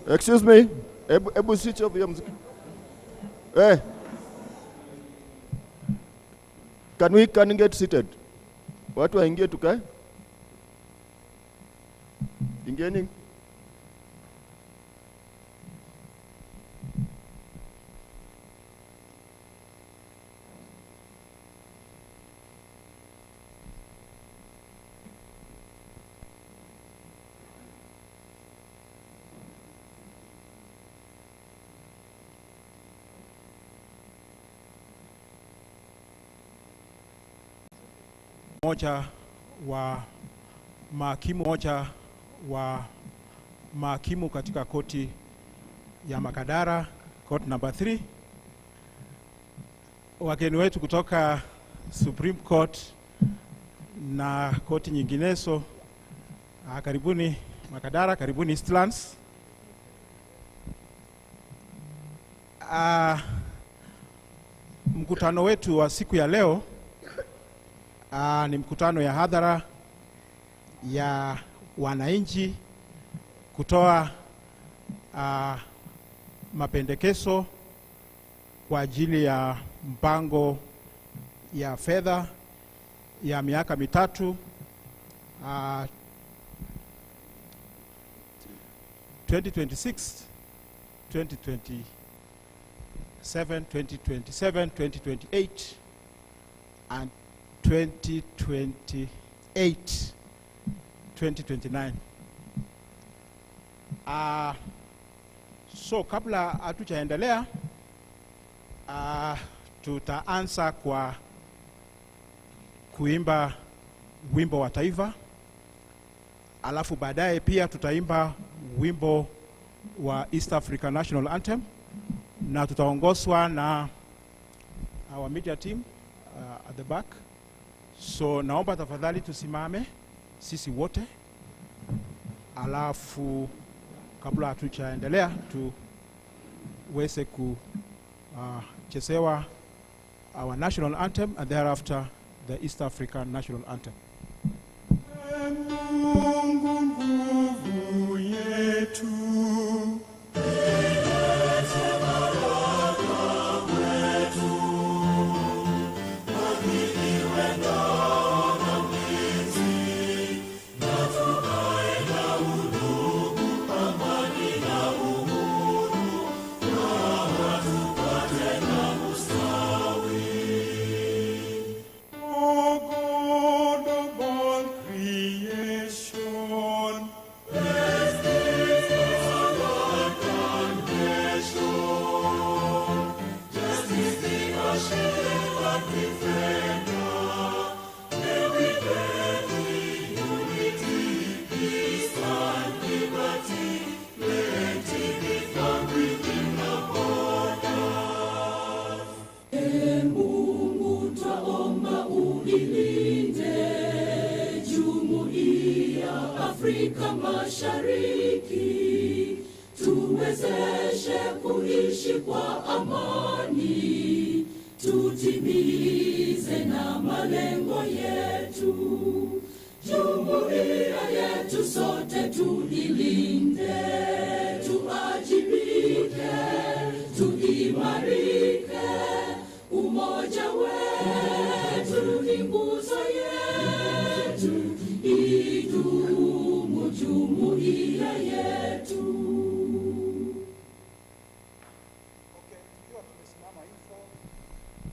Excuse me. Ebu switch off your music. Hey. Can we get seated? Watu waingie tukae. Ingieni. Moja wa mahakimu katika koti ya Makadara, court number 3. Wageni wetu kutoka Supreme Court na koti nyinginezo, karibuni Makadara, karibuni Eastlands. Mkutano wetu wa siku ya leo ni mkutano ya hadhara ya wananchi kutoa mapendekezo kwa ajili ya mpango ya fedha ya miaka mitatu 2026, 2027, 2028 and 2028, 2029. So kabla hatujaendelea, tutaanza kwa kuimba wimbo wa taifa, alafu baadaye pia tutaimba wimbo wa East Africa National Anthem, na tutaongozwa na our media team at the back. So naomba tafadhali tusimame sisi wote, alafu kabla hatujaendelea tuweze kuchezewa our national anthem and thereafter the East African National Anthem. Mungu yetu Afrika Mashariki, tuwezeshe kuishi kwa amani, tutimize na malengo yetu. Jumuiya yetu sote tuilinde, tuajibike, tuimarike. Umoja wetu ni nguzo yetu, idumu jumuiya yetu.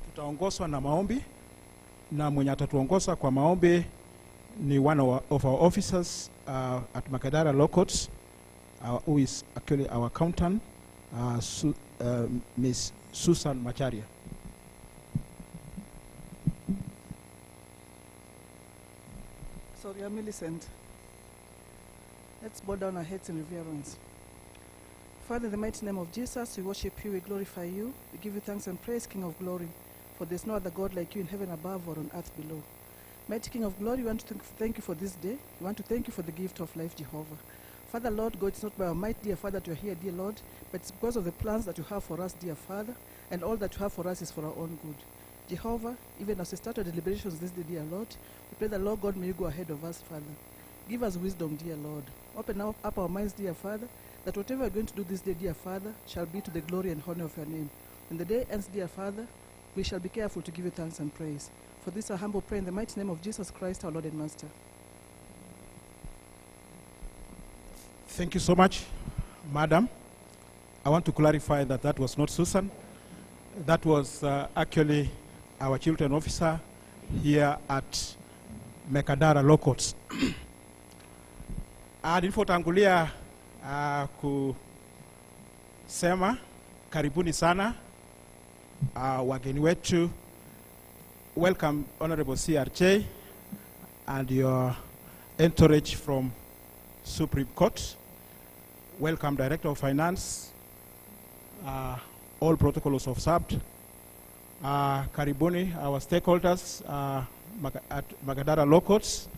Tutaongozwa na maombi, na mwenye atatuongoza kwa maombi ni one of our officers at Makadara Law Courts, who is actually our accountant, Ms. Susan Macharia. So we are Millicent. Let's bow down our heads in reverence. Father, in the mighty name of Jesus, we worship you, we glorify you, we give you thanks and praise, King of glory, for there's no other God like you in heaven above or on earth below. Mighty King of glory, we want to thank you for this day. We want to thank you for the gift of life, Jehovah. Father, Lord God, it's not by our might, dear Father, that we are here, dear Lord, but it's because of the plans that you have for us, dear Father, and all that you have for us is for our own good. Jehovah, even as we start our deliberations this day, dear Lord, we pray that, Lord God, may you go ahead of us, Father. Give us wisdom, dear Lord. Open up our minds, dear Father, that whatever we are going to do this day, dear Father, shall be to the glory and honor of your name. When the day ends, dear Father, we shall be careful to give you thanks and praise. For this, our humble prayer in the mighty name of Jesus Christ, our Lord and Master. Thank you so much, Madam. I want to clarify that that was not Susan. That was actually our children officer here at Mekadara Law Courts. Nilipotangulia kusema karibuni sana wageni wetu. Welcome, Honorable CRJ and your entourage from Supreme Court. Welcome, Director of Finance. All protocols observed. Karibuni, our stakeholders at Mekadara Law Courts.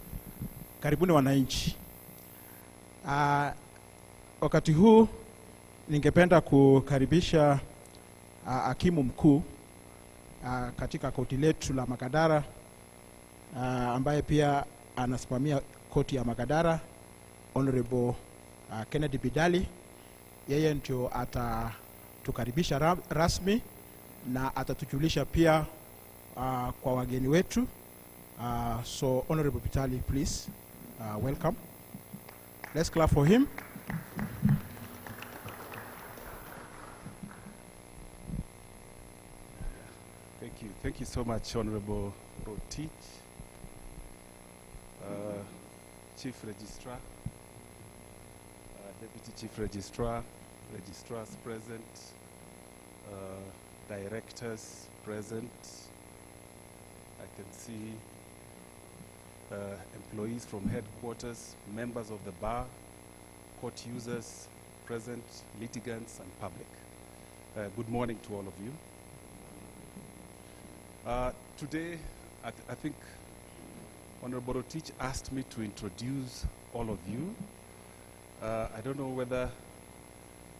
Karibuni wananchi. Wakati huu ningependa kukaribisha hakimu mkuu katika koti letu la Mekadara, ambaye pia anasimamia koti ya Mekadara, Honorable Kennedy Bidali. Yeye ndio atatukaribisha rasmi na atatujulisha pia kwa wageni wetu. So Honorable Bidali, please, welcome. Let's clap for him. Thank you so much, Honorable Rotich, Chief Registrar, Deputy Chief Registrar, Registrars present, Directors present. I can see employees from headquarters, members of the bar, court users present, litigants and public. Good morning to all of you. Today, I think Honorable Rotich asked me to introduce all of you. I don't know whether,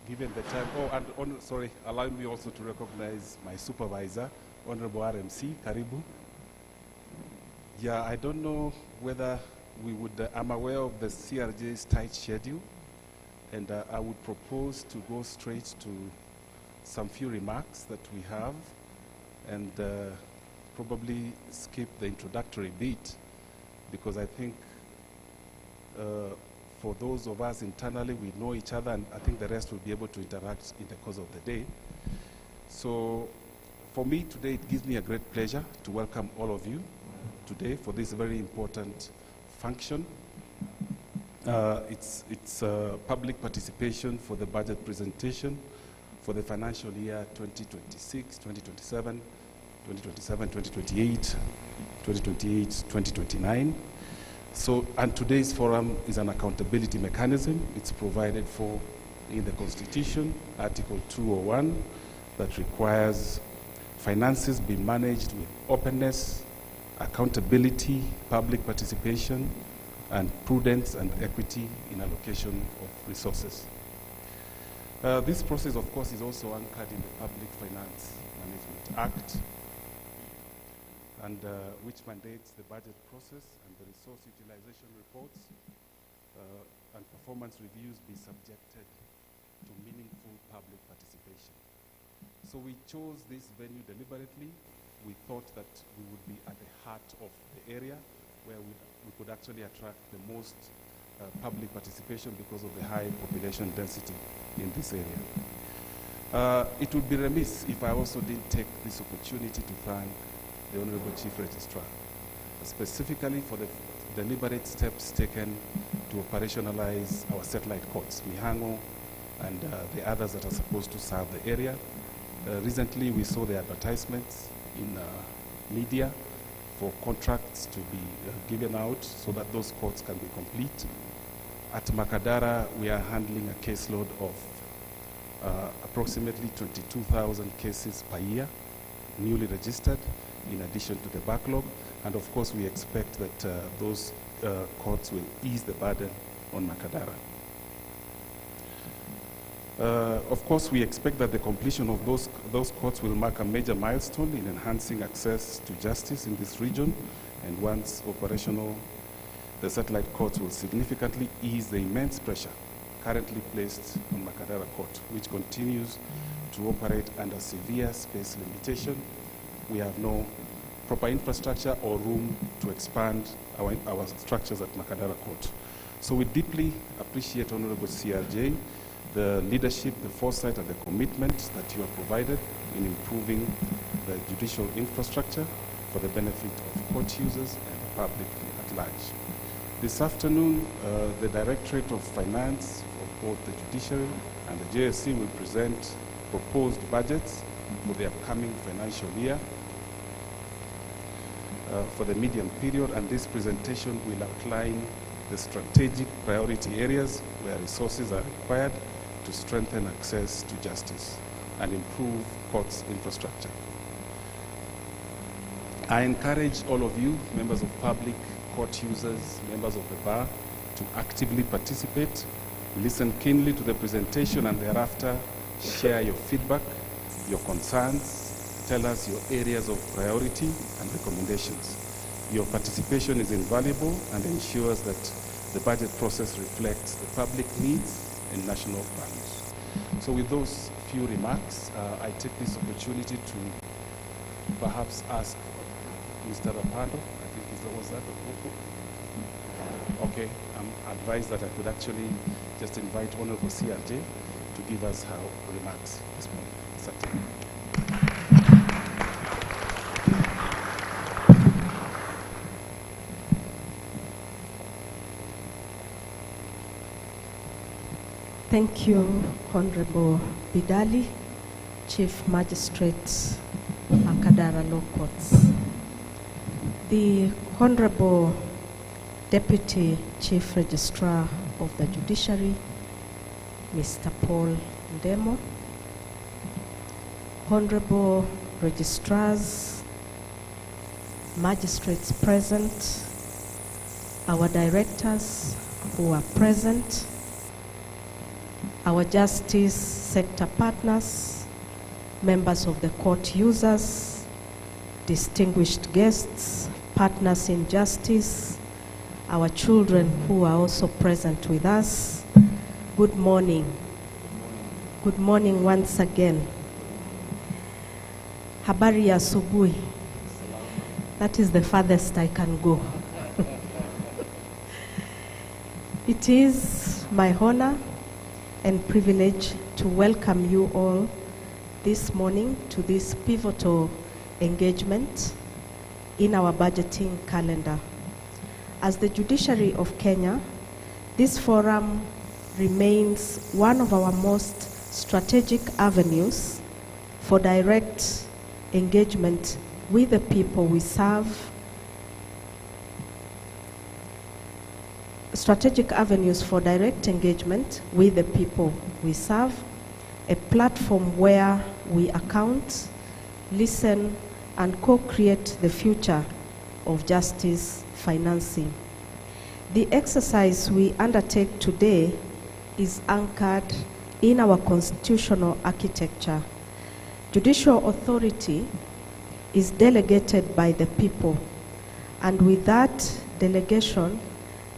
given the time, sorry, allow me also to recognize my supervisor, Honorable RMC, Karibu. Yeah, I don't know whether we would, I'm aware of the CRJ's tight schedule, and I would propose to go straight to some few remarks that we have, and probably skip the introductory bit, because I think for those of us internally, we know each other, and I think the rest will be able to interact in the course of the day. So for me today, it gives me a great pleasure to welcome all of you today for this very important function. It's public participation for the budget presentation for the financial year 2026, 2027, 2028, 2029. So, and today's forum is an accountability mechanism. It's provided for in the Constitution, Article 201, that requires finances be managed with openness, accountability, public participation, and prudence and equity in allocation of resources. This process, of course, is also anchored in the Public Finance Management Act, and which mandates the budget process and the resource utilization reports and performance reviews be subjected to meaningful public participation. So we chose this venue deliberately. We thought that we would be at the heart of the area where we could actually attract the most public participation because of the high population density in this area. It would be remiss if I also didn't take this opportunity to thank the Honorable Chief Registrar, specifically for the deliberate steps taken to operationalize our satellite courts, Mihango and the others that are supposed to serve the area. Recently, we saw the advertisements in media for contracts to be given out so that those courts can be complete. At Mekadara, we are handling a caseload of approximately 22,000 cases per year, newly registered, in addition to the backlog. And of course, we expect that those courts will ease the burden on Mekadara. Of course, we expect that the completion of those courts will mark a major milestone in enhancing access to justice in this region. And once operational, the satellite courts will significantly ease the immense pressure currently placed on Makadara Court, which continues to operate under severe space limitation. We have no proper infrastructure or room to expand our structures at Makadara Court. So we deeply appreciate, Honorable CRJ, the leadership, the foresight, and the commitment that you have provided in improving the judicial infrastructure for the benefit of court users and the public at large. This afternoon, the Directorate of Finance of both the Judiciary and the JSC will present proposed budgets for the upcoming financial year for the medium period, and this presentation will outline the strategic priority areas where resources are required to strengthen access to justice and improve courts' infrastructure. I encourage all of you, members of public, court users, members of the bar, to actively participate, listen keenly to the presentation, and thereafter share your feedback, your concerns, tell us your areas of priority and recommendations. Your participation is invaluable and ensures that the budget process reflects the public needs and national values. So with those few remarks, I take this opportunity to perhaps ask Mr. Rapando, I think was that? Okay, I'm advised that I could actually just invite Honorable CRJ to give us her remarks this morning. Thank you, Honorable Bidali, Chief Magistrate, Makadara Law Courts. The Honorable Deputy Chief Registrar of the Judiciary, Mr. Paul Ndemo, Honorable Registrars, Magistrates present, our Directors who are present, our Justice Sector Partners, members of the court users, distinguished guests, partners in justice, our children who are also present with us. Good morning. Good morning once again. Habari ya asubuhi. That is the farthest I can go. It is my honor and privilege to welcome you all this morning to this pivotal engagement in our budgeting calendar. As the Judiciary of Kenya, this forum remains one of our most strategic avenues for direct engagement with the people we serve, strategic avenues for direct engagement with the people we serve, a platform where we account, listen, and co-create the future of justice financing. The exercise we undertake today is anchored in our constitutional architecture. Judicial authority is delegated by the people, and with that delegation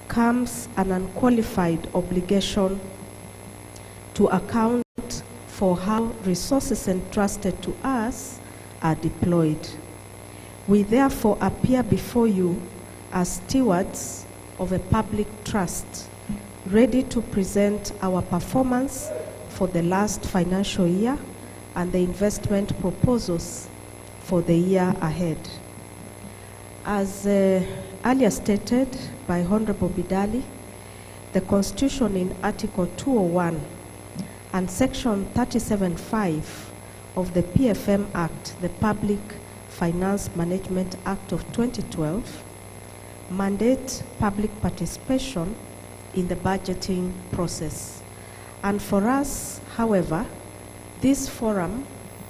comes an unqualified obligation to account for how resources entrusted to us are deployed. We therefore appear before you as stewards of a public trust, ready to present our performance for the last financial year and the investment proposals for the year ahead. As earlier stated by Honorable Bidali, the Constitution in Article 201 and Section 37(5) of the PFM Act, the Public Finance Management Act of 2012, mandate public participation in the budgeting process. And for us, however, this forum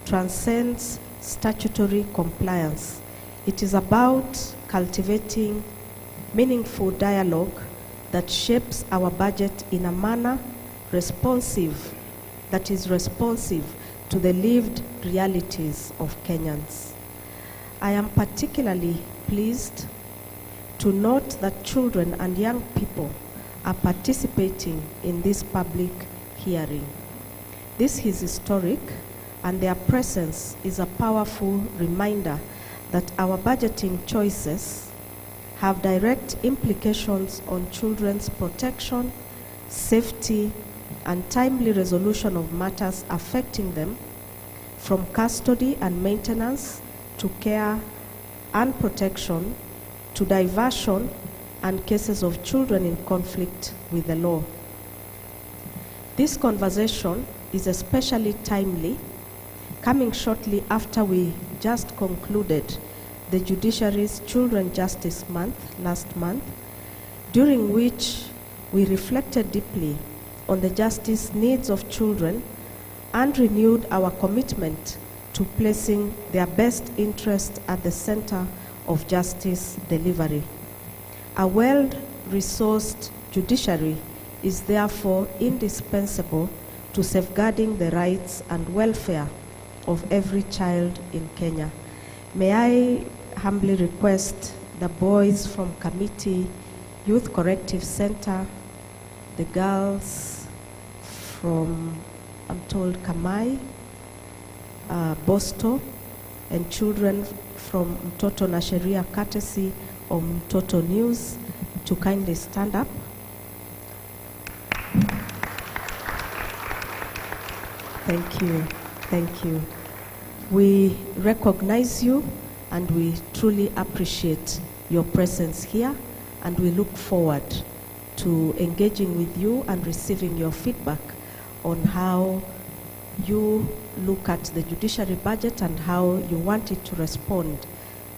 transcends statutory compliance. It is about cultivating meaningful dialogue that shapes our budget in a manner that is responsive to the lived realities of Kenyans. I am particularly pleased to note that children and young people are participating in this public hearing. This is historic, and their presence is a powerful reminder that our budgeting choices have direct implications on children's protection, safety, and timely resolution of matters affecting them, from custody and maintenance to care and protection to diversion and cases of children in conflict with the law. This conversation is especially timely, coming shortly after we just concluded the Judiciary's Children Justice Month last month, during which we reflected deeply on the justice needs of children and renewed our commitment to placing their best interests at the center of justice delivery. A well-resourced judiciary is therefore indispensable to safeguarding the rights and welfare of every child in Kenya. May I humbly request the boys from Committee Youth Corrective Center, the girls from, I'm told, Kamai, Bosto, and children from Mtoto na Sheria courtesy of Mtoto News to kindly stand up. Thank you, thank you. We recognize you and we truly appreciate your presence here, and we look forward to engaging with you and receiving your feedback on how you look at the judiciary budget and how you want it to respond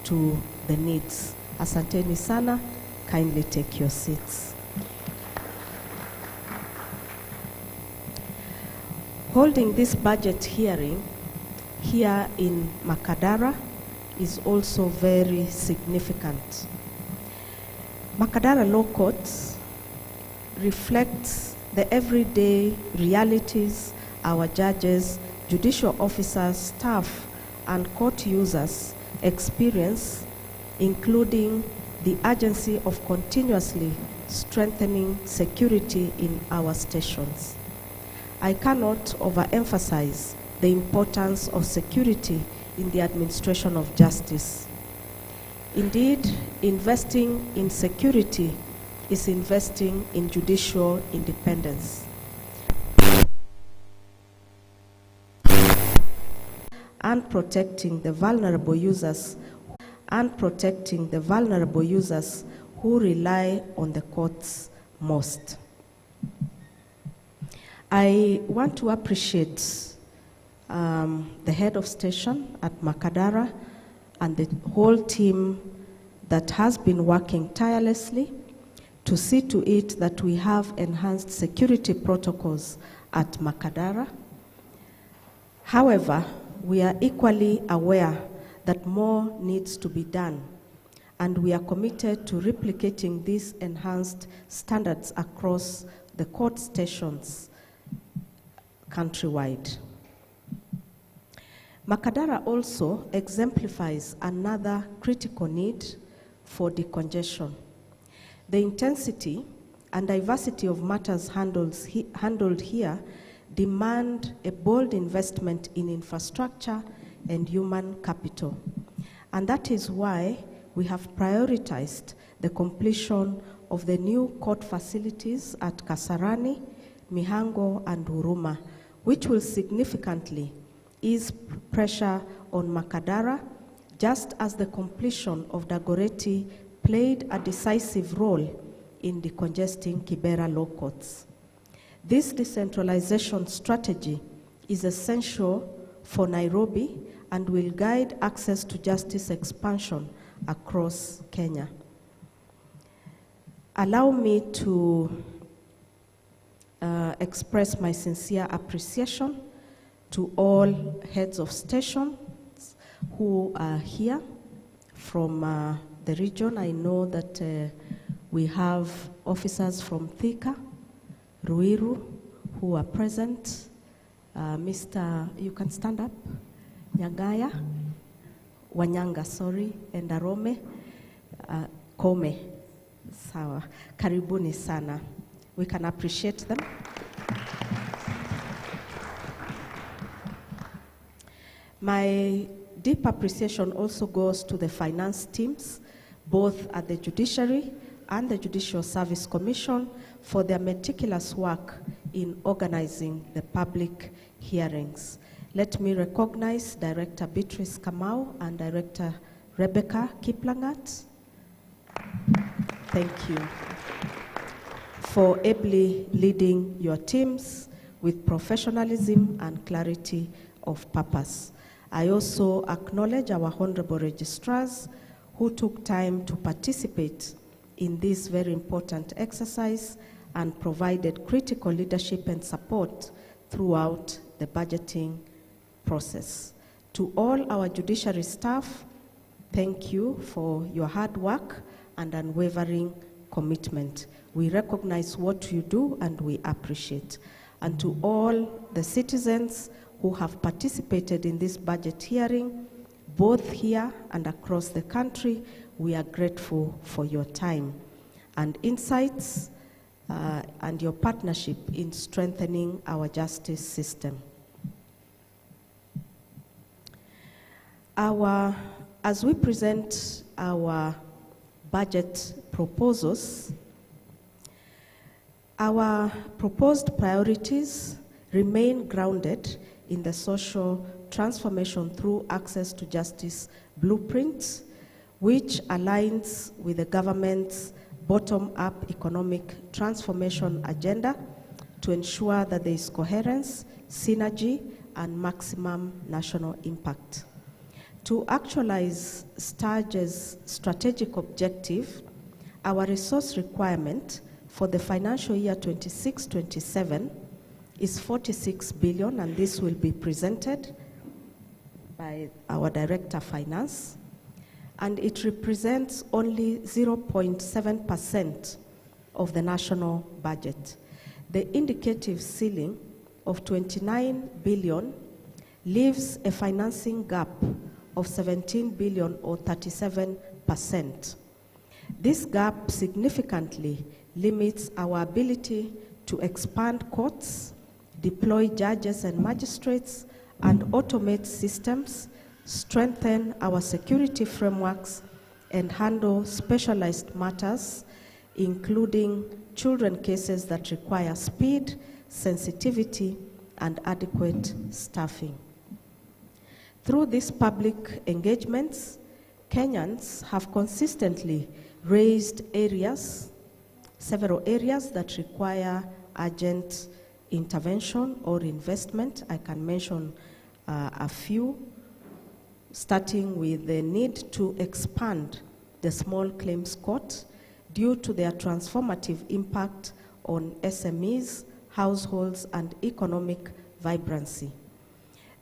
to the needs. Asanteni sana, kindly take your seats. Holding this budget hearing here in Makadara is also very significant. Makadara Law Courts reflects the everyday realities our judges, judicial officers, staff, and court users experience, including the urgency of continuously strengthening security in our stations. I cannot overemphasize the importance of security in the administration of justice. Indeed, investing in security is investing in judicial independence. And protecting the vulnerable users who rely on the courts most. I want to appreciate the head of station at Makadara and the whole team that has been working tirelessly to see to it that we have enhanced security protocols at Makadara. However, we are equally aware that more needs to be done, and we are committed to replicating these enhanced standards across the court stations countrywide. Makadara also exemplifies another critical need for decongestion. The intensity and diversity of matters handled here demand a bold investment in infrastructure and human capital. And that is why we have prioritized the completion of the new court facilities at Kasarani, Mihango, and Huruma, which will significantly ease pressure on Makadara, just as the completion of Dagoretti played a decisive role in decongesting Kibera law courts. This decentralization strategy is essential for Nairobi and will guide access to justice expansion across Kenya. Allow me to express my sincere appreciation to all heads of stations who are here from the region. I know that we have officers from Thika, Ruiru, who are present. Mr. You can stand up. Nyagaya, Wanyanga, sorry, and Arome, Kome. Sawa. Karibuni sana. We can appreciate them. My deep appreciation also goes to the finance teams, both at the Judiciary and the Judicial Service Commission, for their meticulous work in organizing the public hearings. Let me recognize Director Beatrice Kamau and Director Rebecca Kiplangat. Thank you for ably leading your teams with professionalism and clarity of purpose. I also acknowledge our honorable registrars who took time to participate in this very important exercise and provided critical leadership and support throughout the budgeting process. To all our judiciary staff, thank you for your hard work and unwavering commitment. We recognize what you do and we appreciate. And to all the citizens who have participated in this budget hearing, both here and across the country, we are grateful for your time and insights and your partnership in strengthening our justice system. As we present our budget proposals, our proposed priorities remain grounded in the social transformation through access to justice blueprint, which aligns with the government's bottom-up economic transformation agenda to ensure that there is coherence, synergy, and maximum national impact. To actualize STARG's strategic objective, our resource requirement for the financial year 26-27 is 46 billion, and this will be presented by our Director Finance, and it represents only 0.7% of the national budget. The indicative ceiling of 29 billion leaves a financing gap of 17 billion or 37%. This gap significantly limits our ability to expand courts, deploy judges and magistrates, and automate systems, strengthen our security frameworks, and handle specialized matters, including children cases that require speed, sensitivity, and adequate staffing. Through these public engagements, Kenyans have consistently raised several areas that require urgent intervention or investment. I can mention a few, starting with the need to expand the small claims court due to their transformative impact on SMEs, households, and economic vibrancy.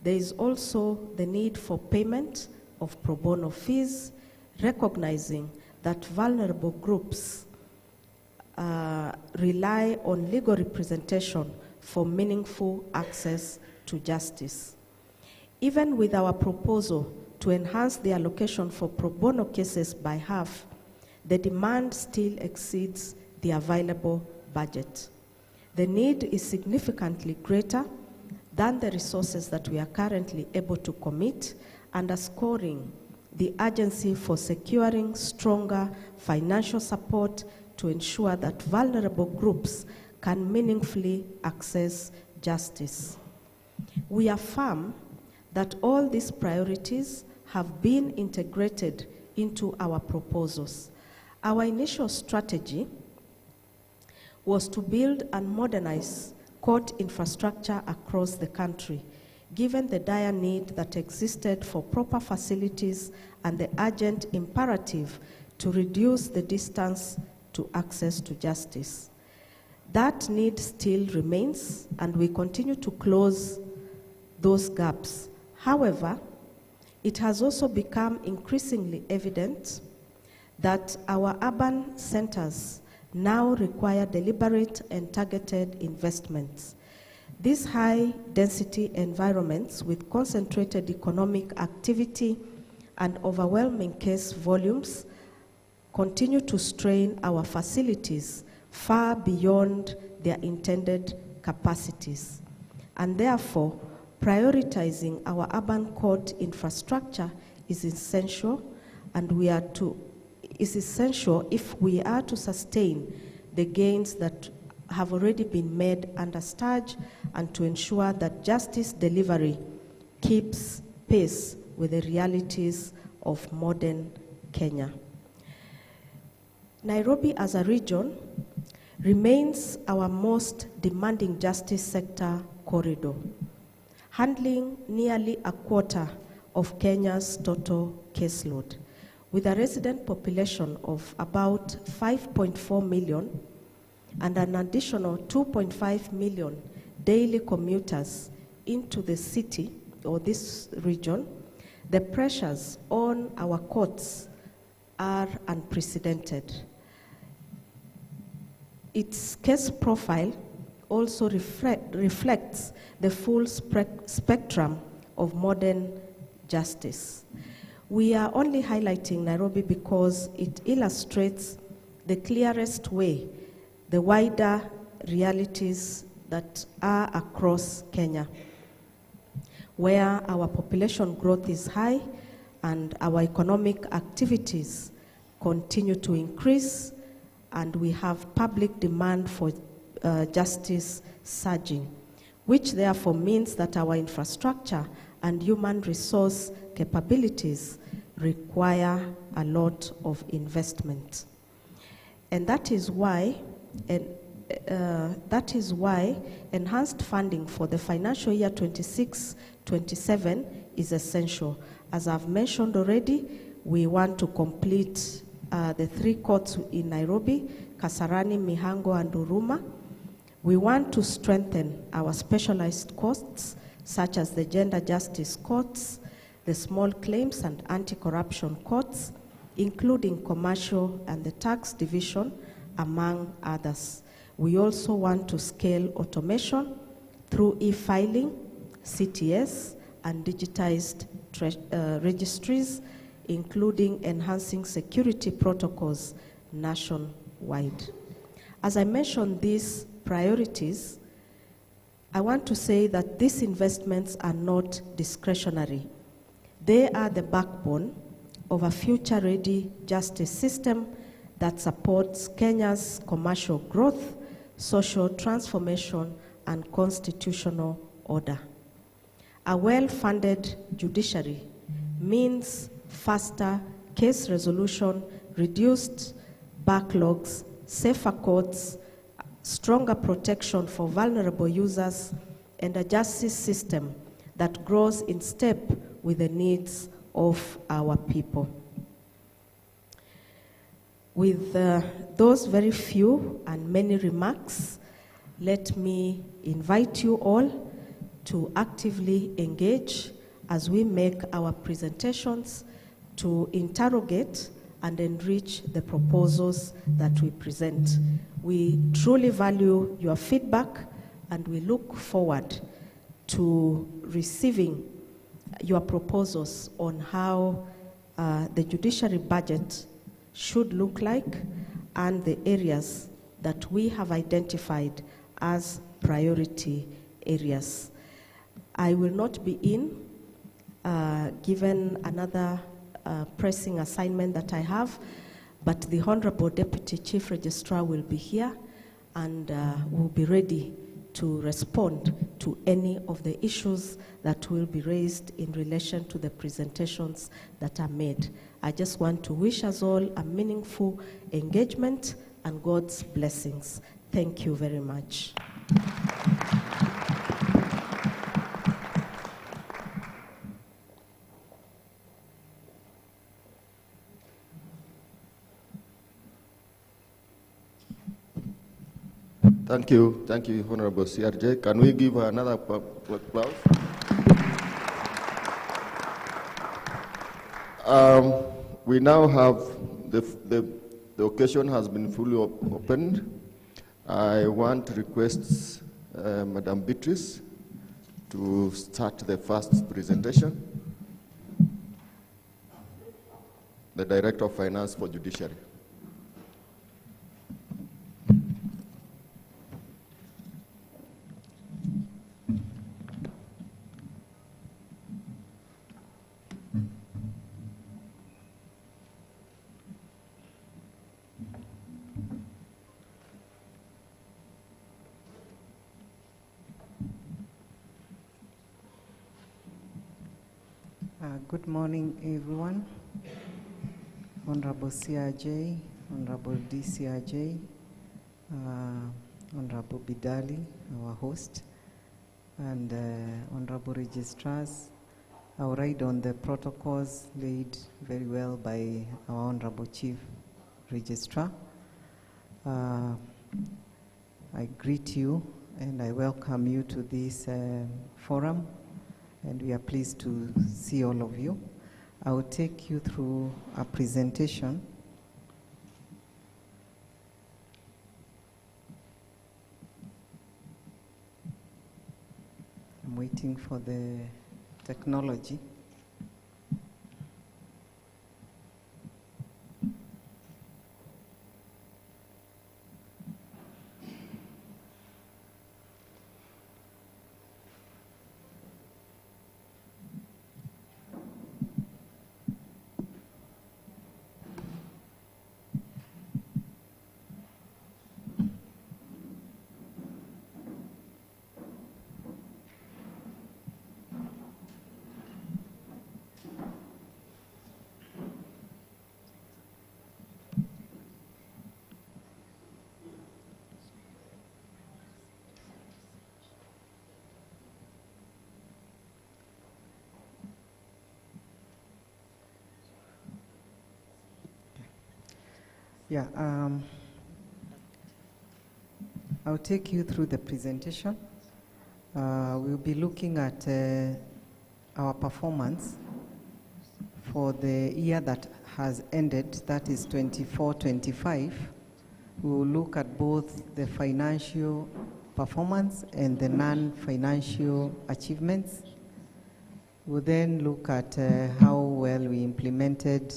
There is also the need for payment of pro bono fees, recognizing that vulnerable groups rely on legal representation for meaningful access to justice. Even with our proposal to enhance the allocation for pro bono cases by half, the demand still exceeds the available budget. The need is significantly greater than the resources that we are currently able to commit, underscoring the urgency for securing stronger financial support to ensure that vulnerable groups can meaningfully access justice. We affirm that all these priorities have been integrated into our proposals. Our initial strategy was to build and modernize court infrastructure across the country, given the dire need that existed for proper facilities and the urgent imperative to reduce the distance to access to justice. That need still remains, and we continue to close those gaps. However, it has also become increasingly evident that our urban centers now require deliberate and targeted investments. These high-density environments with concentrated economic activity and overwhelming case volumes continue to strain our facilities far beyond their intended capacities. And therefore, prioritizing our urban court infrastructure is essential, and is essential if we are to sustain the gains that have already been made under STARG, and to ensure that justice delivery keeps pace with the realities of modern Kenya. Nairobi as a region remains our most demanding justice sector corridor, handling nearly a quarter of Kenya's total caseload. With a resident population of about 5.4 million and an additional 2.5 million daily commuters into the city or this region, the pressures on our courts are unprecedented. Its case profile also reflects the full spectrum of modern justice. We are only highlighting Nairobi because it illustrates the clearest way the wider realities that are across Kenya, where our population growth is high and our economic activities continue to increase, and we have public demand for justice surging, which therefore means that our infrastructure and human resource capabilities require a lot of investment. And that is why enhanced funding for the financial year 26-27 is essential. As I've mentioned already, we want to complete the 3 courts in Nairobi, Kasarani, Mihango, and Huruma. We want to strengthen our specialized courts, such as the gender justice courts, the small claims and anti-corruption courts, including commercial and the tax division, among others. We also want to scale automation through e-filing, CTS, and digitized registries, including enhancing security protocols nationwide. As I mentioned these priorities, I want to say that these investments are not discretionary. They are the backbone of a future-ready justice system that supports Kenya's commercial growth, social transformation, and constitutional order. A well-funded judiciary means faster case resolution, reduced backlogs, safer courts, stronger protection for vulnerable users, and a justice system that grows in step with the needs of our people. With those very few and many remarks, let me invite you all to actively engage as we make our presentations to interrogate and enrich the proposals that we present. We truly value your feedback, and we look forward to receiving your proposals on how the judiciary budget should look like and the areas that we have identified as priority areas. I will not be given another pressing assignment that I have, but the Honorable Deputy Chief Registrar will be here and will be ready to respond to any of the issues that will be raised in relation to the presentations that are made. I just want to wish us all a meaningful engagement and God's blessings. Thank you very much. Thank you, Honorable CRJ. Can we give her another applause? We now have the occasion has been fully opened. I want to request Madam Beatrice to start the first presentation. The Director of Finance for Judiciary. Good morning, everyone. Honorable CRJ, Honorable DCRJ, Honorable Bidali, our host, and Honorable Registrars. I'll ride on the protocols laid very well by our Honorable Chief Registrar. I greet you and I welcome you to this forum, and we are pleased to see all of you. I will take you through a presentation. I'm waiting for the technology. Yeah, I'll take you through the presentation. We'll be looking at our performance for the year that has ended, that is 24-25. We will look at both the financial performance and the non-financial achievements. We'll then look at how well we implemented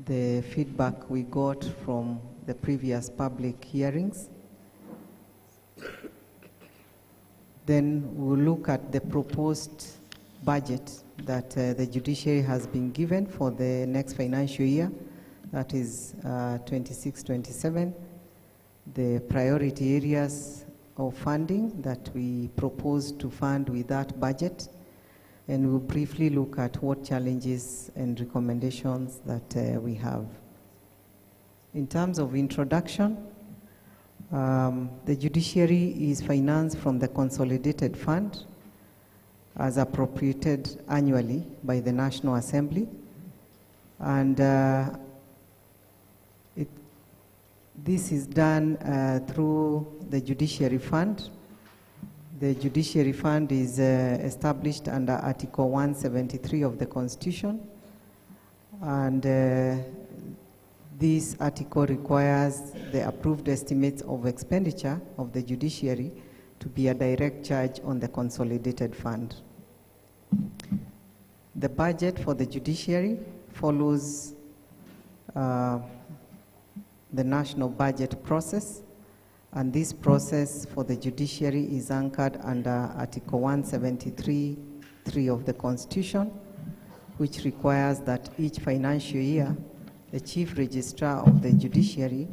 the feedback we got from the previous public hearings. Then we'll look at the proposed budget that the judiciary has been given for the next financial year, that is 26-27, the priority areas of funding that we propose to fund with that budget, and we'll briefly look at what challenges and recommendations that we have. In terms of introduction, the judiciary is financed from the consolidated fund as appropriated annually by the National Assembly, and this is done through the Judiciary Fund. The Judiciary Fund is established under Article 173 of the Constitution, and this article requires the approved estimates of expenditure of the judiciary to be a direct charge on the consolidated fund. The budget for the judiciary follows the national budget process, and this process for the judiciary is anchored under Article 173(3) of the Constitution, which requires that each financial year, the Chief Registrar of the Judiciary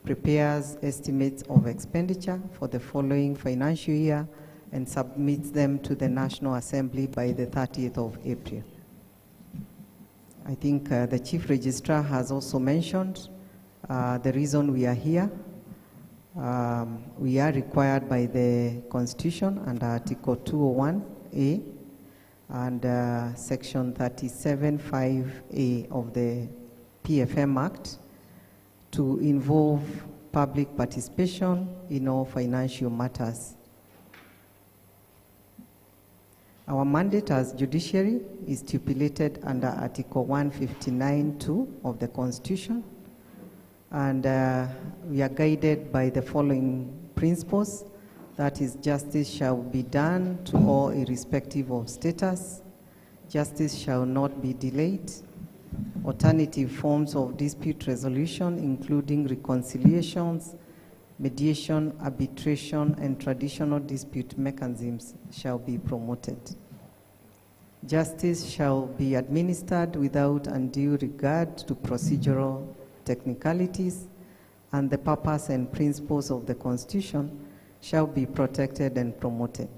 prepares estimates of expenditure for the following financial year and submits them to the National Assembly by the 30th of April. I think the Chief Registrar has also mentioned the reason we are here. We are required by the Constitution under Article 201A and Section 37(5)A of the PFM Act to involve public participation in all financial matters. Our mandate as judiciary is stipulated under Article 159(2) of the Constitution, and we are guided by the following principles. That is, justice shall be done to all irrespective of status. Justice shall not be delayed. Alternative forms of dispute resolution, including reconciliations, mediation, arbitration, and traditional dispute mechanisms, shall be promoted. Justice shall be administered without undue regard to procedural technicalities, and the purpose and principles of the Constitution shall be protected and promoted.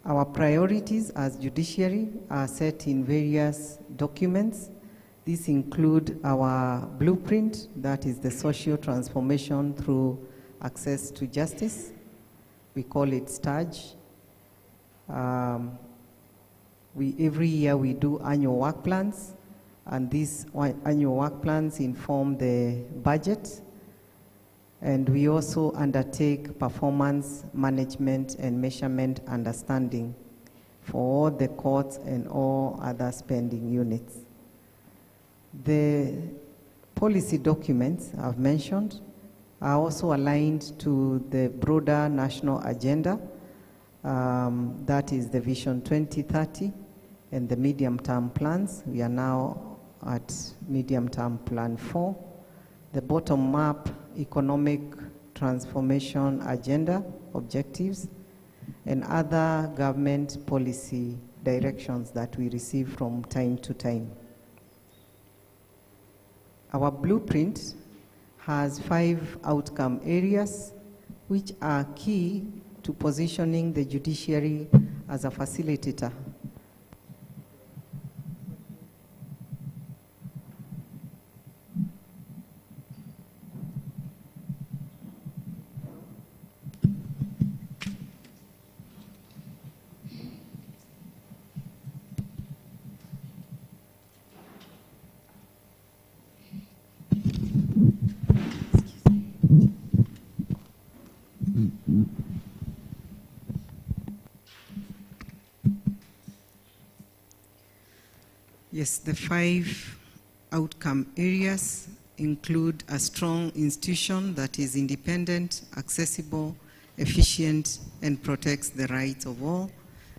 Our priorities as judiciary are set in various documents. These include our blueprint, that is the social transformation through access to justice. We call it STARJ. Every year we do annual work plans, and these annual work plans inform the budget. And we also undertake performance management and measurement understanding for all the courts and all other spending units. The policy documents I've mentioned are also aligned to the broader national agenda, that is the Vision 2030 and the medium-term plans. We are now at medium-term plan 4. The bottom-up economic transformation agenda objectives and other government policy directions that we receive from time to time. Our blueprint has 5 outcome areas which are key to positioning the judiciary as a facilitator. Yes, the 5 outcome areas include a strong institution that is independent, accessible, efficient, and protects the rights of all,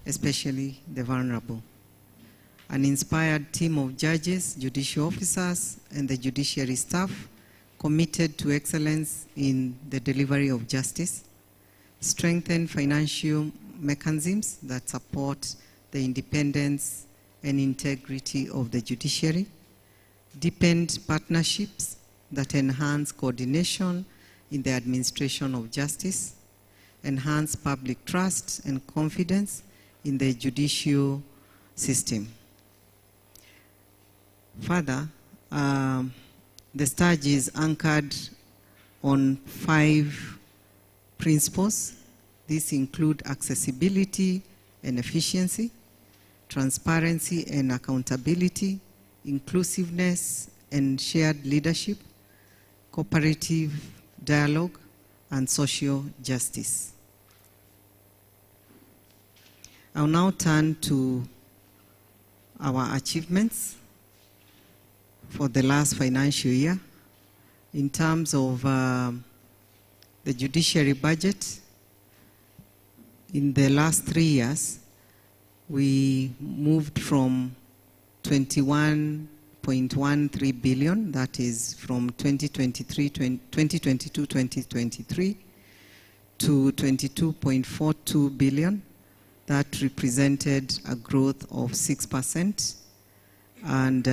especially the vulnerable. An inspired team of judges, judicial officers, and the judiciary staff committed to excellence in the delivery of justice. Strengthen financial mechanisms that support the independence and integrity of the judiciary. Deepened partnerships that enhance coordination in the administration of justice. Enhance public trust and confidence in the judicial system. Further, the STARJ is anchored on 5 principles. These include accessibility and efficiency, transparency and accountability, inclusiveness and shared leadership, cooperative dialogue, and social justice. I'll now turn to our achievements for the last financial year. In terms of the judiciary budget, in the last 3 years, we moved from 21.13 billion, that is from 2022-2023, to 22.42 billion. That represented a growth of 6%. And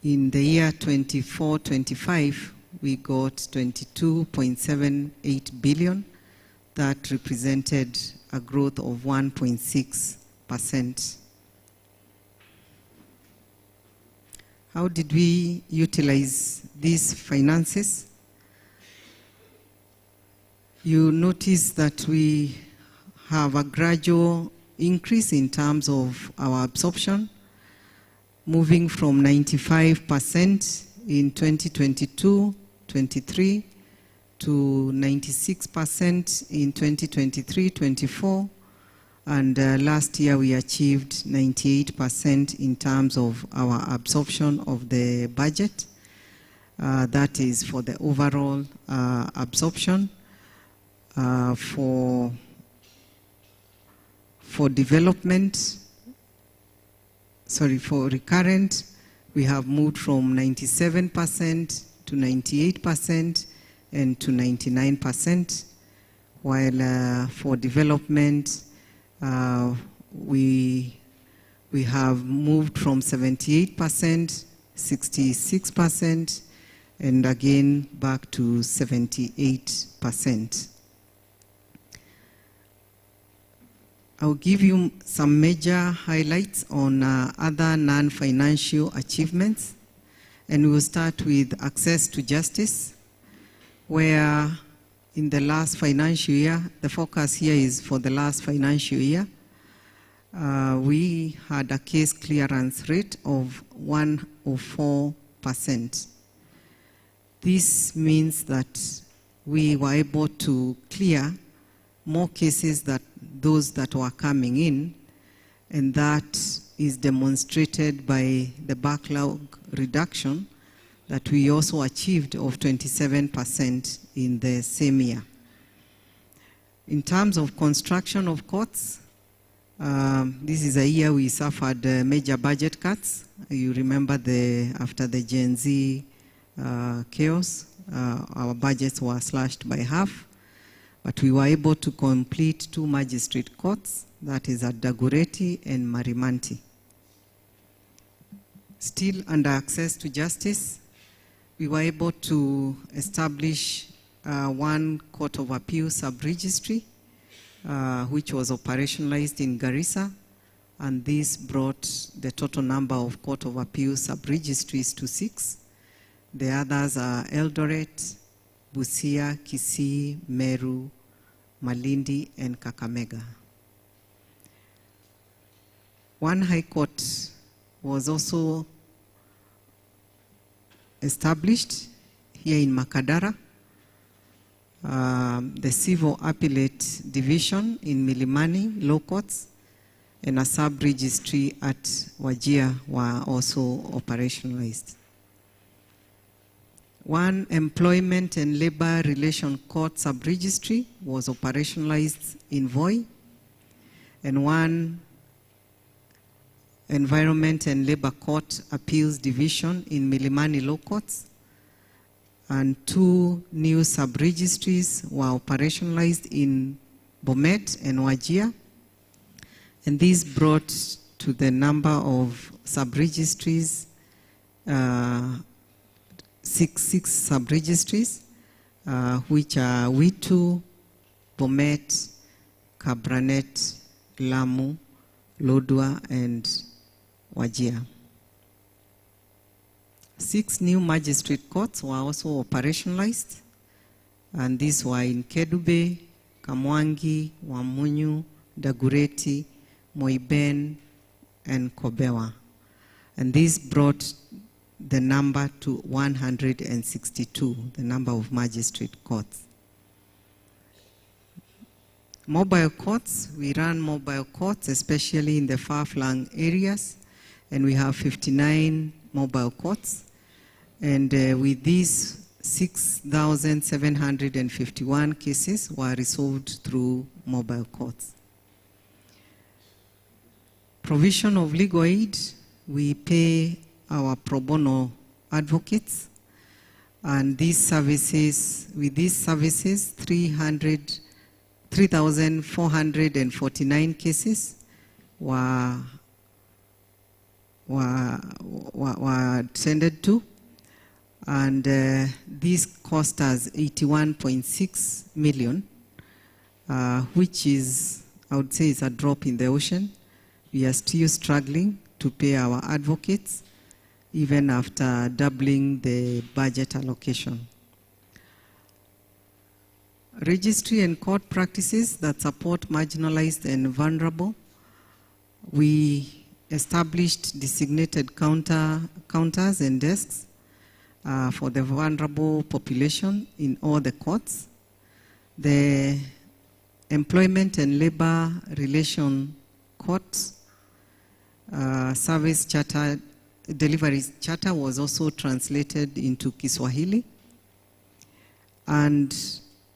in the year 24-25, we got 22.78 billion. That represented a growth of 1.6%. How did we utilize these finances? You notice that we have a gradual increase in terms of our absorption, moving from 95% in 2022-23 to 96% in 2023-24, and last year we achieved 98% in terms of our absorption of the budget. That is for the overall absorption. For development, for recurrent, we have moved from 97% to 98% and to 99%, while for development, we have moved from 78%, 66%, and again back to 78%. I'll give you some major highlights on other non-financial achievements. And we will start with access to justice, where in the last financial year, the focus here is for the last financial year, we had a case clearance rate of 104%. This means that we were able to clear more cases than those that were coming in, and that is demonstrated by the backlog reduction that we also achieved of 27% in the same year. In terms of construction of courts, this is a year we suffered major budget cuts. You remember after the Gen Z chaos, our budgets were slashed by half, but we were able to complete 2 magistrate courts, that is at Dagoretti and Marimanti. Still under access to justice, we were able to establish 1 Court of Appeal sub-registry, which was operationalized in Garissa, and this brought the total number of Court of Appeal sub-registries to 6. The others are Eldoret, Busia, Kisii, Meru, Malindi, and Kakamega. 1 High Court was also established here in Makadara. The Civil Appellate Division in Milimani, Law Courts, and a sub-registry at Wajir were also operationalized. 1 Employment and Labor Relation Court sub-registry was operationalized in Voi, and 1 Environment and Labor Court Appeals Division in Milimani Law Courts, and 2 new sub-registries were operationalized in Bomet and Wajir, and these brought to the number of sub-registries 6 sub-registries, which are Witu, Bomet, Kabranet, Lamu, Lodwar, and Wajir. 6 new magistrate courts were also operationalized, and these were in Kedube, Kamwangi, Wamunyu, Dagoretti, Moiben, and Kobewa. And this brought the number to 162, the number of magistrate courts. Mobile courts, we run mobile courts, especially in the far-flung areas, and we have 59 mobile courts. And with these, 6,751 cases were resolved through mobile courts. Provision of legal aid, we pay our pro bono advocates, and these services, with these services, 3,449 cases were tended to, and this cost us 81.6 million, which is, I would say, is a drop in the ocean. We are still struggling to pay our advocates, even after doubling the budget allocation. Registry and court practices that support marginalized and vulnerable. We established designated counters and desks for the vulnerable population in all the courts. The Employment and Labor Relation Courts Service Charter, Delivery Charter was also translated into Kiswahili, and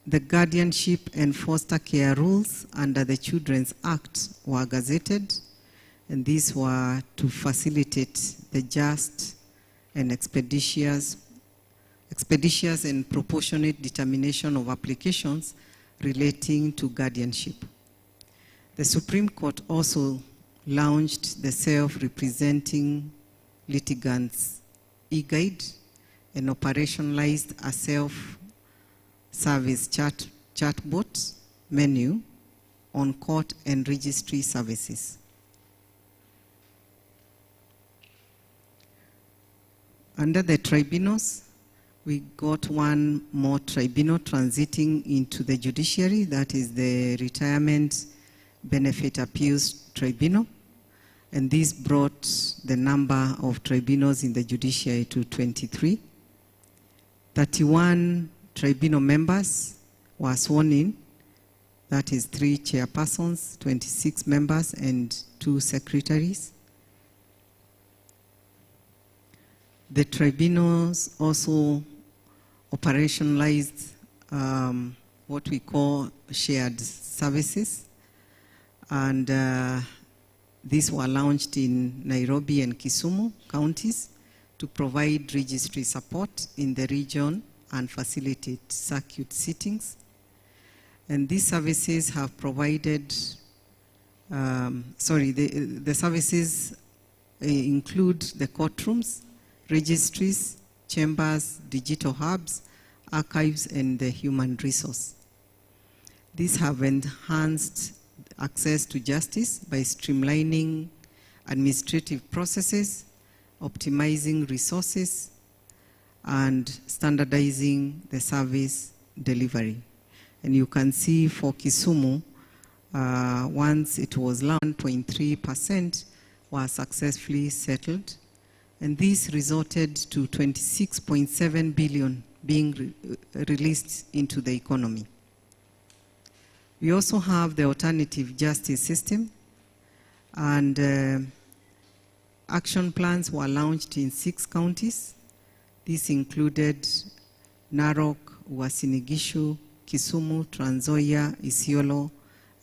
the guardianship and foster care rules under the Children's Act were gazetted, and these were to facilitate the just and expeditious and proportionate determination of applications relating to guardianship. The Supreme Court also launched the self-representing litigants e-guide and operationalized a self-service chatbot menu on court and registry services. Under the tribunals, we got one more tribunal transiting into the judiciary, that is the Retirement Benefit Appeals Tribunal. And this brought the number of tribunals in the judiciary to 23. 31 tribunal members were sworn in, that is 3 chairpersons, 26 members, and 2 secretaries. The tribunals also operationalized what we call shared services, and these were launched in Nairobi and Kisumu counties to provide registry support in the region and facilitate circuit sittings. And these services have provided, the services include the courtrooms, registries, chambers, digital hubs, archives, and the human resource. These have enhanced access to justice by streamlining administrative processes, optimizing resources, and standardizing the service delivery. And you can see for Kisumu, once it was launched, 1.3% was successfully settled. And this resulted to 26.7 billion being released into the economy. We also have the alternative justice system, and action plans were launched in 6 counties. These included Narok, Uasin Gishu, Kisumu, Trans Nzoia, Isiolo,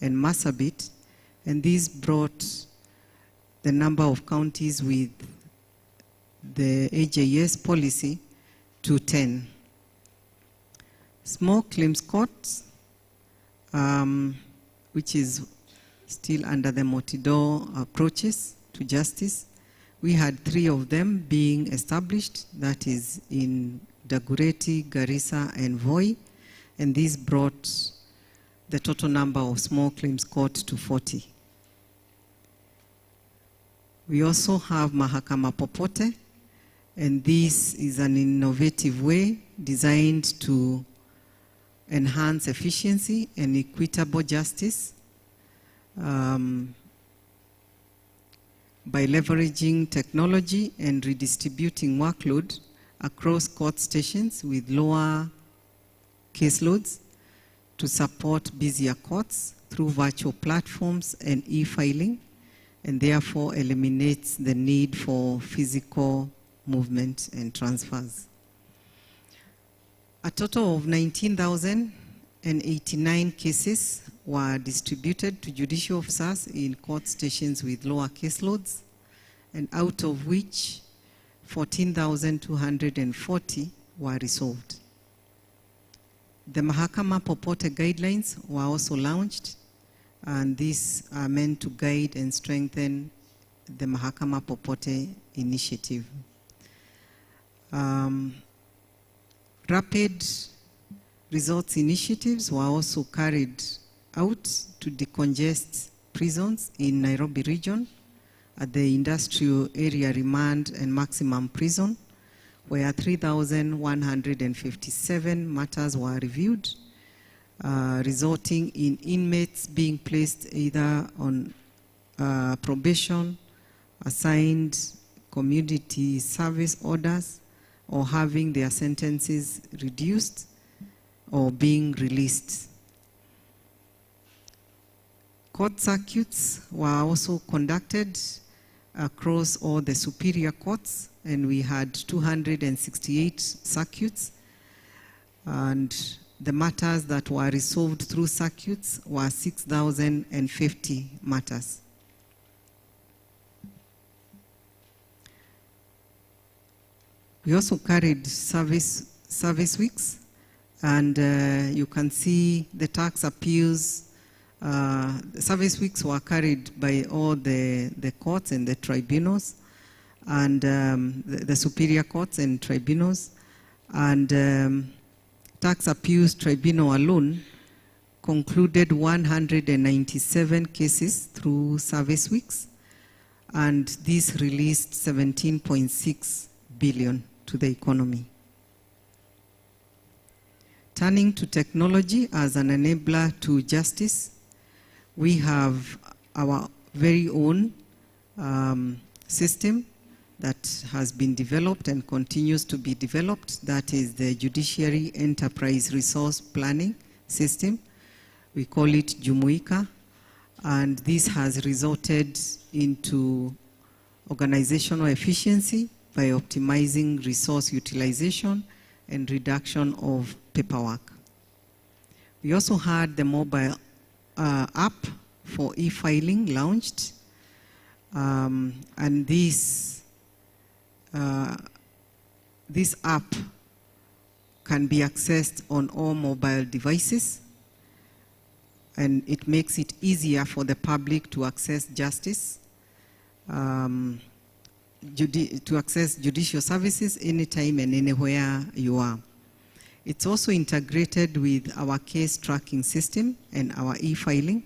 and Marsabit. And these brought the number of counties with the AJS policy to 10. Small claims courts, which is still under the multi-door approaches to justice. We had 3 of them being established, that is in Dagoretti, Garissa, and Voi, and this brought the total number of small claims courts to 40. We also have Mahakama Popote, and this is an innovative way designed to enhance efficiency and equitable justice by leveraging technology and redistributing workload across court stations with lower caseloads to support busier courts through virtual platforms and e-filing, and therefore eliminates the need for physical movement and transfers. A total of 19,089 cases were distributed to judicial officers in court stations with lower caseloads, and out of which 14,240 were resolved. The Mahakama Popote guidelines were also launched, and these are meant to guide and strengthen the Mahakama Popote initiative. Rapid results initiatives were also carried out to decongest prisons in Nairobi region at the industrial area remand and maximum prison, where 3,157 matters were reviewed, resulting in inmates being placed either on probation, assigned community service orders, or having their sentences reduced or being released. Court circuits were also conducted across all the superior courts, and we had 268 circuits, and the matters that were resolved through circuits were 6,050 matters. We also carried service weeks, and you can see the tax appeals. Service weeks were carried by all the courts and the tribunals, and the superior courts and tribunals, and tax appeals tribunal alone concluded 197 cases through service weeks, and this released 17.6 billion to the economy. Turning to technology as an enabler to justice, we have our very own system that has been developed and continues to be developed. That is the Judiciary Enterprise Resource Planning System. We call it Jumuika, and this has resulted into organizational efficiency by optimizing resource utilization and reduction of paperwork. We also had the mobile app for e-filing launched, and this app can be accessed on all mobile devices, and it makes it easier for the public to access justice, to access judicial services anytime and anywhere you are. It's also integrated with our case tracking system and our e-filing,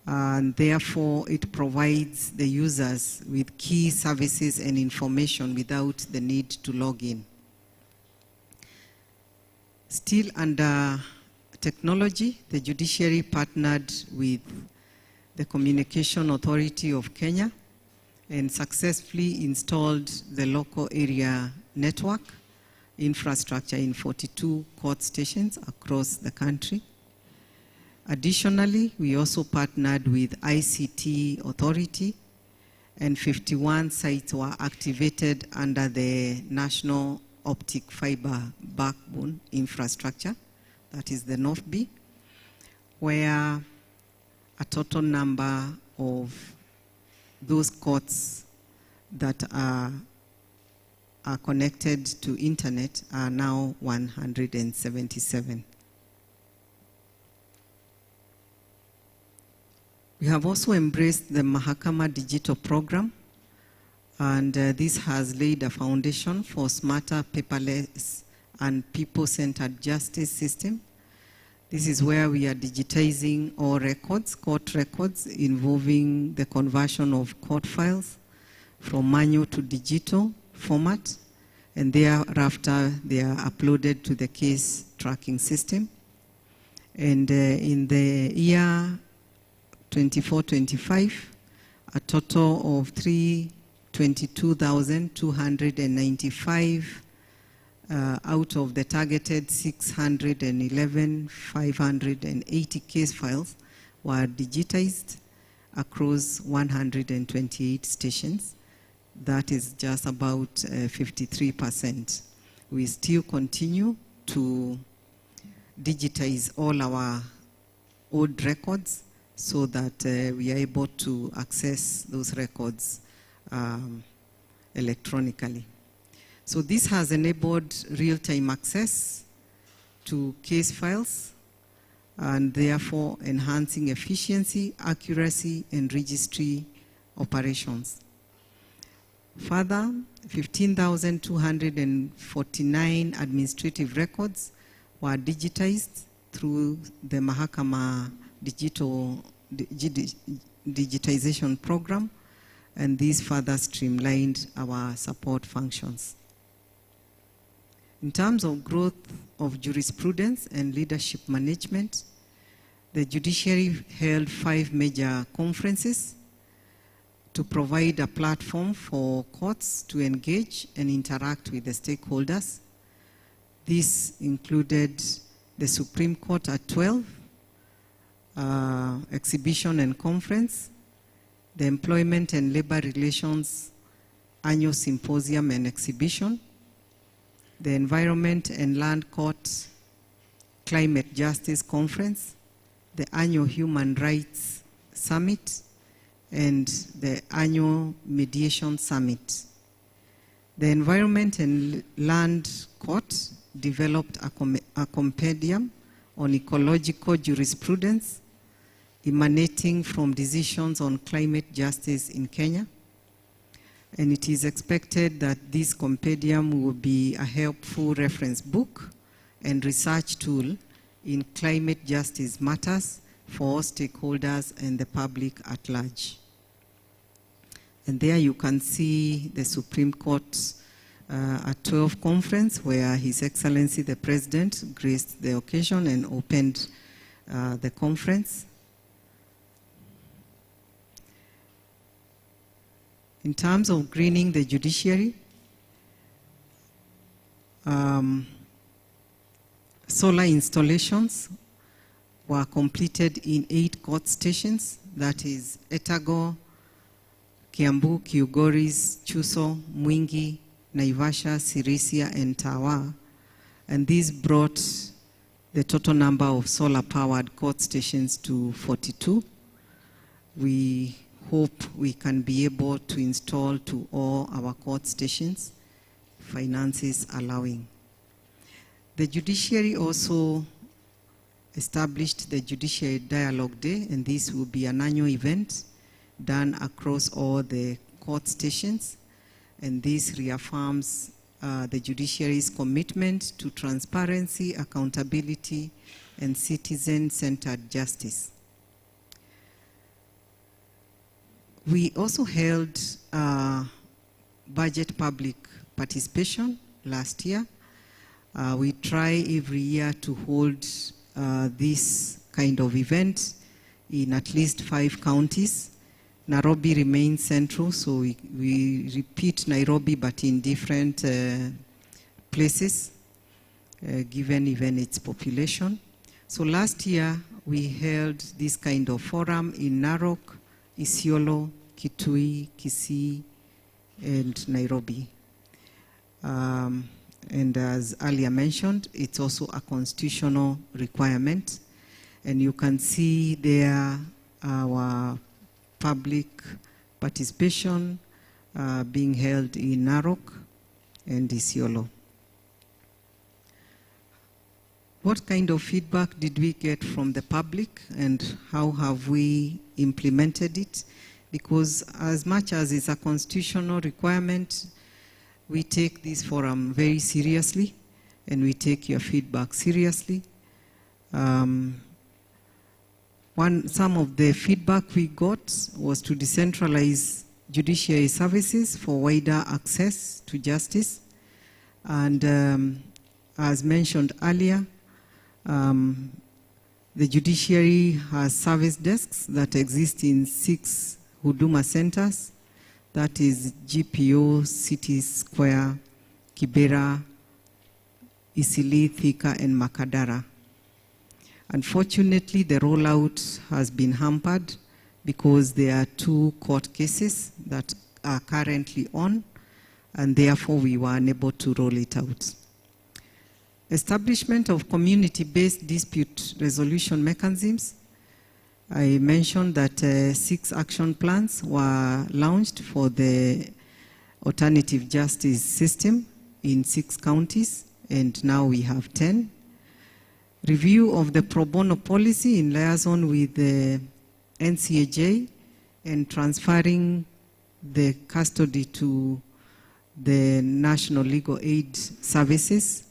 and therefore it provides the users with key services and information without the need to log in. Still under technology, the judiciary partnered with the Communication Authority of Kenya and successfully installed the local area network infrastructure in 42 court stations across the country. Additionally, we also partnered with ICT Authority, and 51 sites were activated under the National Optic Fiber Backbone Infrastructure, that is the NOFB, where a total number of those courts that are connected to internet are now 177. We have also embraced the Mahakama Digital Program, and this has laid a foundation for smarter, paperless, and people-centered justice system. This is where we are digitizing all records, court records, involving the conversion of court files from manual to digital format, and thereafter they are uploaded to the case tracking system. And in the year 24-25, a total of 322,295 out of the targeted 611,580 case files were digitized across 128 stations. That is just about 53%. We still continue to digitize all our old records so that we are able to access those records electronically. So this has enabled real-time access to case files, and therefore enhancing efficiency, accuracy, and registry operations. Further, 15,249 administrative records were digitized through the Mahakama digitization program, and this further streamlined our support functions. In terms of growth of jurisprudence and leadership management, the judiciary held 5 major conferences to provide a platform for courts to engage and interact with the stakeholders. This included the Supreme Court at 12, exhibition and conference, the Employment and Labor Relations Annual Symposium and Exhibition, the Environment and Land Court Climate Justice Conference, the Annual Human Rights Summit, and the Annual Mediation Summit. The Environment and Land Court developed a compendium on ecological jurisprudence emanating from decisions on climate justice in Kenya. And it is expected that this compendium will be a helpful reference book and research tool in climate justice matters for all stakeholders and the public at large. And there you can see the Supreme Court at 12 conference where His Excellency the President graced the occasion and opened the conference. In terms of greening the judiciary, solar installations were completed in 8 court stations, that is Etago, Kiambu, Kilgoris, Chuso, Mwingi, Naivasha, Sirisia, and Tawa. And this brought the total number of solar-powered court stations to 42. We hope we can be able to install to all our court stations, finances allowing. The judiciary also established the Judiciary Dialogue Day, and this will be an annual event done across all the court stations, and this reaffirms the judiciary's commitment to transparency, accountability, and citizen-centered justice. We also held budget public participation last year. We try every year to hold this kind of event in at least 5 counties. Nairobi remains central, so we repeat Nairobi but in different places, given even its population. So last year we held this kind of forum in Narok, Isiolo, Kitui, Kisii, and Nairobi. And as earlier mentioned, it's also a constitutional requirement. And you can see there our public participation being held in Narok and Isiolo. What kind of feedback did we get from the public, and how have we implemented it? Because as much as it's a constitutional requirement, we take this forum very seriously, and we take your feedback seriously. Some of the feedback we got was to decentralize judiciary services for wider access to justice. And as mentioned earlier, the judiciary has service desks that exist in 6 Huduma centers. That is GPO, City Square, Kibera, Isili, Thika, and Makadara. Unfortunately, the rollout has been hampered because there are 2 court cases that are currently on, and therefore we were unable to roll it out. Establishment of community-based dispute resolution mechanisms. I mentioned that 6 action plans were launched for the alternative justice system in 6 counties, and now we have 10. Review of the pro bono policy in liaison with the NCAJ and transferring the custody to the National Legal Aid Services.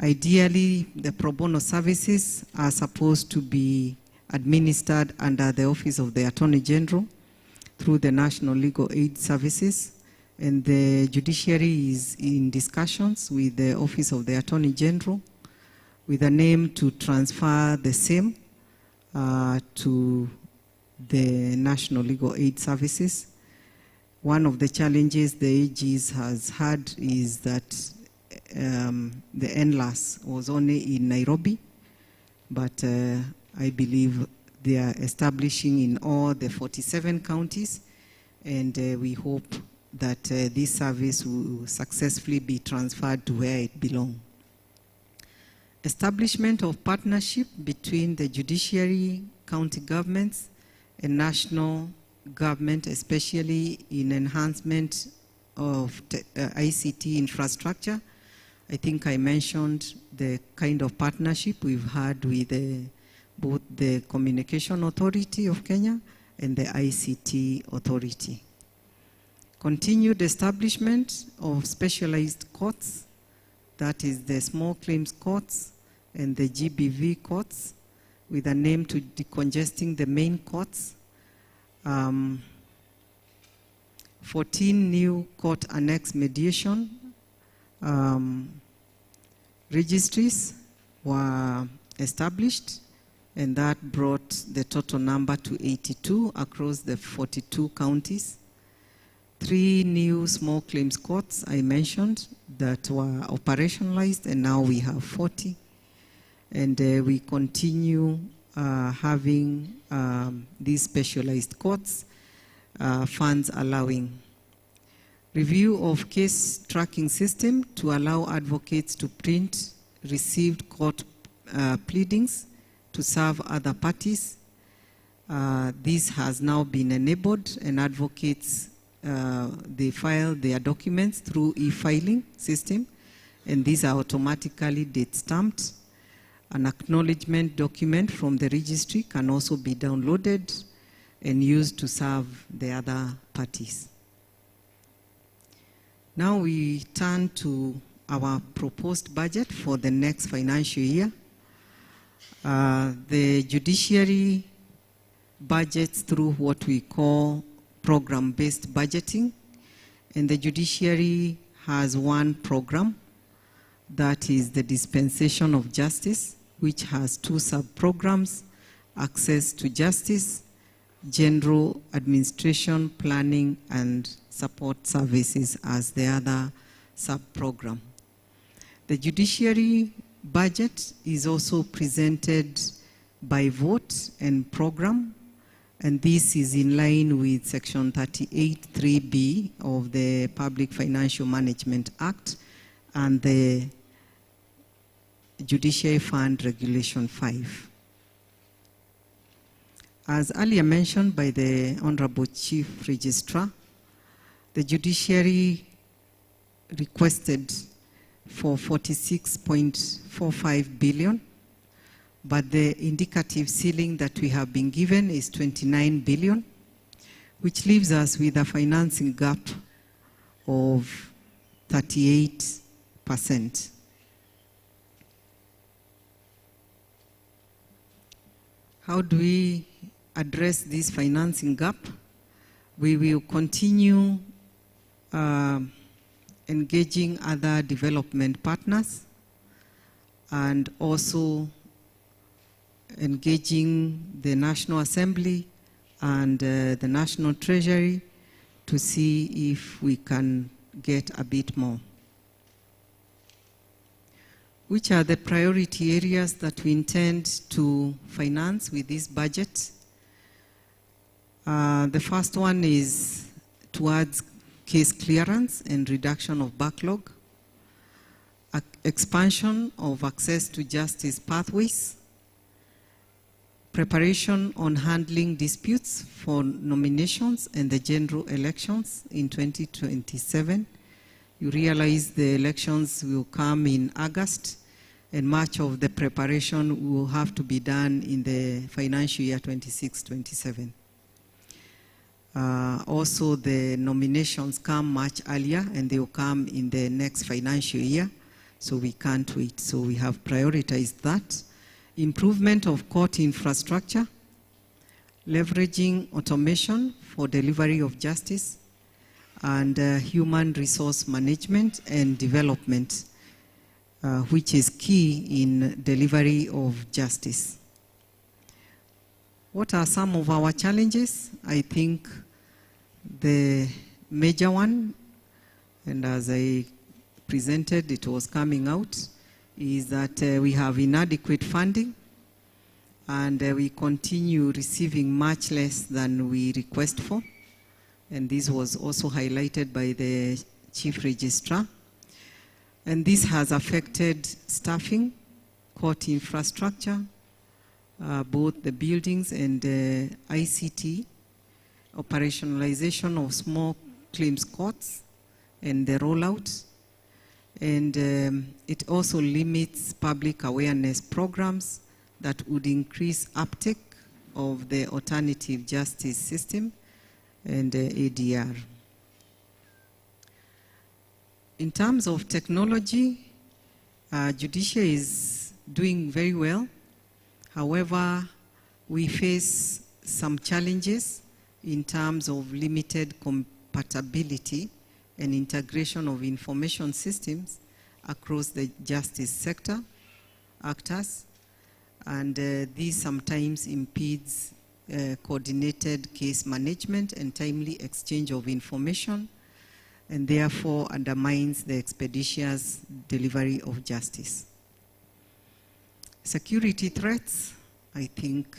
Ideally, the pro bono services are supposed to be administered under the Office of the Attorney General through the National Legal Aid Services, and the judiciary is in discussions with the Office of the Attorney General with an aim to transfer the same to the National Legal Aid Services. One of the challenges the AGs has had is that the NLAS was only in Nairobi, but I believe they are establishing in all the 47 counties, and we hope that this service will successfully be transferred to where it belongs. Establishment of partnership between the judiciary, county governments, and national government, especially in enhancement of ICT infrastructure. I think I mentioned the kind of partnership we've had with both the Communication Authority of Kenya and the ICT Authority. Continued establishment of specialized courts, that is the small claims courts and the GBV courts with a name to decongesting the main courts. 14 new court annex mediation registries were established, and that brought the total number to 82 across the 42 counties. 3 new small claims courts I mentioned that were operationalized, and now we have 40. And we continue having these specialized courts, funds allowing. Review of case tracking system to allow advocates to print received court pleadings to serve other parties. This has now been enabled, and advocates, they file their documents through e-filing system, and these are automatically date stamped. An acknowledgement document from the registry can also be downloaded and used to serve the other parties. Now we turn to our proposed budget for the next financial year. The judiciary budgets through what we call program-based budgeting, and the judiciary has one program, that is the dispensation of justice, which has 2 sub-programs: access to justice, general administration, planning, and support services as the other sub-program. The judiciary budget is also presented by vote and program, and this is in line with Section 38(3)(b) of the Public Financial Management Act and the Judiciary Fund Regulation 5. As earlier mentioned by the Honorable Chief Registrar, the judiciary requested for 46.45 billion, but the indicative ceiling that we have been given is 29 billion, which leaves us with a financing gap of 38%. How do we address this financing gap? We will continue engaging other development partners and also engaging the National Assembly and the National Treasury to see if we can get a bit more. Which are the priority areas that we intend to finance with this budget? The first one is towards case clearance and reduction of backlog, expansion of access to justice pathways, preparation on handling disputes for nominations and the general elections in 2027. You realize the elections will come in August, and much of the preparation will have to be done in the financial year 26-27. Also, the nominations come much earlier, and they will come in the next financial year, so we can't wait. So we have prioritized that. Improvement of court infrastructure, leveraging automation for delivery of justice, and human resource management and development, which is key in delivery of justice. What are some of our challenges? I think the major one, and as I presented, it was coming out, is that we have inadequate funding, and we continue receiving much less than we request for. And this was also highlighted by the Chief Registrar. And this has affected staffing, court infrastructure, both the buildings and ICT, operationalization of small claims courts, and the rollout. And it also limits public awareness programs that would increase uptake of the alternative justice system and ADR. In terms of technology, Judiciary is doing very well. However, we face some challenges in terms of limited compatibility and integration of information systems across the justice sector actors, and this sometimes impedes coordinated case management and timely exchange of information, and therefore undermines the expeditious delivery of justice. Security threats, I think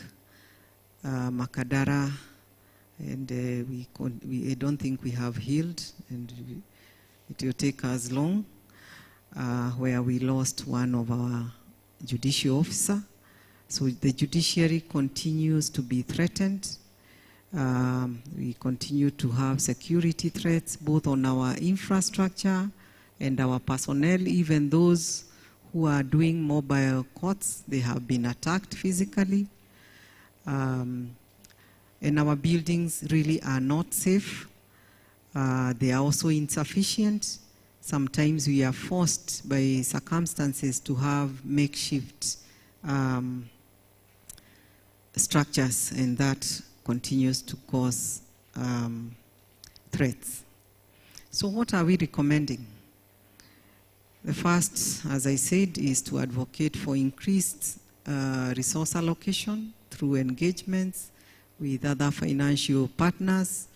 Makadara, and I don't think we have healed, and it will take us long, where we lost one of our judicial officer. So the judiciary continues to be threatened. We continue to have security threats both on our infrastructure and our personnel. Even those who are doing mobile courts, they have been attacked physically. And our buildings really are not safe. They are also insufficient. Sometimes we are forced by circumstances to have makeshift structures, and that continues to cause threats. So what are we recommending? The first, as I said, is to advocate for increased resource allocation through engagements with other financial partners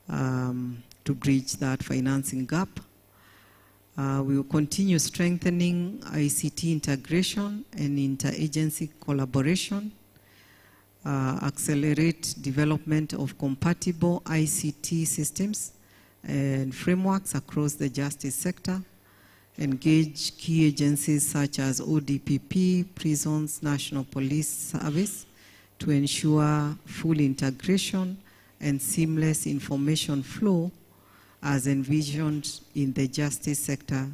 to bridge that financing gap. We will continue strengthening ICT integration and interagency collaboration, accelerate development of compatible ICT systems and frameworks across the justice sector, engage key agencies such as ODPP, Prisons, National Police Service to ensure full integration and seamless information flow as envisioned in the justice sector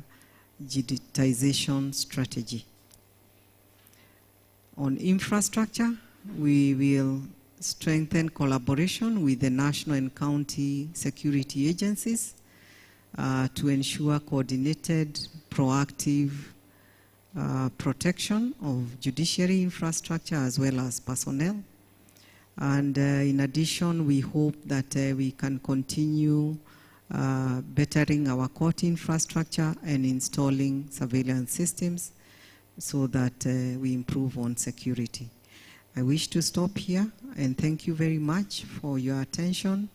digitization strategy. On infrastructure, we will strengthen collaboration with the national and county security agencies to ensure coordinated, proactive protection of judiciary infrastructure as well as personnel. And in addition, we hope that we can continue bettering our court infrastructure and installing surveillance systems so that we improve on security. I wish to stop here and thank you very much for your attention.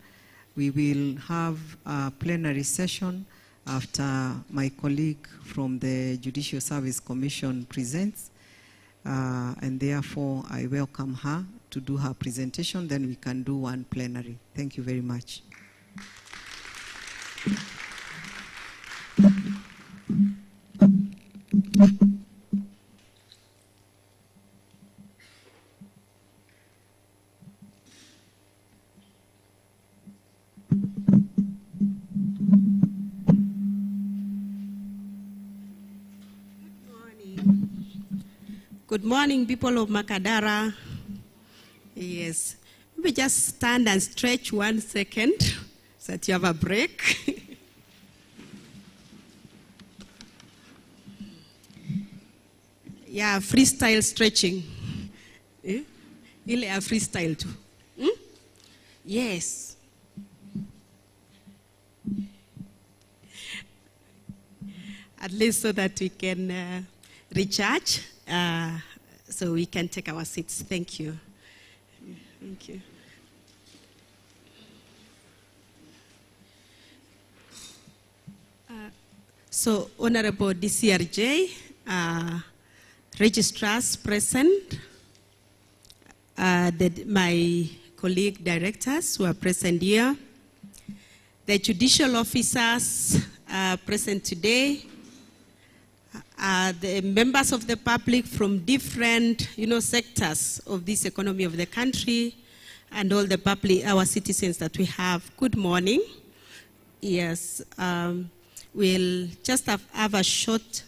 We will have a plenary session after my colleague from the Judicial Service Commission presents, and therefore I welcome her to do her presentation, then we can do one plenary. Thank you very much. Good morning, people of Makadara. Yes, maybe just stand and stretch 1 second so that you have a break. Yeah, freestyle stretching. Ile a freestyle too. Yes. At least so that we can recharge. So we can take our seats. Thank you. Thank you. So, Honorable DCRJ, registrars present, my colleague directors who are present here, the judicial officers present today, the members of the public from different, sectors of this economy of the country, and all the public, our citizens that we have. Good morning. Yes, we'll just have a short.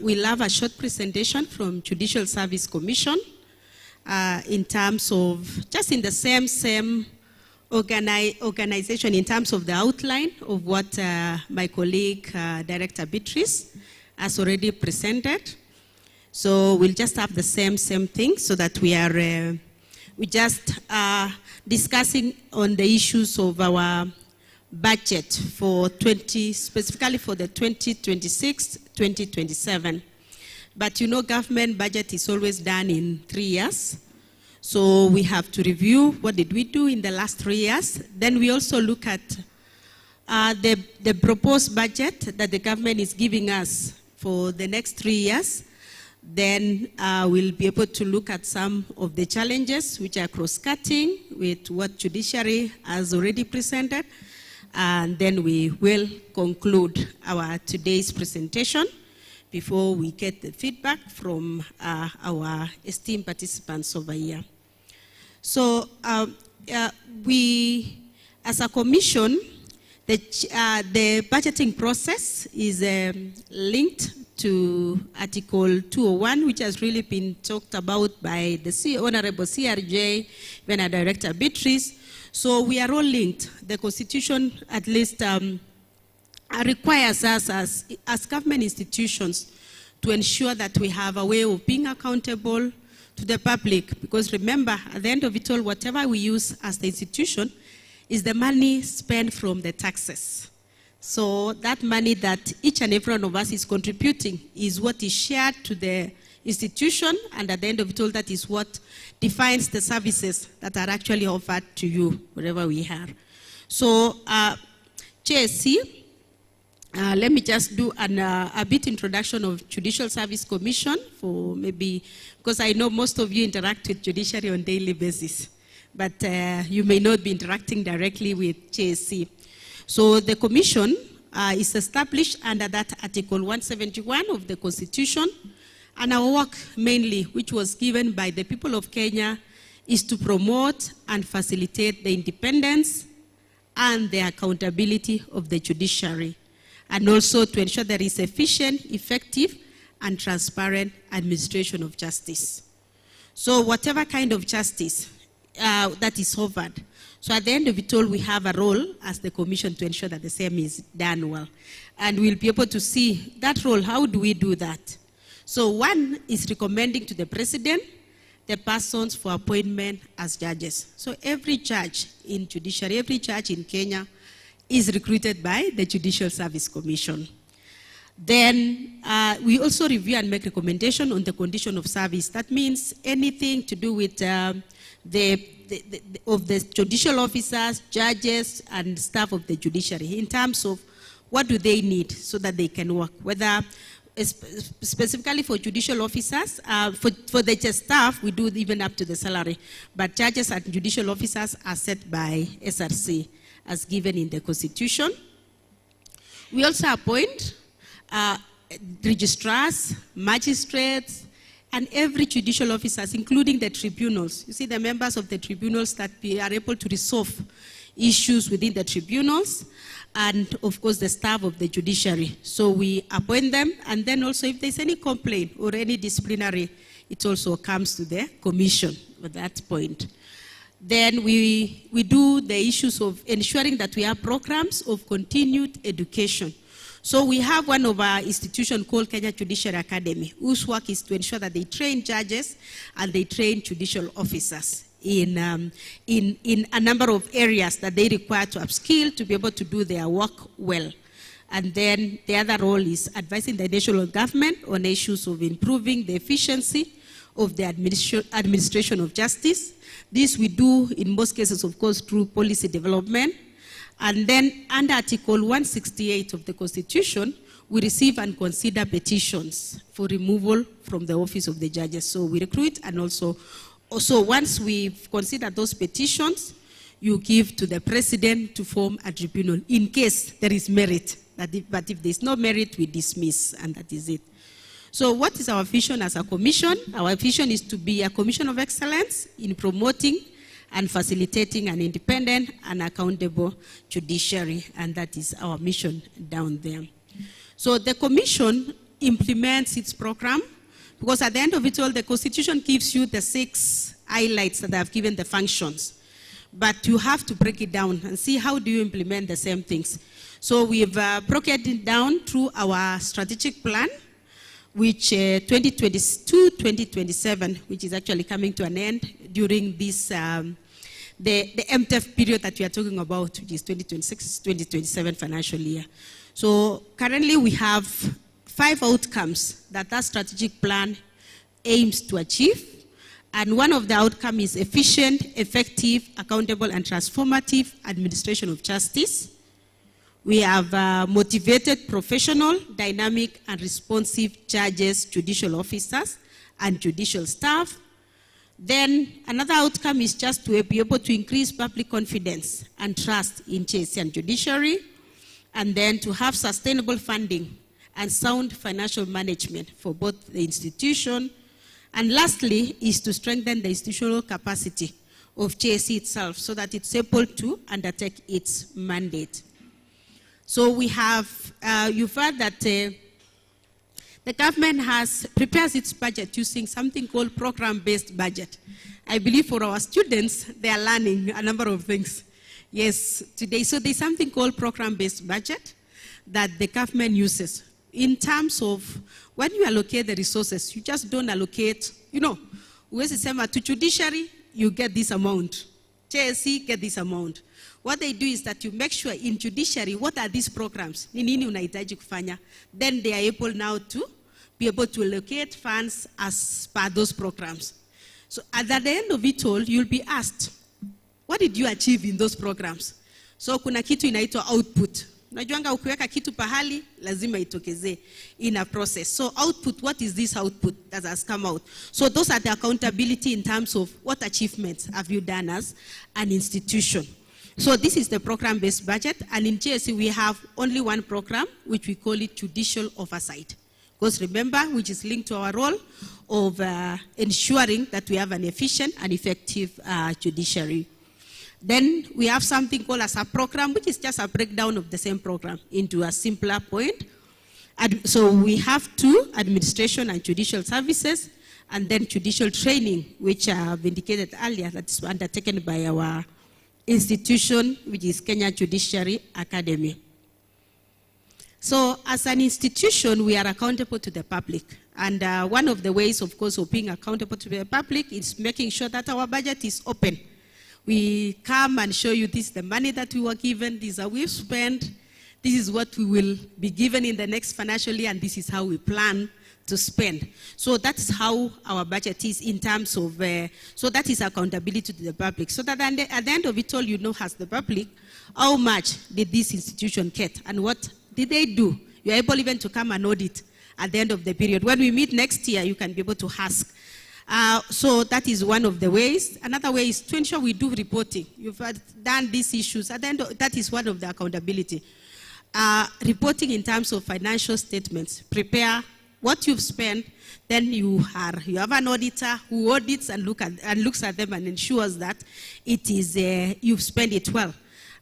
We'll have a short presentation from Judicial Service Commission in terms of just in the same organization in terms of the outline of what my colleague, Director Beatrice, as already presented. So we'll just have the same thing so that we are discussing on the issues of our budget for specifically for the 2026-2027. But you know, government budget is always done in 3 years. So we have to review what did we do in the last 3 years. Then we also look at the proposed budget that the government is giving us for the next 3 years. Then we'll be able to look at some of the challenges which are cross-cutting with what Judiciary has already presented. And then we will conclude our today's presentation before we get the feedback from our esteemed participants over here. So we, as a commission, the budgeting process is linked to Article 201, which has really been talked about by the Honorable CRJ, when our Director Beatrice. So we are all linked. The Constitution at least requires us as government institutions to ensure that we have a way of being accountable to the public. Because remember, at the end of it all, whatever we use as the institution is the money spent from the taxes. So that money that each and every one of us is contributing is what is shared to the institution, and at the end of it all, that is what defines the services that are actually offered to you, wherever we are. So, JSC, let me just do a bit introduction of Judicial Service Commission for maybe, because I know most of you interact with Judiciary on a daily basis, but you may not be interacting directly with JSC. So the commission is established under that Article 171 of the Constitution, and our work mainly, which was given by the people of Kenya, is to promote and facilitate the independence and the accountability of the judiciary, and also to ensure there is efficient, effective, and transparent administration of justice. So whatever kind of justice that is offered, so at the end of it all, we have a role as the commission to ensure that the same is done well. And we'll be able to see that role. How do we do that? So one is recommending to the president the persons for appointment as judges. So every judge in judiciary, every judge in Kenya is recruited by the Judicial Service Commission. Then we also review and make recommendation on the condition of service. That means anything to do with the judicial officers, judges, and staff of the judiciary in terms of what do they need so that they can work, whether specifically for judicial officers, for the staff, we do even up to the salary, but judges and judicial officers are set by SRC as given in the Constitution. We also appoint registrars, magistrates, and every judicial officers, including the tribunals. You see, the members of the tribunals that are able to resolve issues within the tribunals, and of course the staff of the judiciary. So we appoint them, and then also if there's any complaint or any disciplinary, it also comes to the commission at that point. Then we do the issues of ensuring that we have programs of continued education. So we have one of our institutions called Kenya Judiciary Academy, whose work is to ensure that they train judges and they train judicial officers in a number of areas that they require to upskill to be able to do their work well. And then the other role is advising the national government on issues of improving the efficiency of the administration of justice. This we do in most cases, of course, through policy development. And then under Article 168 of the Constitution, we receive and consider petitions for removal from the office of the judges. So we recruit, and also once we've considered those petitions, you give to the president to form a tribunal in case there is merit. But if there's no merit, we dismiss, and that is it. So what is our vision as a commission? Our vision is to be a commission of excellence in promoting and facilitating an independent and accountable judiciary, and that is our mission down there. So the commission implements its program, because at the end of it all, the Constitution gives you the 6 highlights that I've given the functions, but you have to break it down and see how do you implement the same things. So we've broken it down through our strategic plan, which 2022-2027, which is actually coming to an end during this, the MTEF period that we are talking about, which is 2026-2027 financial year. So currently we have 5 outcomes that strategic plan aims to achieve. And one of the outcomes is efficient, effective, accountable, and transformative administration of justice. We have motivated, professional, dynamic, and responsive judges, judicial officers, and judicial staff. Then another outcome is just to be able to increase public confidence and trust in JSC and judiciary, and then to have sustainable funding and sound financial management for both the institution. And lastly is to strengthen the institutional capacity of JSC itself so that it's able to undertake its mandate. So we have, you've heard that the government prepares its budget using something called program-based budget. I believe for our students, they are learning a number of things. Yes, today. So there's something called program-based budget that the government uses in terms of when you allocate the resources. You just don't allocate, uwezi sema to judiciary, you get this amount. JSC, get this amount. What they do is that you make sure in judiciary, what are these programs? Ni nini unahitaji kufanya? Then they are able now to be able to allocate funds as per those programs. So at the end of it all, you'll be asked, what did you achieve in those programs? So kuna kitu inaitwa output. Unajuanga ukiweka kitu pahali, lazima itokeze in a process. So output, what is this output that has come out? So those are the accountability in terms of what achievements have you done as an institution. So this is the program-based budget, and in JSC we have only one program, which we call it judicial oversight. Because remember, which is linked to our role of ensuring that we have an efficient and effective judiciary. Then we have something called as a program, which is just a breakdown of the same program into a simpler point. So we have 2, administration and judicial services, and then judicial training, which I have indicated earlier, that's undertaken by our institution, which is Kenya Judiciary Academy. So as an institution, we are accountable to the public. And one of the ways, of course, of being accountable to the public is making sure that our budget is open. We come and show you this is the money that we were given, this is how we've spent, this is what we will be given in the next financial year, and this is how we plan to spend. So that's how our budget is in terms of, so that is accountability to the public. So that at the end of it all, as the public, how much did this institution get and what did they do? You're able even to come and audit at the end of the period. When we meet next year, you can be able to ask. So that is one of the ways. Another way is to ensure we do reporting. You've done these issues. At the end of, that is one of the accountability. Reporting in terms of financial statements. Prepare what you've spent, then you have an auditor who audits and looks at them and ensures that it is you've spent it well.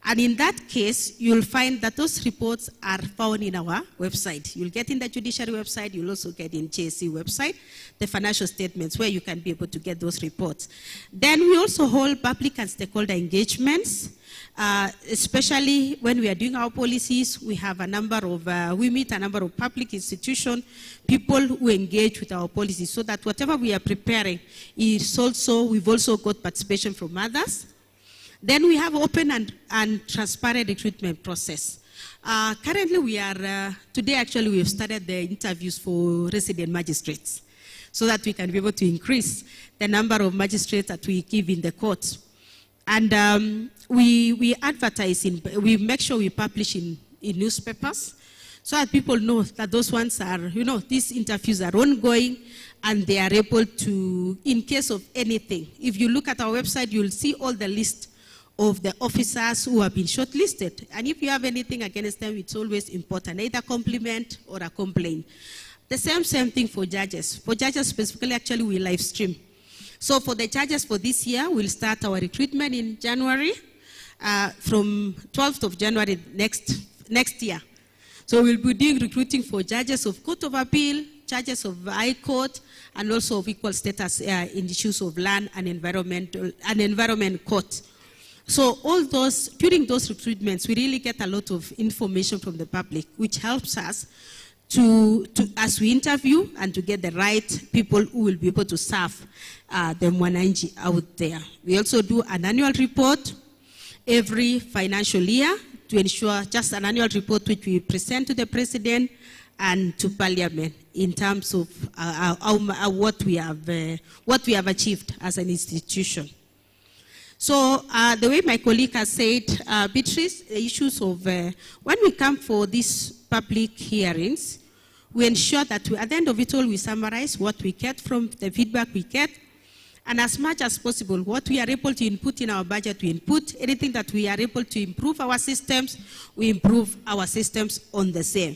And in that case, you'll find that those reports are found in our website. You'll get in the judiciary website, you'll also get in JSC website, the financial statements where you can be able to get those reports. Then we also hold public and stakeholder engagements, especially when we are doing our policies. We have a number of, we meet a number of public institutions, people who engage with our policies so that whatever we are preparing is also, we've also got participation from others. Then we have open and transparent recruitment process. Currently we are, today actually we have started the interviews for resident magistrates so that we can be able to increase the number of magistrates that we give in the courts. And we advertise, we make sure we publish in newspapers so that people know that those ones are, these interviews are ongoing and they are able to, in case of anything, if you look at our website, you'll see all the list of the officers who have been shortlisted. And if you have anything against them, it's always important, either compliment or a complaint. The same thing for judges. For judges specifically, actually, we live stream. So for the judges for this year, we'll start our recruitment in January, from 12th of January next year. So we'll be doing recruiting for judges of Court of Appeal, judges of High Court, and also of equal status in issues of land and environment court. So all those, during those recruitments, we really get a lot of information from the public, which helps us as we interview and to get the right people who will be able to serve the Mwananchi out there. We also do an annual report every financial year to ensure just an annual report which we present to the President and to Parliament in terms of what we have achieved as an institution. So the way my colleague has said, Beatrice, the issues of when we come for these public hearings, we ensure that at the end of it all, we summarize what we get from the feedback we get, and as much as possible, what we are able to input in our budget, we input. Anything that we are able to improve our systems, we improve our systems on the same.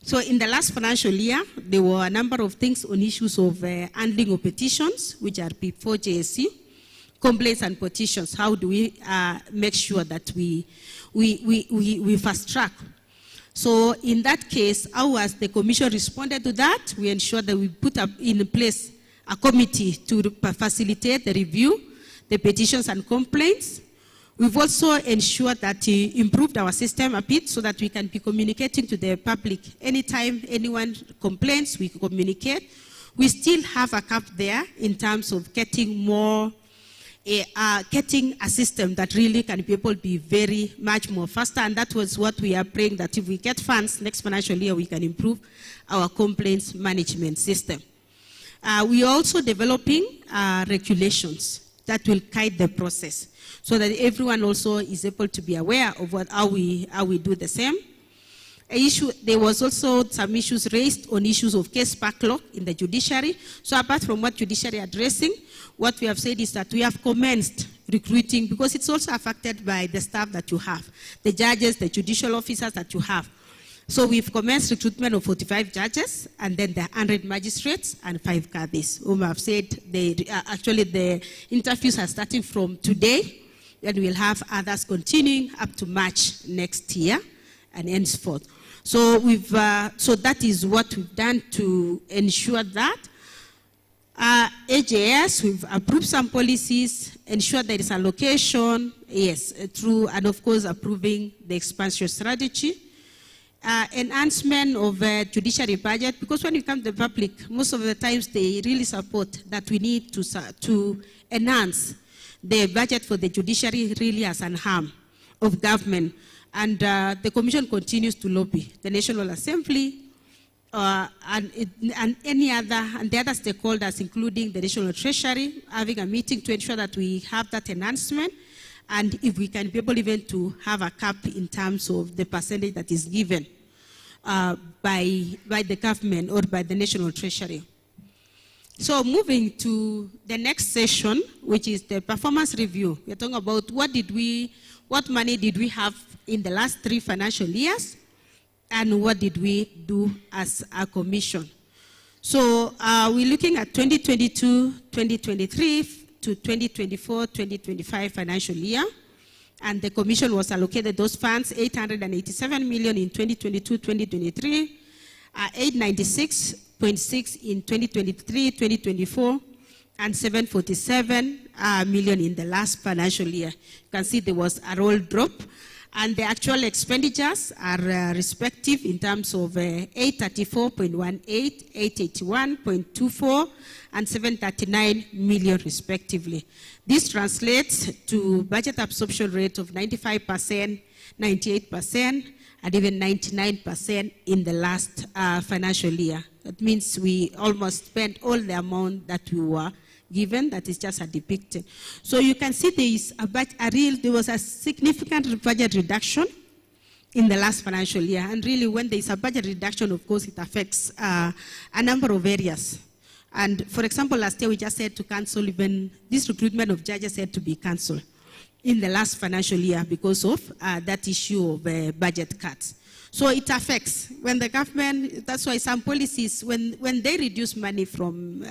So in the last financial year, there were a number of things on issues of handling of petitions, which are before JSC, complaints and petitions. How do we make sure that we fast track? So in that case, how has the Commission responded to that? We ensure that we put up in place a committee to facilitate the review, the petitions and complaints. We've also ensured that we improved our system a bit so that we can be communicating to the public. Anytime anyone complains, we communicate. We still have a gap there in terms of getting more getting a system that really can be able to be very much more faster, and that was what we are praying, that if we get funds next financial year, we can improve our complaints management system. We are also developing regulations that will guide the process so that everyone also is able to be aware of how we do the same. There was also some issues raised on issues of case backlog in the judiciary. So apart from what judiciary addressing, what we have said is that we have commenced recruiting, because it's also affected by the staff that you have, the judges, the judicial officers that you have. So we've commenced recruitment of 45 judges, and then the 100 magistrates and 5 cadis, whom I've said actually the interviews are starting from today, and we'll have others continuing up to March next year and henceforth. So so that is what we've done to ensure that. AJS, we've approved some policies, ensure there is allocation, yes, through, and of course approving the expansion strategy. Enhancement of judiciary budget, because when you come to the public, most of the times they really support that we need to enhance the budget for the judiciary really as an arm of government. And the Commission continues to lobby the National Assembly and any other, and the other stakeholders, including the National Treasury, having a meeting to ensure that we have that enhancement, and if we can be able even to have a cap in terms of the percentage that is given by the government or by the National Treasury. So moving to the next session, which is the performance review. We're talking about what money did we have in the last 3 financial years, and what did we do as a commission. So we're looking at 2022-2023 to 2024-2025 financial year, and the commission was allocated those funds, 887 million in 2022-2023, 896.6 in 2023-2024, and 747 million in the last financial year. You can see there was a roll drop, and the actual expenditures are respective in terms of 834.18, 881.24, and 739 million respectively. This translates to budget absorption rate of 95%, 98%, and even 99% in the last financial year. That means we almost spent all the amount that we were given, that is just a depicted. So you can see there was a significant budget reduction in the last financial year. And really when there is a budget reduction, of course, it affects a number of areas. And for example, last year we just had to cancel even this recruitment of judges had to be cancelled in the last financial year because of that issue of budget cuts. So it affects when the government, that's why some policies, when they reduce money from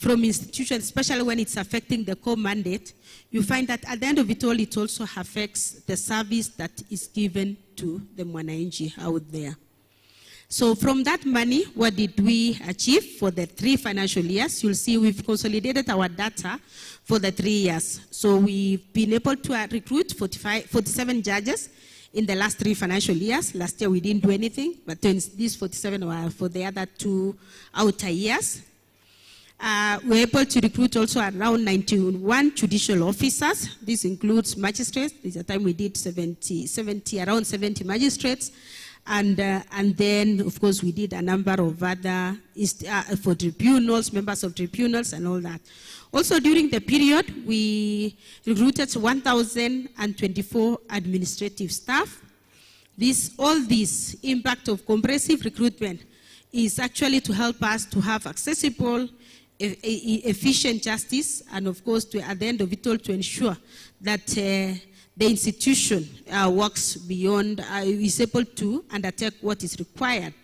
institutions, especially when it's affecting the core mandate, you find that at the end of it all, it also affects the service that is given to the Mwananchi out there. So from that money, what did we achieve for the 3 financial years? You'll see we've consolidated our data for the 3 years. So we've been able to recruit 47 judges in the last 3 financial years. Last year we didn't do anything, but these 47 were for the other 2 outer years. We're able to recruit also around 91 judicial officers. This includes magistrates. This is the time we did around 70 magistrates. And then, of course, we did a number of other, for tribunals, members of tribunals and all that. Also, during the period, we recruited 1,024 administrative staff. All this impact of comprehensive recruitment is actually to help us to have accessible, efficient justice, and of course, at the end of it all, to ensure that the institution works beyond, is able to undertake what is required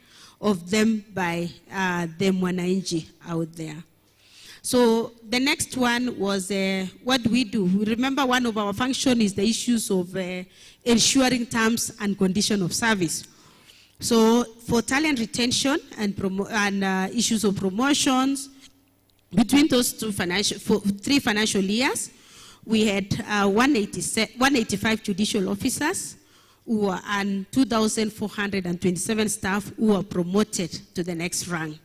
of them by the mwananchi out there. So the next one was what we do. Remember, one of our functions is the issues of ensuring terms and condition of service. So for talent retention and issues of promotions, between those 3 financial years, we had 185 judicial officers and 2,427 staff who were promoted to the next rank.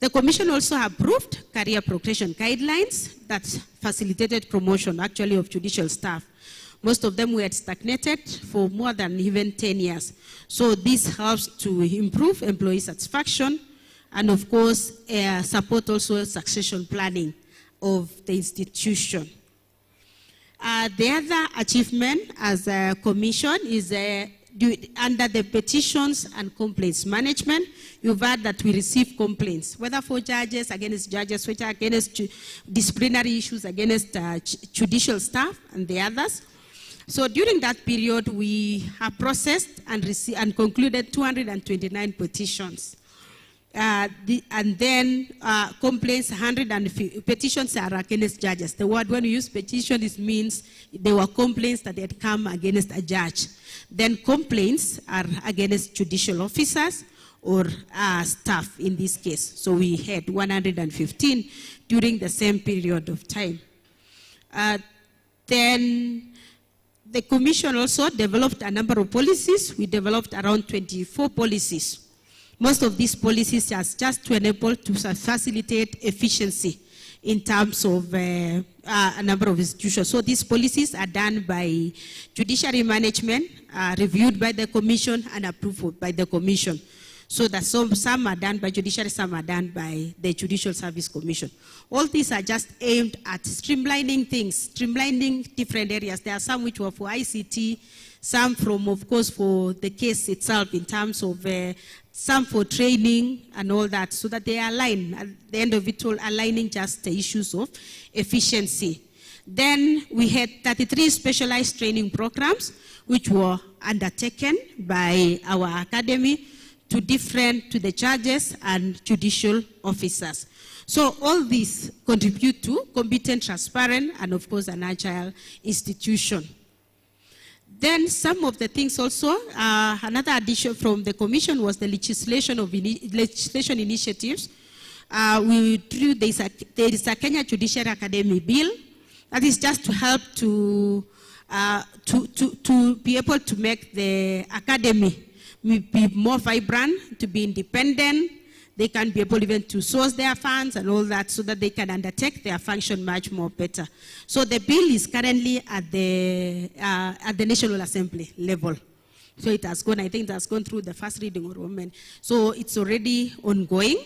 The Commission also approved career progression guidelines that facilitated promotion, actually, of judicial staff. Most of them were stagnated for more than even 10 years. So this helps to improve employee satisfaction and, of course, support also succession planning of the institution. The other achievement as a commission is under the petitions and complaints management. You've heard that we receive complaints, whether for judges, whether against disciplinary issues, against judicial staff and the others. So during that period, we have processed and concluded 229 petitions. And then complaints, petitions are against judges. The word when you use petition, it means there were complaints that had come against a judge. Then complaints are against judicial officers or staff in this case. So we had 115 during the same period of time. Then the Commission also developed a number of policies. We developed around 24 policies. Most of these policies are just to enable to facilitate efficiency in terms of a number of institutions. So these policies are done by Judiciary Management, reviewed by the Commission and approved by the Commission. So that some are done by Judiciary, some are done by the Judicial Service Commission. All these are just aimed at streamlining things, streamlining different areas. There are some which were for ICT, some from, of course, for the case itself in terms of some for training and all that, so that they align, at the end of it all, aligning just the issues of efficiency. Then we had 33 specialized training programs, which were undertaken by our academy to the judges and judicial officers. So all these contribute to competent, transparent, and of course an agile institution. Then some of the things also, another addition from the Commission was the legislation initiatives. There is a Kenya Judiciary Academy bill that is just to help to be able to make the academy be more vibrant, to be independent. They can be able even to source their funds and all that, so that they can undertake their function much more better. So the bill is currently at the National Assembly level. So it has gone, I think it has gone through the first reading or amendment. So it's already ongoing.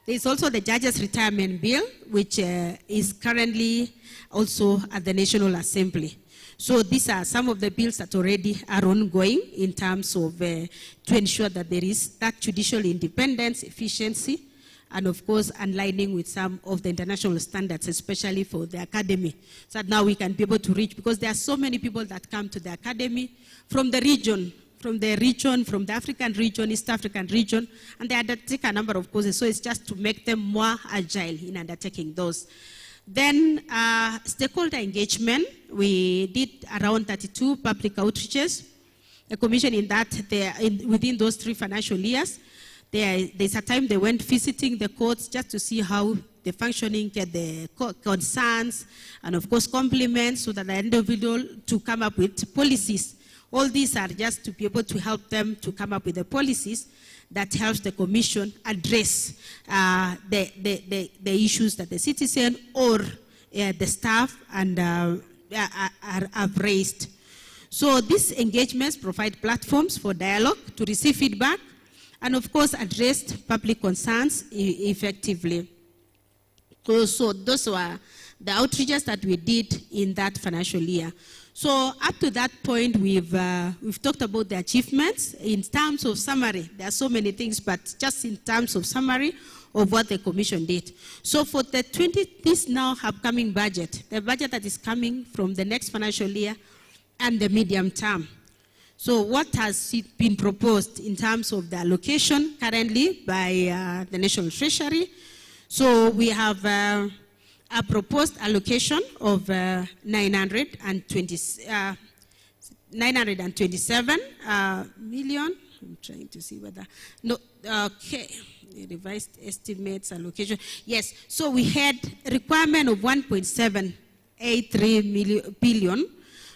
There is also the Judges Retirement Bill, which is currently also at the National Assembly. So these are some of the bills that already are ongoing in terms of to ensure that there is that judicial independence, efficiency, and of course aligning with some of the international standards, especially for the academy, so that now we can be able to reach, because there are so many people that come to the academy from the region, from the African region, East African region, and they undertake a number of courses. So it's just to make them more agile in undertaking those. Then stakeholder engagement, we did around 32 public outreaches a commission in that within those 3 financial years. There's a time they went visiting the courts just to see how the functioning, get the concerns, and of course compliments, so that the individual to come up with policies. All these are just to be able to help them to come up with the policies that helps the commission address the issues that the citizen or the staff and have raised. So these engagements provide platforms for dialogue to receive feedback and of course address public concerns effectively. So those were the outreaches that we did in that financial year. So up to that point, we've talked about the achievements. In terms of summary, there are so many things, but just in terms of summary of what the commission did. So for the this now upcoming budget, the budget that is coming from the next financial year and the medium term. So what has been proposed in terms of the allocation currently by the National Treasury? So we have a proposed allocation of 927 million. I'm trying to see whether, no, okay, the revised estimates allocation. Yes, so we had a requirement of 1.783 billion,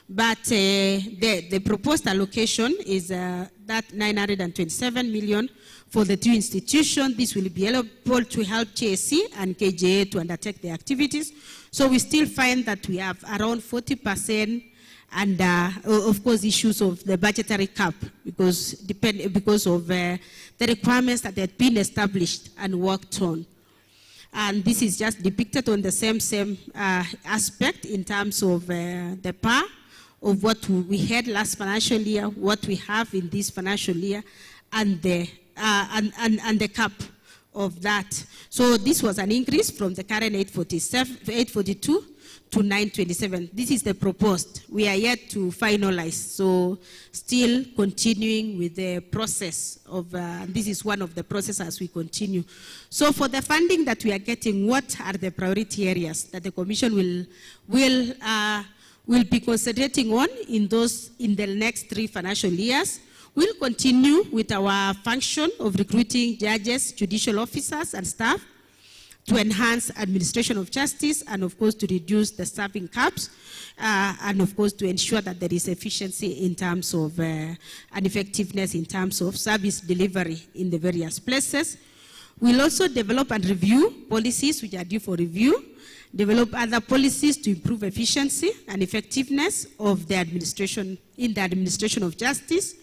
but the proposed allocation is that 927 million for the 2 institutions. This will be able to help JSC and KJA to undertake the activities. So we still find that we have around 40% and of course issues of the budgetary cap because of the requirements that had been established and worked on. And this is just depicted on the same aspect in terms of the power of what we had last financial year, what we have in this financial year, and the cap of that. So this was an increase from the current 842 to 927. This is the proposed. We are yet to finalize. So still continuing with the process of, this is one of the processes as we continue. So for the funding that we are getting, what are the priority areas that the Commission will be concentrating on in the next 3 financial years? We'll continue with our function of recruiting judges, judicial officers, and staff to enhance administration of justice and, of course, to reduce the staffing caps and, of course, to ensure that there is efficiency in terms of and effectiveness in terms of service delivery in the various places. We'll also develop and review policies which are due for review, develop other policies to improve efficiency and effectiveness of the administration in the administration of justice.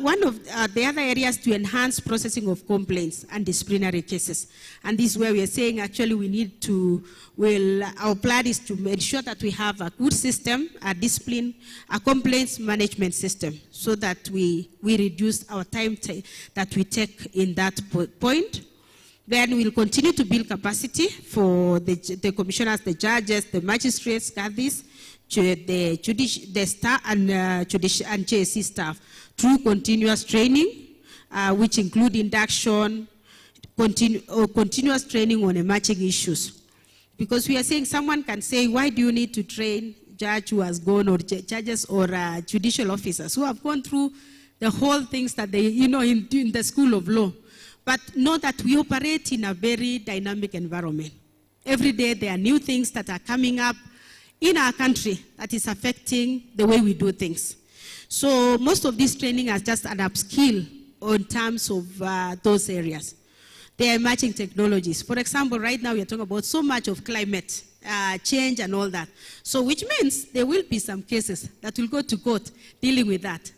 One of the other areas to enhance processing of complaints and disciplinary cases. And this is where we are saying actually we need to, our plan is to ensure that we have a good system, a complaints management system, so that we reduce our time that we take in that point. Then we'll continue to build capacity for the commissioners, the judges, the magistrates, the staff and JSC staff through continuous training, which include induction, continuous training on emerging issues. Because we are saying someone can say, why do you need to train judge who has gone, or judges or judicial officers who have gone through the whole things that they, in the school of law. But know that we operate in a very dynamic environment. Every day there are new things that are coming up in our country that is affecting the way we do things. So most of this training is just an upskill in terms of those areas. There are emerging technologies. For example, right now we are talking about so much of climate change and all that. So which means there will be some cases that will go to court dealing with that.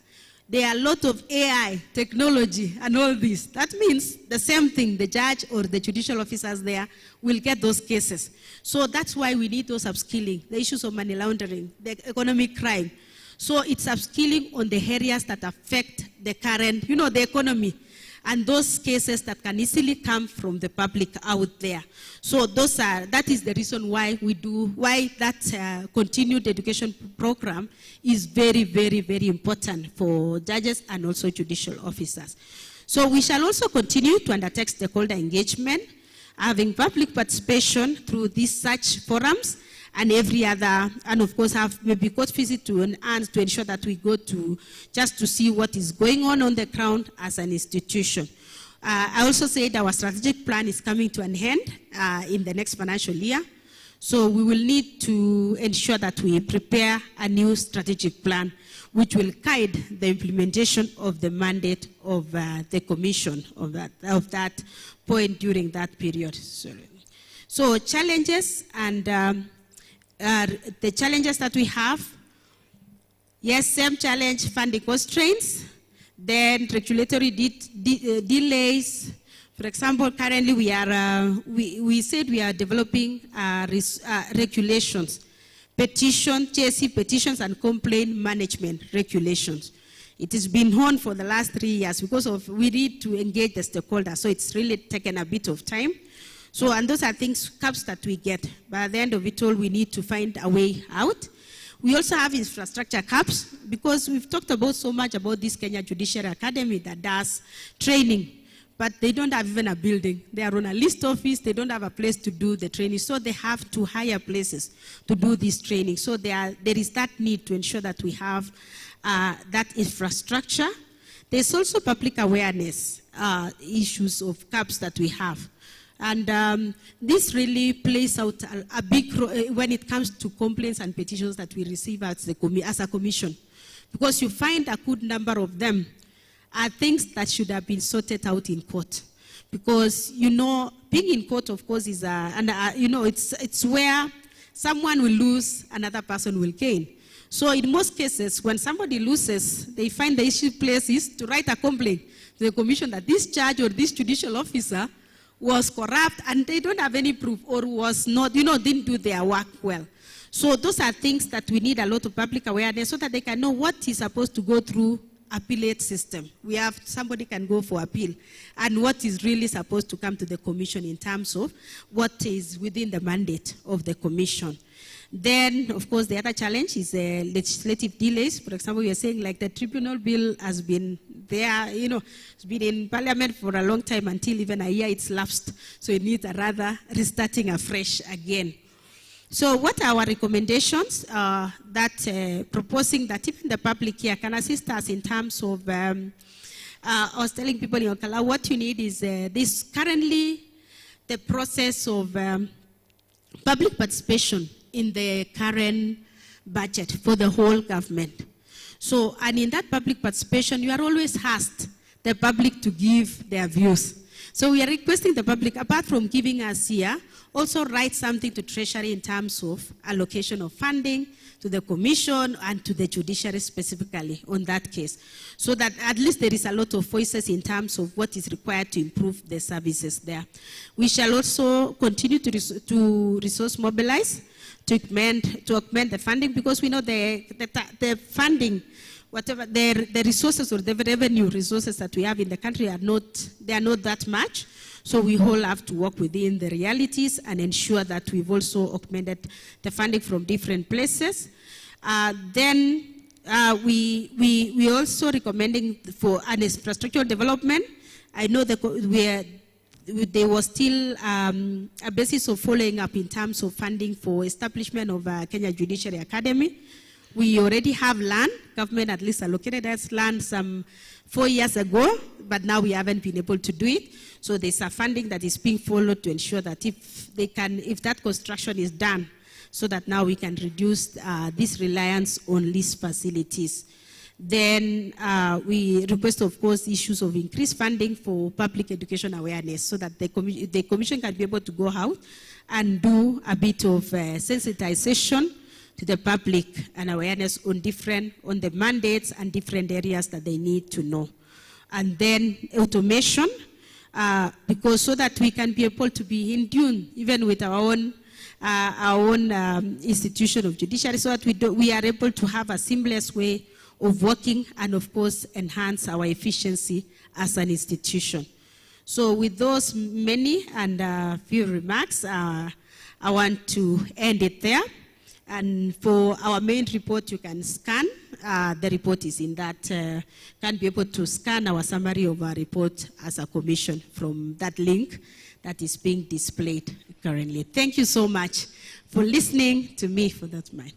There are a lot of AI, technology, and all this. That means the same thing, the judge or the judicial officers there will get those cases. So that's why we need those upskilling, the issues of money laundering, the economic crime. So it's upskilling on the areas that affect the current, the economy, and those cases that can easily come from the public out there. So that is the reason why that continued education program is very, very, very important for judges and also judicial officers. So we shall also continue to undertake stakeholder engagement, having public participation through these such forums, and every other, and of course have maybe court visit to ensure that we go to just to see what is going on the ground as an institution. I also said our strategic plan is coming to an end in the next financial year. So we will need to ensure that we prepare a new strategic plan which will guide the implementation of the mandate of the commission of that point during that period. Sorry. So challenges and the challenges that we have, yes, same challenge, funding constraints, then regulatory delays. For example, currently we said we are developing regulations, JSC petitions and complaint management regulations. It has been on for the last 3 years because we need to engage the stakeholders, so it's really taken a bit of time. So, and those are things, caps that we get. But at the end of it all, we need to find a way out. We also have infrastructure caps because we've talked about so much about this Kenya Judiciary Academy that does training, but they don't have even a building. They are on a list office, they don't have a place to do the training, so they have to hire places to do this training. So there is that need to ensure that we have that infrastructure. There's also public awareness issues of caps that we have. And this really plays out a big role when it comes to complaints and petitions that we receive as a commission. Because you find a good number of them are things that should have been sorted out in court. Because, you know, being in court, of course, is it's where someone will lose, another person will gain. So in most cases, when somebody loses, they find the issue place is to write a complaint to the commission that this judge or this judicial officer was corrupt and they don't have any proof or was not, didn't do their work well. So those are things that we need a lot of public awareness so that they can know what is supposed to go through appellate system. We have somebody can go for appeal and what is really supposed to come to the commission in terms of what is within the mandate of the commission. Then, of course, the other challenge is legislative delays. For example, we are saying like the tribunal bill has been there, it's been in parliament for a long time until even a year it's lapsed. So it needs a rather restarting afresh again. So what are our recommendations? Proposing that even the public here can assist us in terms of, I was telling people in Okala, what you need is this currently the process of public participation in the current budget for the whole government. So, and in that public participation, you are always asked the public to give their views. So we are requesting the public, apart from giving us here, also write something to Treasury in terms of allocation of funding to the Commission and to the Judiciary specifically on that case. So that at least there is a lot of voices in terms of what is required to improve the services there. We shall also continue to resource mobilize, to augment the funding, because we know the funding, whatever the resources or the revenue resources that we have in the country are not that much. So we all have to work within the realities and ensure that we've also augmented the funding from different places. Then we also recommending for an infrastructural development. I know that there was still a basis of following up in terms of funding for establishment of Kenya Judiciary Academy. We already have land. Government at least allocated us land some 4 years ago, but now we haven't been able to do it. So there's a funding that is being followed to ensure that if that construction is done, so that now we can reduce this reliance on lease facilities. Then we request, of course, issues of increased funding for public education awareness so that the Commission can be able to go out and do a bit of sensitization to the public and awareness on the mandates and different areas that they need to know. And then automation, because so that we can be able to be in tune even with our own institution of judiciary, so that we are able to have a seamless way of working and, of course, enhance our efficiency as an institution. So with those many and few remarks, I want to end it there. And for our main report, you can scan. The report is in that, can be able to scan our summary of our report as a commission from that link that is being displayed. currently. Thank you so much for listening to me for that matter.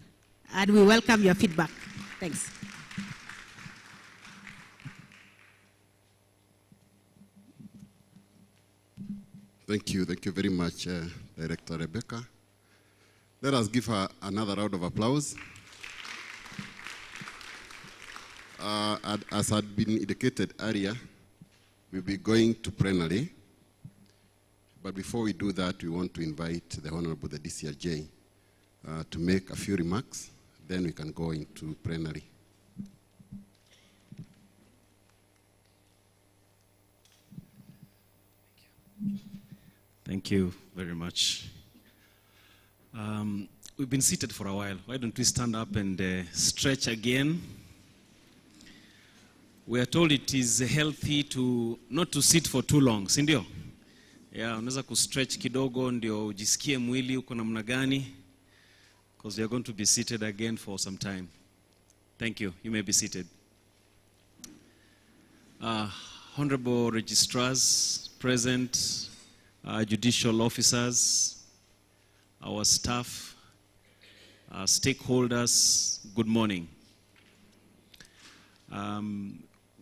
And we welcome your feedback. Thanks. Thank you very much, Director Rebecca. Let us give her another round of applause. As had been indicated earlier, we'll be going to plenary. But before we do that, we want to invite the Honorable the DCRJ to make a few remarks. Then we can go into plenary. Thank you very much. We've been seated for a while. Why don't we stand up and stretch again? We are told it is healthy to not to sit for too long, si ndio? Yeah, unaweza kustretch kidogo ndio ujisikie mwili uko namna gani, because we are going to be seated again for some time. Thank you. You may be seated. Honorable registrars present, judicial officers, our staff, stakeholders, good morning.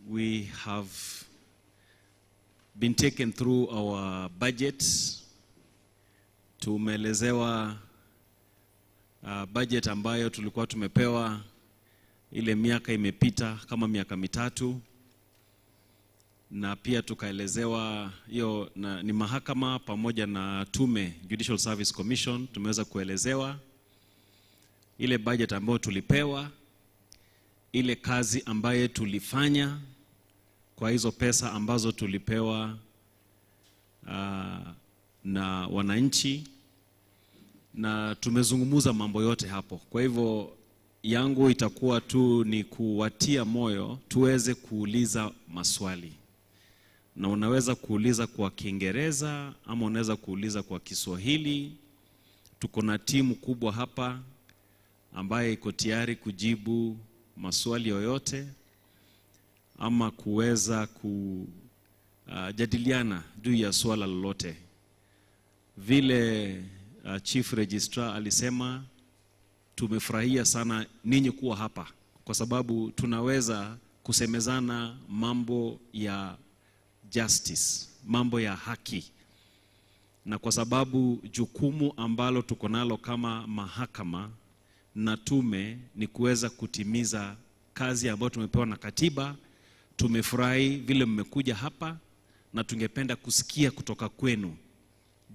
We have been taken through our budget. Tumeelezewa budget ambayo tulikuwa tumepewa ile miaka imepita kama miaka mitatu, na pia tukaelezewa hiyo ni mahakama pamoja na tume Judicial Service Commission. Tumeweza kuelezewa ile budget ambayo tulipewa, ile kazi ambayo tulifanya kwa hizo pesa ambazo tulipewa na wananchi, na tumezungumuza mambo yote hapo. Kwa hivyo yangu itakuwa tu ni kuwatia moyo tuweze kuuliza maswali, na unaweza kuuliza kwa Kiingereza ama unaweza kuuliza kwa Kiswahili. Tuko na timu kubwa hapa ambaye iko tayari kujibu maswali yoyote ama kuweza kujadiliana juu ya swala lolote. Vile Chief Registrar alisema, tumefurahia sana ninyi kuwa hapa kwa sababu tunaweza kusemezana mambo ya justice, mambo ya haki, na kwa sababu jukumu ambalo tuko nalo kama mahakama na tume ni kuweza kutimiza kazi ambayo tumepewa na katiba. Tumefurahi vile mmekuja hapa na tungependa kusikia kutoka kwenu.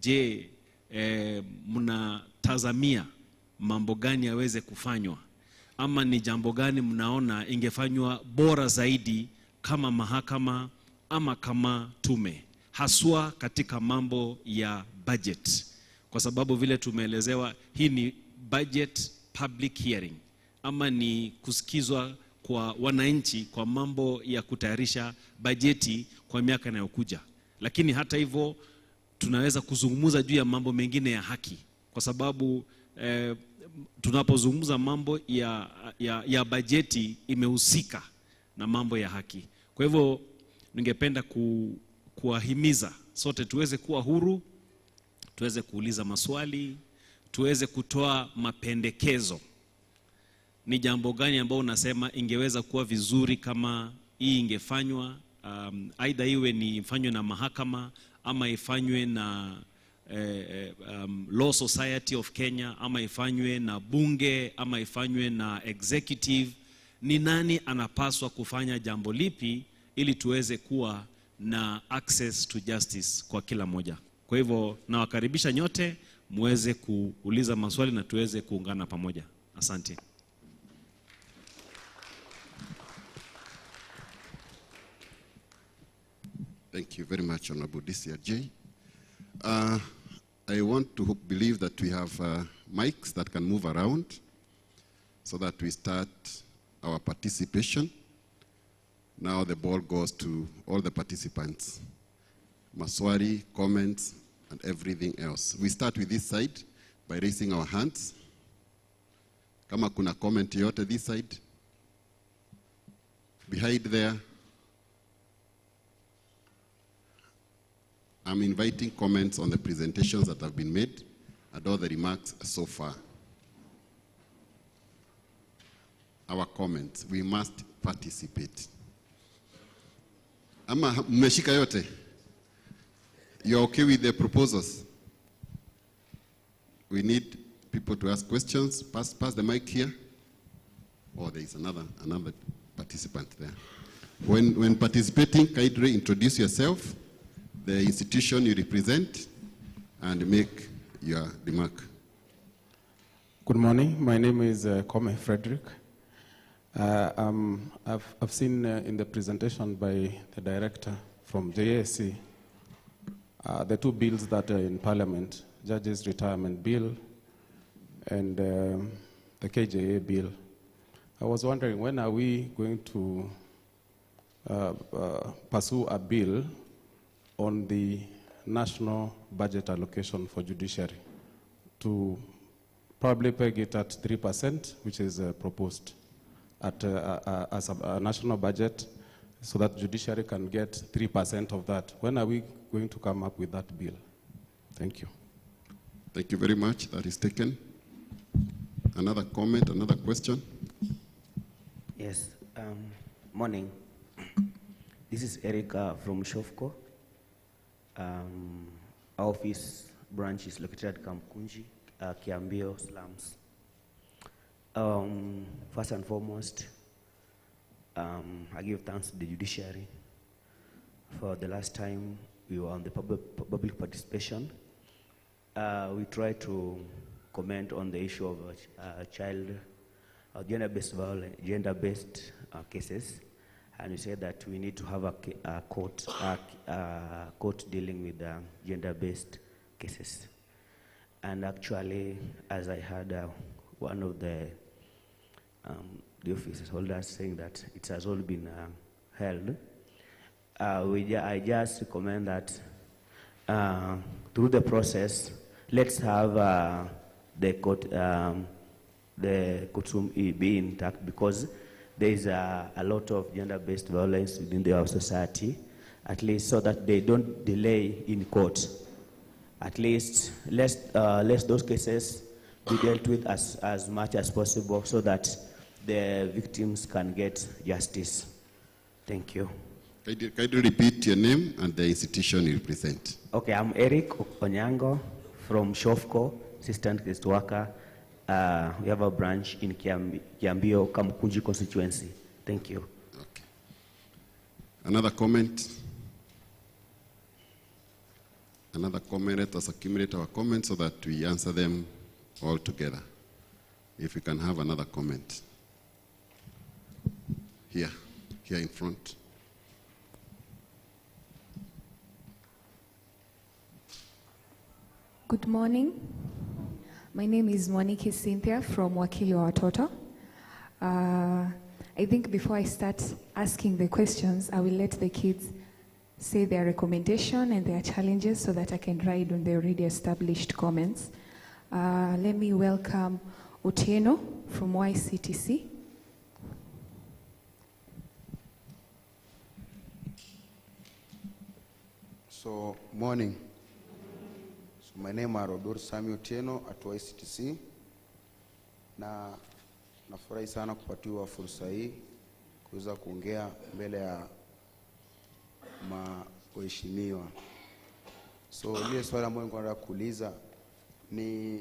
Je, mnatazamia mambo gani yaweze kufanywa, ama ni jambo gani mnaona ingefanywa bora zaidi kama mahakama ama kama tume, haswa katika mambo ya budget? Kwa sababu vile tumeelezewa, hii ni budget public hearing, ama ni kusikizwa kwa wananchi kwa mambo ya kutayarisha bajeti kwa miaka inayokuja. Lakini hata hivyo tunaweza kuzungumza juu ya mambo mengine ya haki, kwa sababu tunapozungumza mambo ya bajeti imehusika na mambo ya haki. Kwa hivyo ningependa kuwahimiza sote tuweze kuwa huru, tuweze kuuliza maswali, tuweze kutoa mapendekezo. Ni jambo gani ambao unasema ingeweza kuwa vizuri kama hii ingefanywa, aidha iwe ni ifanywe na mahakama ama ifanywe na Law Society of Kenya, ama ifanywe na bunge, ama ifanywe na executive. Ni nani anapaswa kufanya jambo lipi ili tuweze kuwa na access to justice kwa kila moja? Kwa hivyo nawakaribisha nyote muweze kuuliza maswali na tuweze kuungana pamoja. Asante. Thank you very much, Honorable DCRJ. I want to believe that we have mics that can move around so that we start our participation. Now the ball goes to all the participants. Maswali, comments, and everything else. We start with this side by raising our hands. Kama kuna comment yote this side. Behind there. I'm inviting comments on the presentations that have been made and all the remarks so far. Our comments, we must participate. Ama mmeshika yote? You're okay with the proposals? We need people to ask questions. Pass the mic here. Oh, there is another participant there. When participating, kindly introduce yourself, the institution you represent, and make your remark. Good morning. My name is Kome Frederick. I've seen in the presentation by the director from JERICHO the two bills that are in Parliament, Judges' Retirement Bill and the KJA bill. I was wondering, when are we going to pursue a bill on the national budget allocation for judiciary to probably peg it at 3%, which is proposed at as a national budget, so that judiciary can get 3% of that. When are we going to come up with that bill? Thank you. Thank you very much. That is taken. Another comment, another question? Yes. Morning. This is Eric from Shofco. Our office branch is located at Kamkunji, Kiambio slums. First and foremost, I give thanks to the judiciary for the last time we were on the public participation. We tried to comment on the issue of gender-based violence, gender-based cases, and we said that we need to have a court dealing with gender-based cases. And actually, as I heard one of the office holders saying that it has all been held, I just recommend that through the process, let's have the courtroom be intact, because there is a lot of gender-based violence within our society, at least so that they don't delay in court. At least let those cases be dealt with as much as possible so that the victims can get justice. Thank you. Can you repeat your name and the institution you represent? Okay, I'm Eric Onyango from Shofco, assistant guest worker. We have a branch in Kiambio, Kamkunji constituency. Thank you. Okay. Another comment? Another comment? Let us accumulate our comments so that we answer them all together. If we can have another comment. Here in front. Good morning. My name is Monique Cynthia from Wakili wa Watoto. I think before I start asking the questions, I will let the kids say their recommendation and their challenges so that I can ride on the already established comments. Let me welcome Otieno from YCTC. So, morning. So my name is Rodor Sami Otieno at YCTC. Na nafurahi sana kupatiwa fursa hii kuweza kuongea mbele ya waheshimiwa. So ile swali ambalo nilikuwa nataka kuuliza ni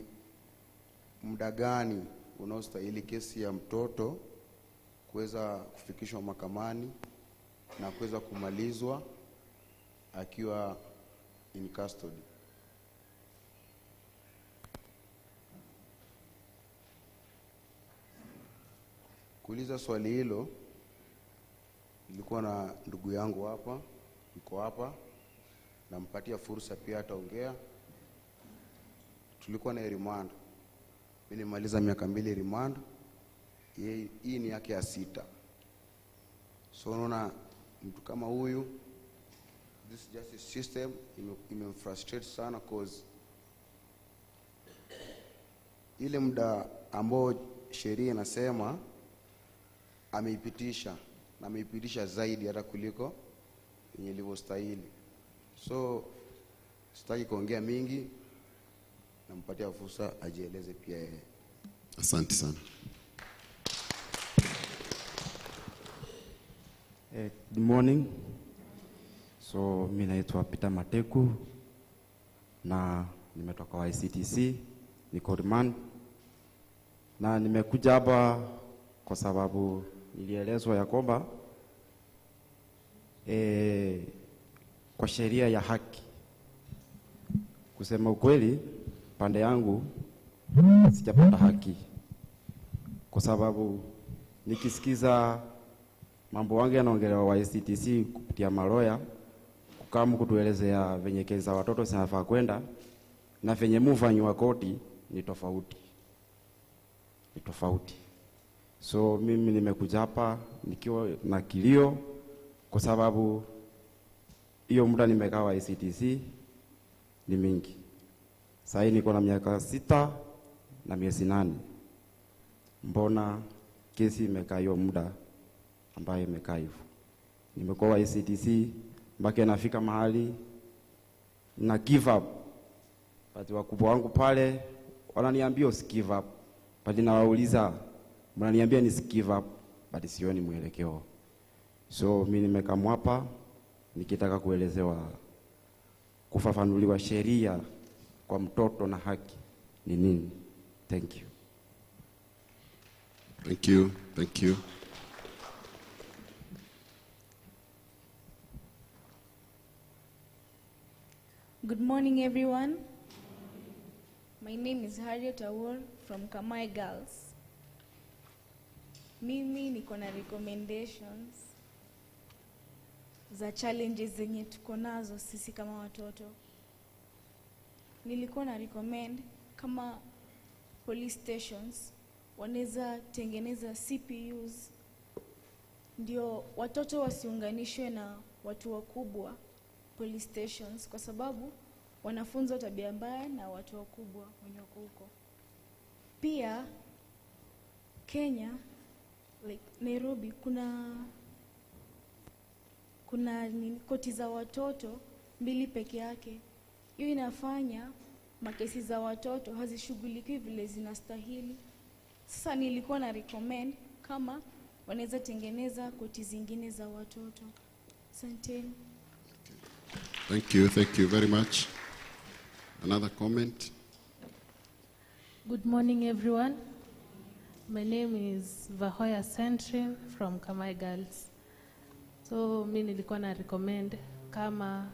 muda gani unaostahili kesi ya mtoto kuweza kufikishwa mahakamani na kuweza kumalizwa akiwa in custody. Kuuliza swali hilo, nilikuwa na ndugu yangu hapa, yuko hapa, nampatia fursa pia ataongea. Tulikuwa na remand. Mimi nimaliza miaka 2 remand. Hii ni yake ya 6. So unaona mtu kama huyu, this justice system imemfrustrate sana cause ile muda ambao sheria inasema ameipitisha na ameipitisha zaidi hata kuliko yenye ilivyostahili. So Sitaki kuongea mingi, nampatia fursa ajieleze pia yeye. Asante sana. Good morning. So mimi naitwa Peter Mateku na nimetoka ICTC, niko remand. Na nimekuja hapa kwa sababu nilielezwa ya kwamba kwa sheria ya haki, kusema ukweli, pande yangu sijapata haki, kwa sababu nikisikiza mambo wangu yanaongelewa wa ICTC kupitia maloya, kukamu kutuelezea venye kesi za watoto zinafaa kwenda na venye mufanywa koti ni tofauti. So mimi nimekuja hapa nikiwa na kilio, kwa sababu hiyo muda nimekaa wa ICTC ni mingi. Sasa niko na miaka 6 na miezi 8. Mbona kesi imekaa hiyo muda ambayo imekaa hivyo? Nimekuwa wa ICTC mpaka nafika mahali na give up. Watu wakubwa wangu pale wananiambia give up. Bali nawauliza, mnaniambia ni give up, bali sioni mwelekeo. So mimi nimekaa hapa nikitaka kuelezewa, kufafanuliwa sheria kwa mtoto na haki ni nini. Thank you. Thank you. Thank you. Good morning, everyone. My name is Harriet Awor from Kamai Girls. Mimi niko na recommendations za challenges zenye tuko nazo sisi kama watoto. Nilikuwa na recommend kama police stations wanaweza tengeneza CPUs ndio watoto wasiunganishwe na watu wakubwa police stations, kwa sababu wanafunzwa tabia mbaya na watu wakubwa wenye wako huko. Pia Kenya, like Nairobi, kuna koti za watoto 2 peke yake. Hiyo inafanya makesi za watoto hazishughulikiwi vile zinastahili. Sasa nilikuwa na recommend kama wanaweza tengeneza koti zingine za watoto. Asanteni. Thank you. Thank you very much. Another comment? Good morning, everyone. My name is Vahoya Sentrin from Kamai Girls. So mimi nilikuwa na recommend kama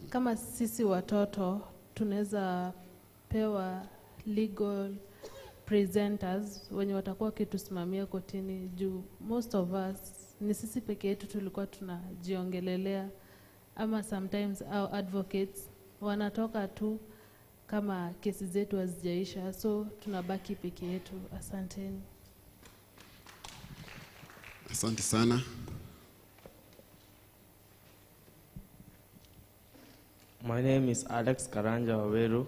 kama sisi watoto tunaweza pewa legal presenters wenye watakuwa kitusimamia kotini, juu most of us ni sisi peke yetu tulikuwa tunajiongelelea, ama sometimes our advocates wanatoka tu kama kesi zetu hazijaisha, so tunabaki peke yetu. Asanteni. Asante sana. My name is Alex Karanja Waweru.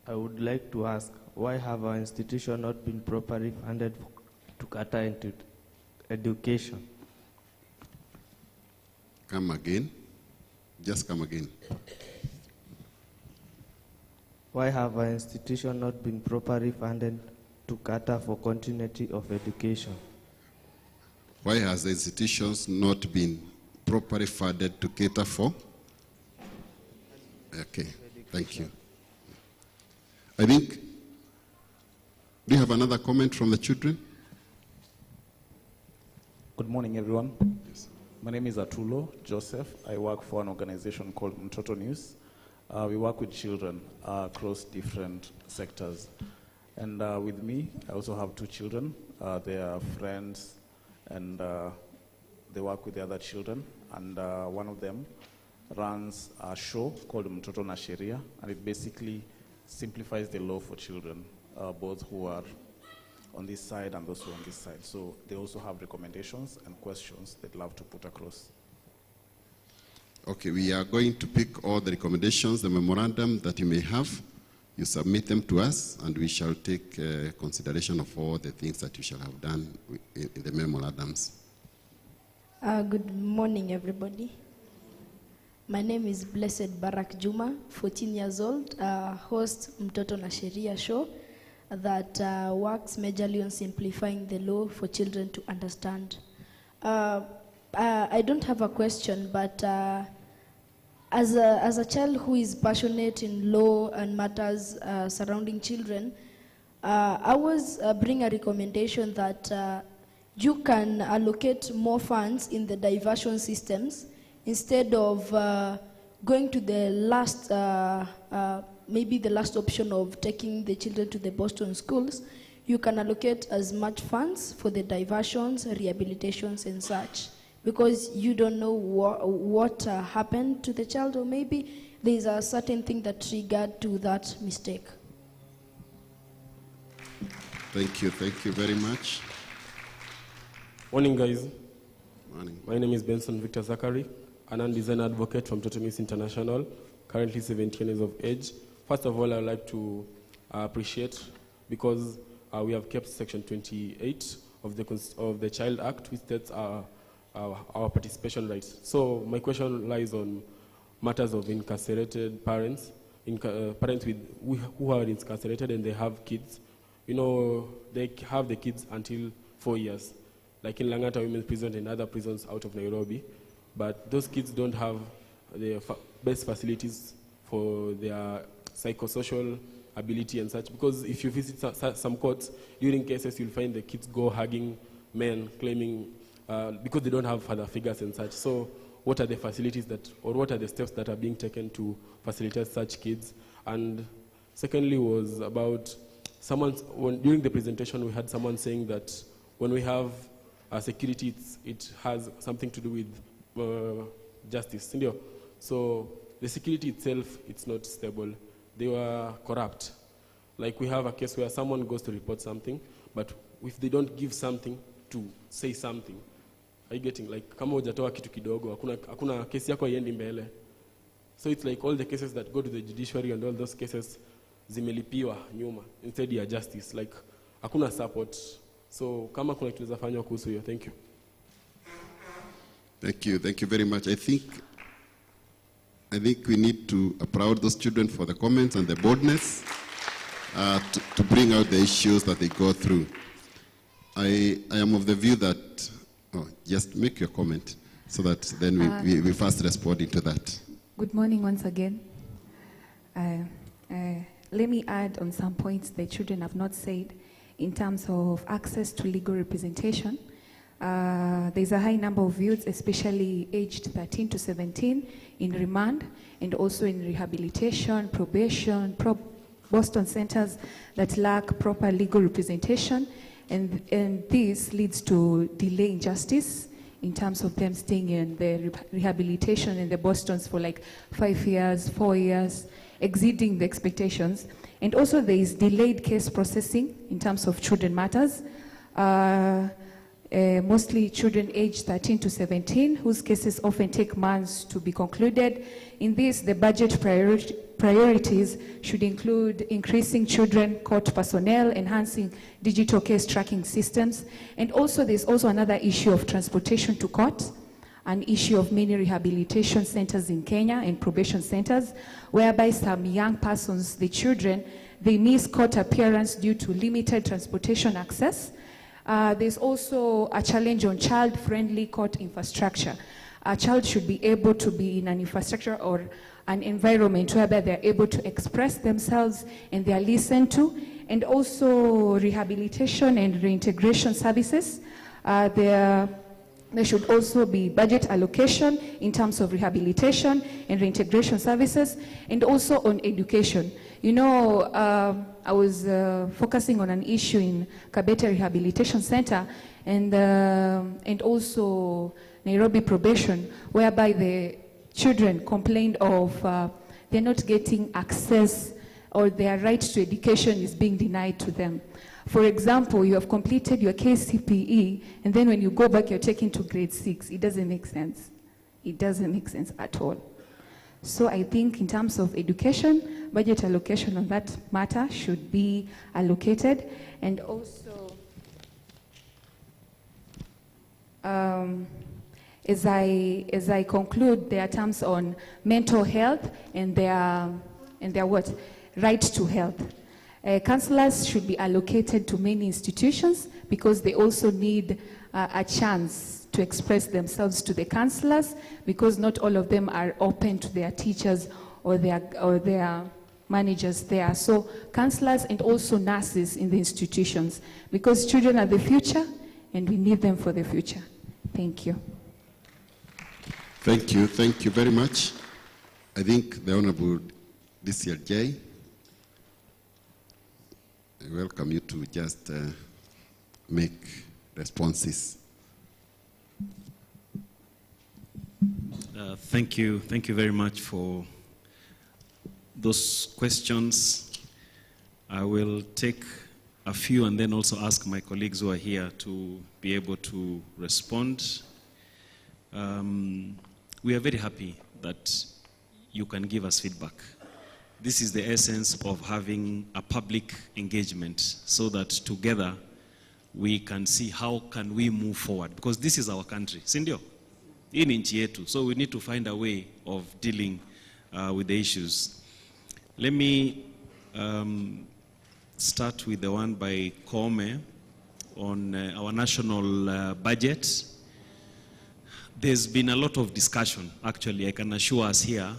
I would like to ask, why have our institution not been properly funded to cater into education? Come again. Just come again. Why have our institution not been properly funded to cater for continuity of education? Why has the institutions not been properly funded to cater for? Okay, thank you. I think, do you have another comment from the children? Good morning, everyone. Yes. My name is Atulo Joseph. I work for an organization called Mtoto News. We work with children across different sectors. And with me, I also have 2 children. They are friends, and they work with the other children. And one of them runs a show called Mtoto na Sheria, and it basically simplifies the law for children, both who are on this side and those who are on this side. So they also have recommendations and questions they'd love to put across. Okay, we are going to pick all the recommendations, the memorandum that you may have. You submit them to us, and we shall take consideration of all the things that you shall have done in the memorandums. Good morning, everybody. My name is Blessed Barak Juma, 14 years old, host Mtoto na Sheria show that works majorly on simplifying the law for children to understand. I don't have a question, but as a child who is passionate in law and matters surrounding children, I was bring a recommendation that you can allocate more funds in the diversion systems instead of going to the last, maybe the last option of taking the children to the Boston schools. You can allocate as much funds for the diversions, rehabilitations, and such, because you don't know what happened to the child, or maybe there is a certain thing that triggered to that mistake. Thank you very much. Morning, guys. Morning. My name is Benson Victor Zachary, an design advocate from Total News International, currently 17 years of age. First of all, I would like to appreciate, because we have kept Section 28 of the Child Act, which states our participation rights. So my question lies on matters of incarcerated parents, parents who are incarcerated and they have kids. You know, they have the kids until 4 years, like in Langata Women's Prison and other prisons out of Nairobi. But those kids don't have the best facilities for their psychosocial ability and such, because if you visit some courts, during cases you'll find the kids go hugging men, claiming, because they don't have father figures and such. So what are the facilities or what are the steps that are being taken to facilitate such kids? And secondly was about during the presentation we had someone saying that when we have security, it has something to do with justice. So the security itself, it's not stable. They were corrupt. Like we have a case where someone goes to report something, but if they don't give something to say something, are you getting, like, kama hujatoa kitu kidogo, hakuna kesi yako haiendi mbele. So it's like all the cases that go to the judiciary and all those cases zimelipiwa nyuma instead ya justice, like hakuna support. So kama kuna kitu zafanywa kuhusu hiyo. Thank you. Thank you very much. I think we need to applaud those children for the comments and the boldness to bring out the issues that they go through. I am of the view that, just make your comment so that then we first respond into that. Good morning once again. Let me add on some points the children have not said in terms of access to legal representation. There's a high number of youths, especially aged 13 to 17, in remand and also in rehabilitation, probation, Boston centers that lack proper legal representation, and this leads to delay in justice in terms of them staying in the rehabilitation in the Bostons for like 5 years, 4 years, exceeding the expectations. And also there is delayed case processing in terms of children matters. Mostly children aged 13 to 17, whose cases often take months to be concluded. In this, the budget priorities should include increasing children court personnel, enhancing digital case tracking systems, and also there's also another issue of transportation to court, an issue of many rehabilitation centers in Kenya and probation centers, whereby some young persons, the children, they miss court appearance due to limited transportation access. There's also a challenge on child-friendly court infrastructure. A child should be able to be in an infrastructure or an environment whereby they're able to express themselves and they are listened to, and also rehabilitation and reintegration services. There should also be budget allocation in terms of rehabilitation and reintegration services, and also on education. You know, I was focusing on an issue in Kabete Rehabilitation Center and also Nairobi Probation, whereby the children complained of they're not getting access, or their right to education is being denied to them. For example, you have completed your KCPE, and then when you go back, you're taken to grade 6. It doesn't make sense. It doesn't make sense at all. So I think in terms of education, budget allocation on that matter should be allocated, and also As I conclude, there are terms on mental health and their what? Right to health. Counselors should be allocated to many institutions because they also need a chance to express themselves to the counselors, because not all of them are open to their teachers or their managers there. So counselors and also nurses in the institutions, because children are the future and we need them for the future. Thank you. Thank you very much. I think the Honorable DCRJ, I welcome you to just make responses. Thank you very much for those questions. I will take a few and then also ask my colleagues who are here to be able to respond. We are very happy that you can give us feedback. This is the essence of having a public engagement, so that together we can see how can we move forward, because this is our country, sindio? In nchi yetu, so we need to find a way of dealing with the issues. Let me start with the one by Kome on our national budget. There's been a lot of discussion, actually. I can assure us here,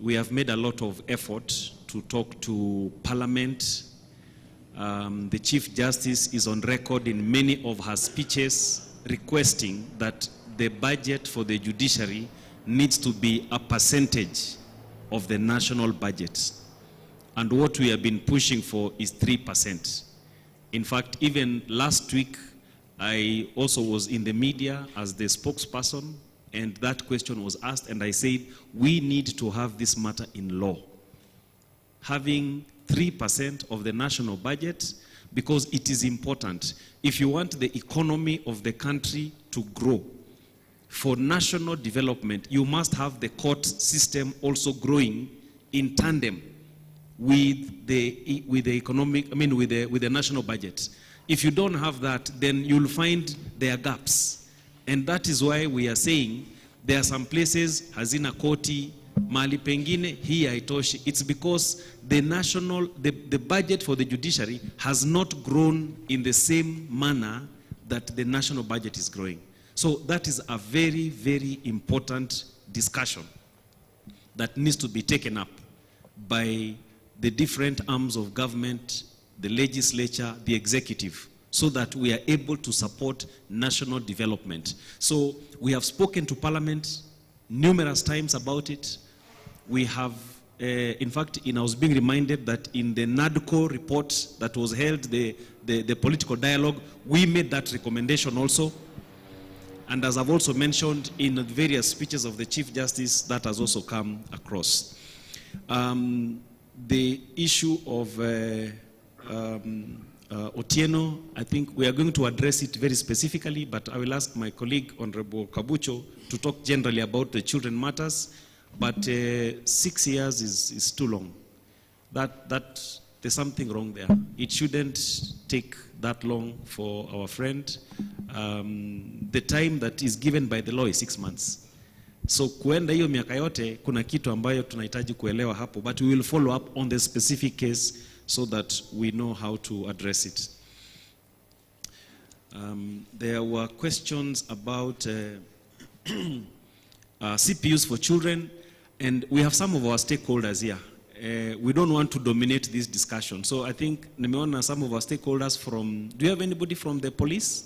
we have made a lot of effort to talk to Parliament. The Chief Justice is on record in many of her speeches requesting that the budget for the judiciary needs to be a percentage of the national budget. And what we have been pushing for is 3%. In fact, even last week, I also was in the media as the spokesperson, and that question was asked, and I said, we need to have this matter in law. Having 3% of the national budget, because it is important. If you want the economy of the country to grow, for national development, you must have the court system also growing in tandem with the economic, with the national budget. If you don't have that, then you'll find there are gaps. And that is why we are saying there are some places, hazina koti, mali pengine, hii haitoshi. It's because the budget for the judiciary has not grown in the same manner that the national budget is growing. So that is a very, very important discussion that needs to be taken up by the different arms of government, the legislature, the executive, so that we are able to support national development. So we have spoken to Parliament numerous times about it. We have, in fact, I was being reminded that in the NADCO report that was held, the political dialogue, we made that recommendation also. And as I've also mentioned in various speeches of the Chief Justice, that has also come across. The issue of Otieno, I think we are going to address it very specifically, but I will ask my colleague, Honorable Kabucho, to talk generally about the children matters. But 6 years is too long. There's something wrong there. It shouldn't take that long for our friend. The time that is given by the law is 6 months. So kuenda hiyo miaka yote, kuna kitu ambayo tunahitaji kuelewa hapo, but we will follow up on the specific case so that we know how to address it. There were questions about CPUs for children, and we have some of our stakeholders here. We don't want to dominate this discussion. So I think nimeona some of our stakeholders from, do you have anybody from the police?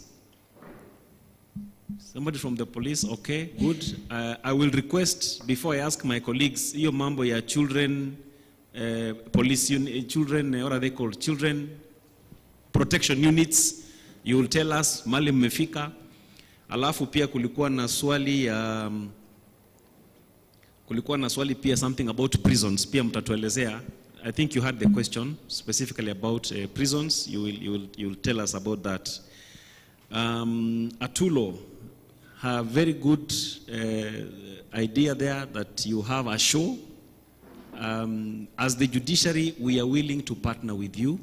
Somebody from the police, okay, good. I will request, before I ask my colleagues, hiyo mambo ya children, police unit, children, what are they called? Children protection units. You will tell us, mali mmefika. Alafu pia kulikuwa na swali pia something about prisons. Pia mtatuelezea. I think you had the question specifically about prisons. You will tell us about that. Atulo, a very good idea there that you have a show. As the judiciary, we are willing to partner with you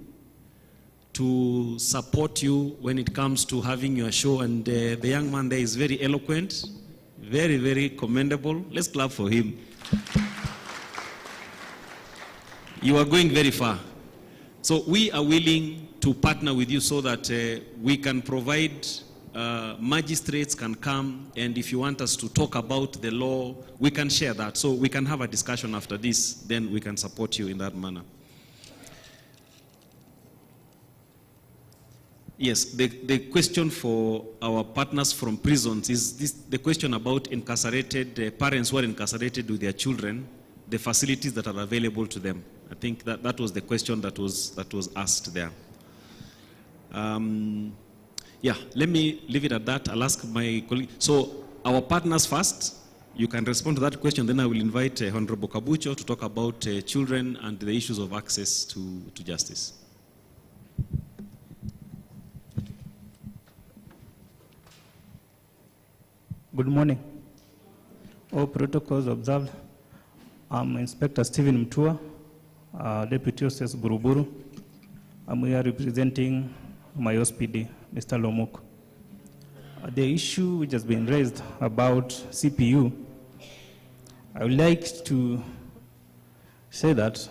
to support you when it comes to having your show. And the young man there is very eloquent, Very, very commendable. Let's clap for him. You are going very far. So we are willing to partner with you so that we can provide, magistrates can come, and if you want us to talk about the law, we can share that. So we can have a discussion after this, then we can support you in that manner. Yes, the question for our partners from prisons is this, the question about incarcerated parents who are incarcerated with their children, the facilities that are available to them. I think that was the question that was asked there. Yeah, let me leave it at that. I'll ask my colleague. So our partners first, you can respond to that question, then I will invite Honorable Kabucho to talk about children and the issues of access to justice. Good morning. All protocols observed. I'm Inspector Stephen Mtua, Deputy OCS Buruburu. I'm here representing my OSPD, Mr. Lomuk. The issue which has been raised about CPU, I would like to say that,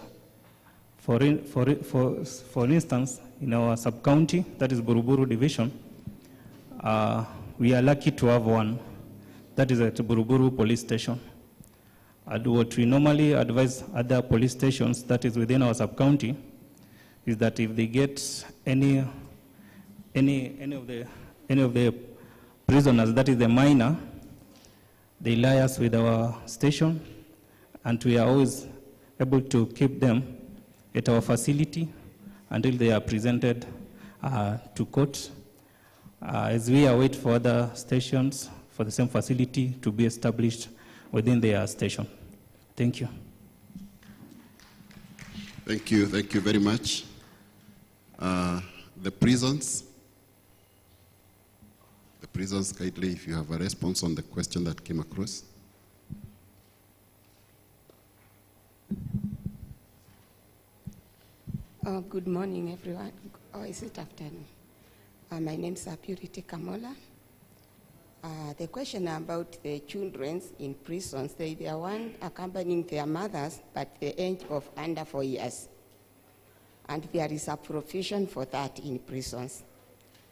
for instance, in our sub-county, that is Buruburu Division, we are lucky to have one. That is at Buruburu Police Station. And what we normally advise other police stations that is within our sub-county is that if they get any of the prisoners, that is the minor, they liaise with our station, and we are always able to keep them at our facility until they are presented to court, as we await for other stations for the same facility to be established within their station. Thank you. Thank you very much. The prisons, kindly, if you have a response on the question that came across. Good morning, everyone. Or is it afternoon? My name is Purity Kamola. The question about the children in prisons, they are one accompanying their mothers, but the age of under 4 years. And there is a provision for that in prisons,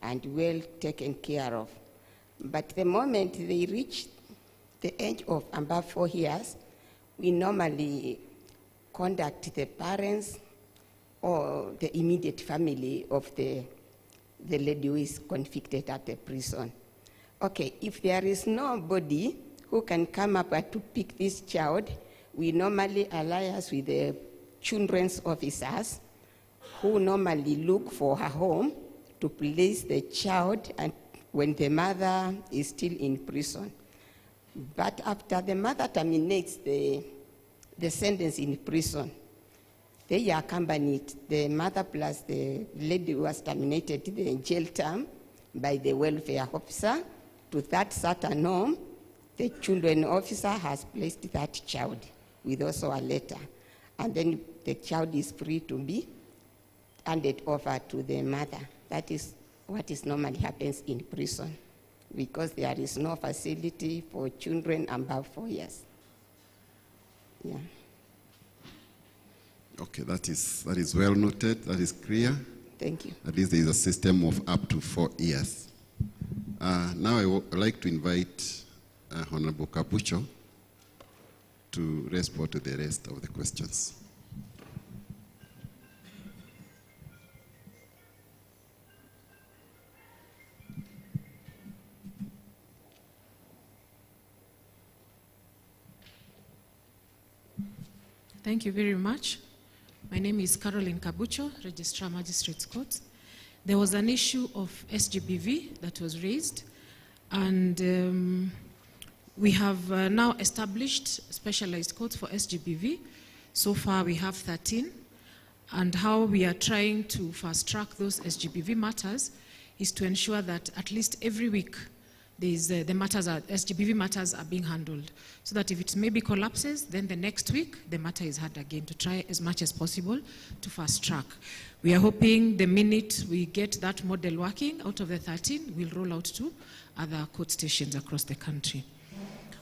and well taken care of. But the moment they reach the age of above 4 years, we normally contact the parents or the immediate family of the lady who is convicted at the prison. Okay, if there is nobody who can come up to pick this child, we normally alliance with the children's officers who normally look for a home to place the child and when the mother is still in prison. But after the mother terminates the sentence in prison, they are accompanied, the mother plus the lady who has terminated the jail term, by the welfare officer to that certain home. The children officer has placed that child with also a letter. And then the child is free to be handed over to the mother. That is what is normally happens in prison, because there is no facility for children above 4 years. Yeah. Okay, that is well noted. That is clear. Thank you. At least there is a system of up to 4 years. Now I would like to invite Honorable Kabucho to respond to the rest of the questions. Thank you very much. My name is Caroline Kabucho, Registrar Magistrates Court. There was an issue of SGBV that was raised, and we have now established specialized courts for SGBV. So far we have 13, and how we are trying to fast track those SGBV matters is to ensure that at least every week SGBV matters are being handled, so that if it maybe collapses, then the next week the matter is had again, to try as much as possible to fast track. We are hoping the minute we get that model working, out of the 13, we'll roll out to other court stations across the country.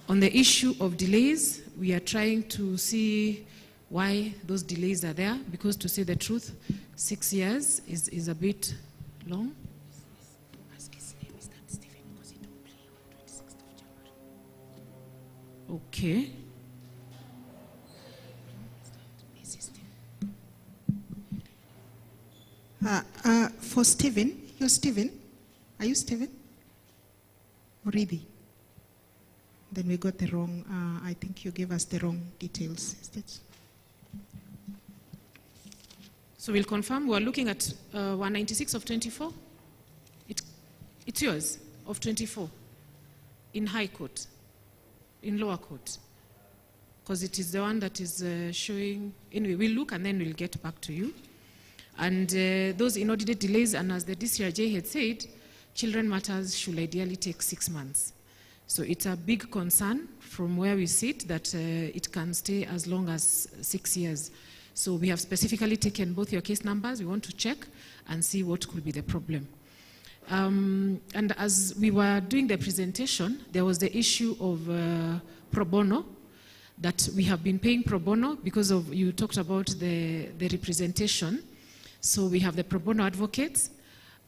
On the issue of delays, we are trying to see why those delays are there, because to say the truth, 6 years is a bit long. Okay. For Stephen, you're Stephen? Are you Stephen? Urithi? Then we got the wrong, I think you gave us the wrong details. Is that? So we'll confirm, we're looking at 196 of 24. It's yours, of 24, in High Court, in Lower Court, because it is the one that is showing. Anyway, we'll look and then we'll get back to you. And those inordinate delays, and as the DCRJ had said, children matters should ideally take 6 months. So it's a big concern from where we sit that it can stay as long as 6 years. So we have specifically taken both your case numbers. We want to check and see what could be the problem. And as we were doing the presentation, there was the issue of pro bono, that we have been paying pro bono because of, you talked about the representation. So we have the pro bono advocates.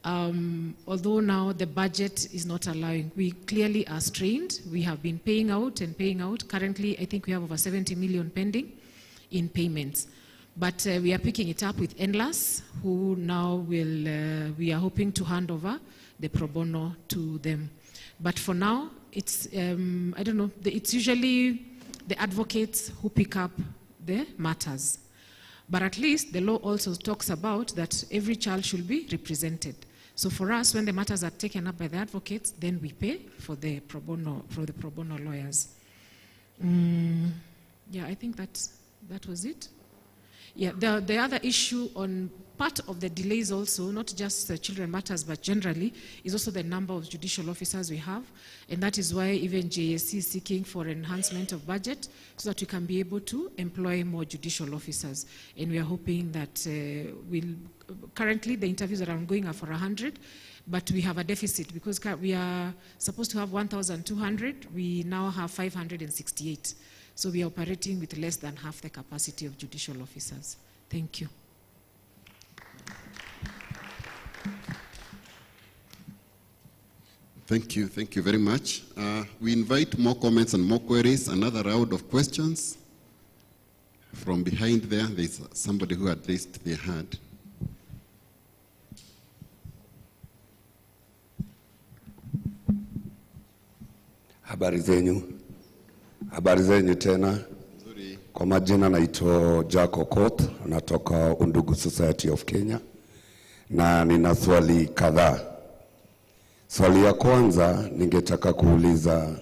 Although now the budget is not allowing, we clearly are strained. We have been paying out and paying out. Currently, I think we have over 70 million pending in payments. But we are picking it up with NLAS, who now will, we are hoping to hand over the pro bono to them. But for now, it's, I don't know, it's usually the advocates who pick up the matters. But at least the law also talks about that every child should be represented. So for us, when the matters are taken up by the advocates, then we pay for the pro bono lawyers. Yeah, I think that was it. Yeah, the other issue on part of the delays also, not just the children matters, but generally, is also the number of judicial officers we have. And that is why even JSC is seeking for enhancement of budget so that we can be able to employ more judicial officers. And we are hoping that currently the interviews that are ongoing are for 100, but we have a deficit because we are supposed to have 1,200. We now have 568. So we are operating with less than half the capacity of judicial officers. Thank you. Thank you very much. We invite more comments and more queries, another round of questions. From behind there's somebody who had raised their hand. Habari zenyu tena. Kwa majina naitwa Jack Okoth, natoka Undugu Society of Kenya, na nina swali kadhaa. Swali ya kwanza ningetaka kuuliza,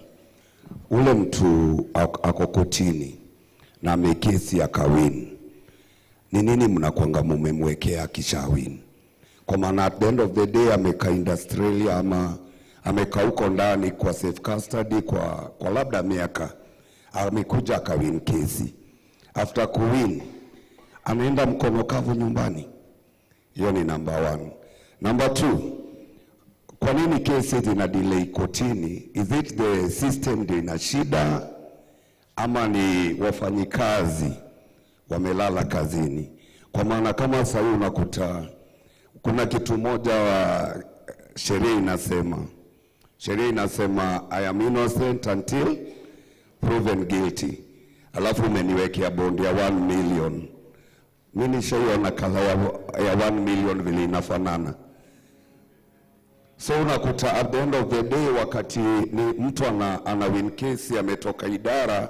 ule mtu ako kotini na amekesi akawin, ni nini mnakuanga mumemwekea akishawin? Kwa maana at the end of the day ameka industrial ama ameka huko ndani kwa safe custody kwa labda miaka, amekuja akawin kesi. After kuwin, anaenda mkono kavu nyumbani. Hiyo ni number 1. Number 2, kwa nini kesi zina delay kotini? Is it the system ndio ina shida ama ni wafanyikazi wamelala kazini? Kwa maana kama sasa unakuta kuna kitu moja wa sheria inasema I am innocent until proven guilty. Alafu umeniwekea bond ya 1 million. Mimi nishaiona kala ya 1 million vile inafanana. So unakuta at the end of the day wakati ni mtu ana win case ametoka idara,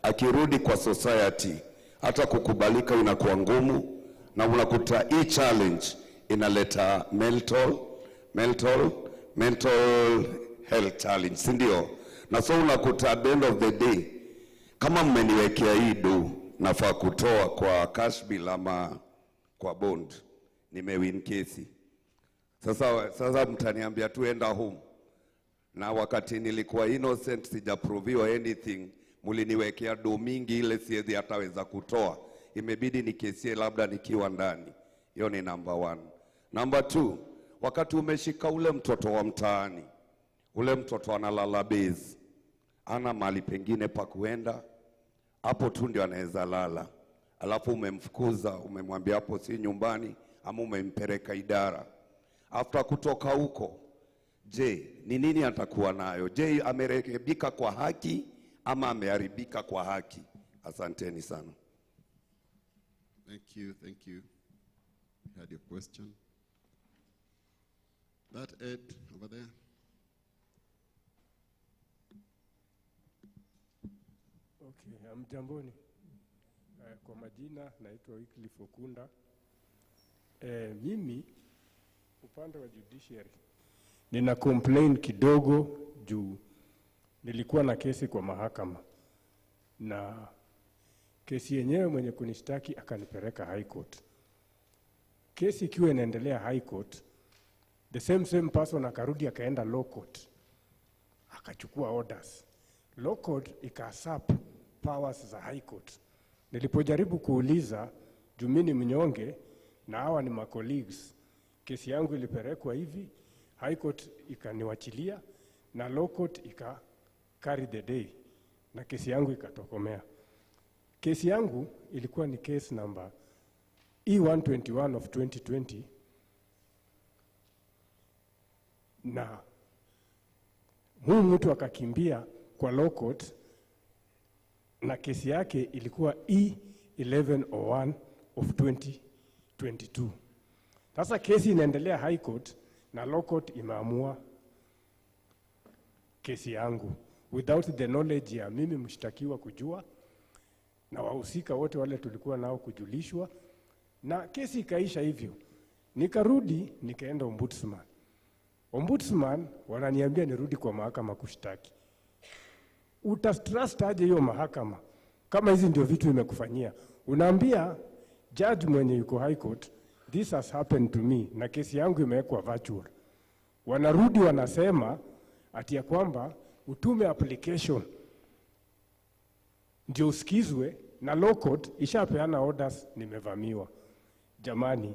akirudi kwa society hata kukubalika inakuwa ngumu, na unakuta hii challenge inaleta mental health challenge, si ndio? Na so unakuta at the end of the day, kama mmeniwekea hii nafaa kutoa kwa cash bill ama kwa bond, nimewin kesi. Sasa mtaniambia tu enda home. Na wakati nilikuwa innocent, sijaproviwa anything, muliniwekea mingi ile siwezi hataweza kutoa. Imebidi nikesie labda nikiwa ndani. Hiyo ni number 1. Number 2, wakati umeshika ule mtoto wa mtaani, ule mtoto analala base, ana mahali pengine pa kuenda, hapo tu ndio anaweza lala, alafu umemfukuza, umemwambia hapo si nyumbani, ama umempeleka idara. After kutoka huko, je, ni nini atakuwa nayo? Je, amerekebika kwa haki ama ameharibika kwa haki? Asanteni sana. Thank you, thank you. You had your question. That Ed over there. Okay, mjamboni. Kwa majina naitwa Wycliffe Okunda. Mimi upande wa judiciary nina complain kidogo juu nilikuwa na kesi kwa mahakama, na kesi yenyewe mwenye kunishtaki akanipeleka high court. Kesi ikiwa inaendelea high court, the same person akarudi akaenda low court akachukua orders. Low court ikasap powers za high court. Nilipojaribu kuuliza juu mimi ni mnyonge na hawa ni my colleagues, kesi yangu ilipelekwa hivi, high court ikaniwachilia na low court ika carry the day na kesi yangu ikatokomea. Kesi yangu ilikuwa ni case number E121 of 2020, na huyu mtu akakimbia kwa low court na kesi yake ilikuwa E1101 of 2022. Sasa kesi inaendelea high court na low court imeamua kesi yangu without the knowledge ya mimi mshtakiwa kujua na wahusika wote wale tulikuwa nao kujulishwa, na kesi ikaisha hivyo. Nikarudi nikaenda ombudsman. Ombudsman wananiambia nirudi kwa mahakama kushtaki. Utatrust aje hiyo mahakama kama hizi ndio vitu imekufanyia? Unaambia judge mwenye yuko high court, this has happened to me, na kesi yangu imewekwa virtual. Wanarudi wanasema ati ya kwamba utume application ndio usikizwe, na low court ishapeana orders nimevamiwa. Jamani,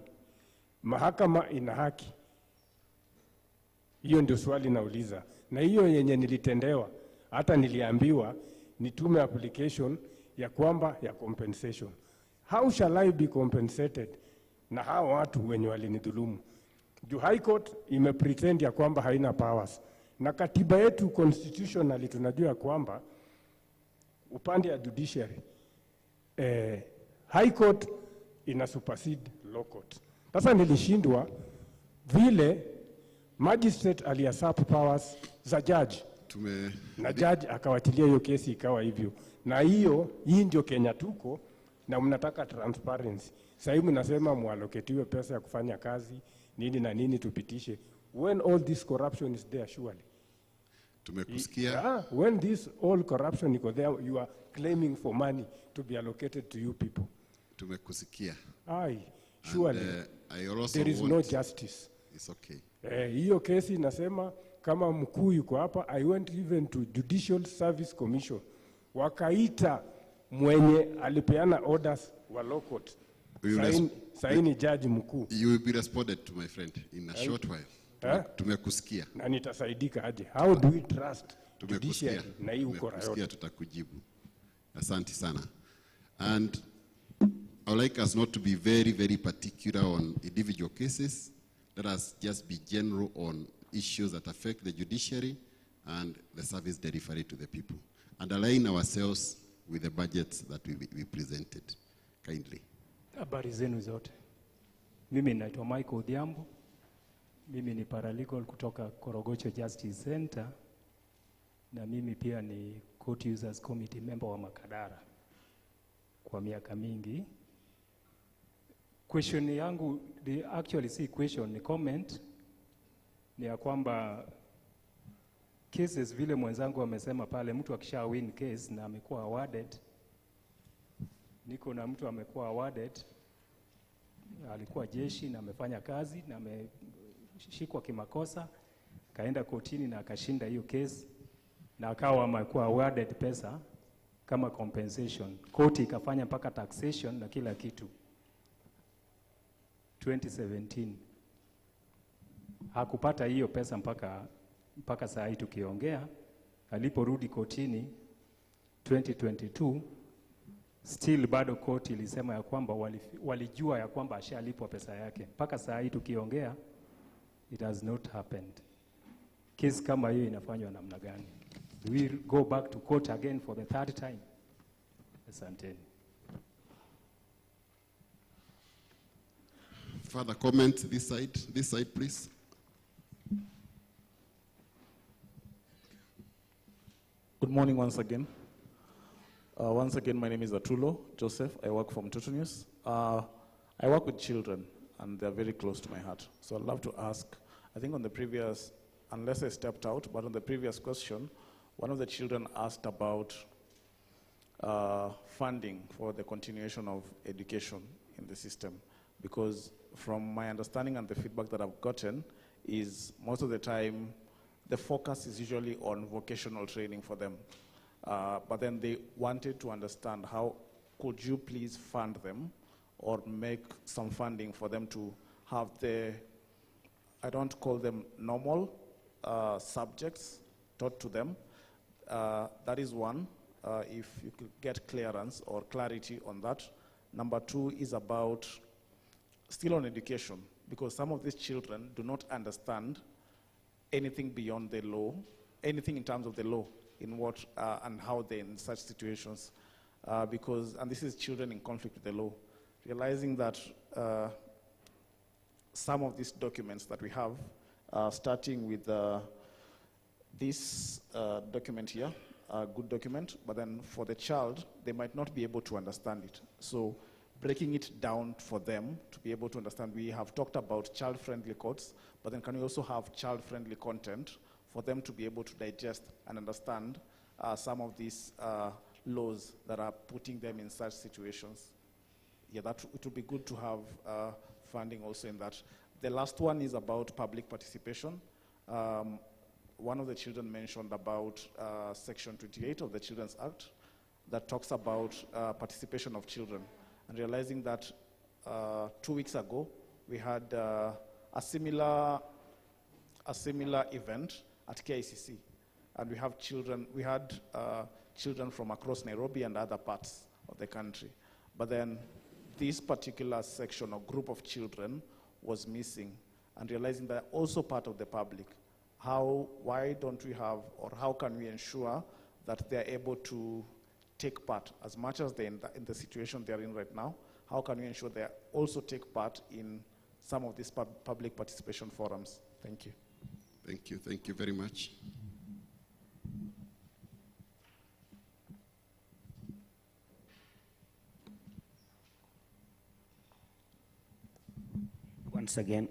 mahakama ina haki? Hiyo ndio swali nauliza. Na hiyo yenye nilitendewa, hata niliambiwa nitume application ya kwamba ya compensation. How shall I be compensated na hao watu wenye walinidhulumu? Juu high court imepretend ya kwamba haina powers, na katiba yetu constitutionally tunajua kwamba upande ya judiciary high court ina supersede low court. Sasa nilishindwa vile magistrate aliasap powers za judge na judge akawatilia hiyo kesi ikawa hivyo. Na hii ndio Kenya tuko, na mnataka transparency. Sasa hivi mnasema muallocatiwe pesa ya kufanya kazi nini na nini tupitishe, when all this corruption is there surely. Tumekusikia. When this all corruption is there, you are claiming for money to be allocated to you people. Tumekusikia. Surely there is no justice. It's okay. Hiyo kesi nasema kama mkuu yuko hapa, I went even to Judicial Service Commission. Wakaita mwenye alipeana orders wa low court. Saini judge mkuu. You will be responded to, my friend, in a short while. Tumekusikia. Na nitasaidika aje? How do we trust judiciary na hii ukora yote? Tumekusikia, tutakujibu. Asante sana. And I would like us not to be very, very particular on individual cases. Let us just be general on issues that affect the judiciary and the service delivery to the people, and align ourselves with the budgets that we presented. Kindly. Habari zenu zote. Mimi naitwa Michael Odhiambo. Mimi ni paralegal kutoka Korogocho Justice Center, na mimi pia ni Court Users Committee member wa Makadara kwa miaka mingi. Question yangu, actually si question, ni comment, ni ya kwamba cases vile mwenzangu amesema pale, mtu akisha win case na amekuwa awarded, niko na mtu amekuwa awarded, alikuwa jeshi na amefanya kazi na ameshikwa kimakosa, kaenda kotini na akashinda hiyo case na akawa amekuwa awarded pesa kama compensation. Koti ikafanya mpaka taxation na kila kitu. 2017 hakupata hiyo pesa mpaka saa hii tukiongea, aliporudi kotini 2022, still bado koti ilisema ya kwamba walijua ya kwamba ashalipwa pesa yake. Mpaka saa hii tukiongea, it has not happened. Kesi kama hiyo inafanywa namna gani? Do we go back to court again for the third time? Asanteni. Further comments this side please. Good morning once again. Once again, my name is Atulo Joseph. I work for Mtoto News. I work with children, and they're very close to my heart. So I'd love to ask, I think on the previous, unless I stepped out, but on the previous question, one of the children asked about funding for the continuation of education in the system. Because from my understanding and the feedback that I've gotten is most of the time, the focus is usually on vocational training for them. But then they wanted to understand how could you please fund them or make some funding for them to have the, I don't call them normal subjects taught to them. That is one, if you could get clearance or clarity on that. Number two is about, still on education, because some of these children do not understand anything beyond the law, anything in terms of the law, in what and how they're in such situations. Because, and this is children in conflict with the law, realizing that some of these documents that we have, starting with this document here, a good document, but then for the child, they might not be able to understand it. So breaking it down for them to be able to understand. We have talked about child-friendly codes, but then can we also have child-friendly content for them to be able to digest and understand some of these laws that are putting them in such situations? Yeah, it would be good to have funding also in that. The last one is about public participation. One of the children mentioned about Section 28 of the Children's Act that talks about participation of children. And realizing that 2 weeks ago, we had a similar event at KICC. And we have children from across Nairobi and other parts of the country. But then this particular section or group of children was missing, and realizing that also part of the public. Why don't we have, or how can we ensure that they're able to take part as much as they're in the situation they're in right now? How can we ensure they also take part in some of these public participation forums? Thank you. Thank you very much. Once again,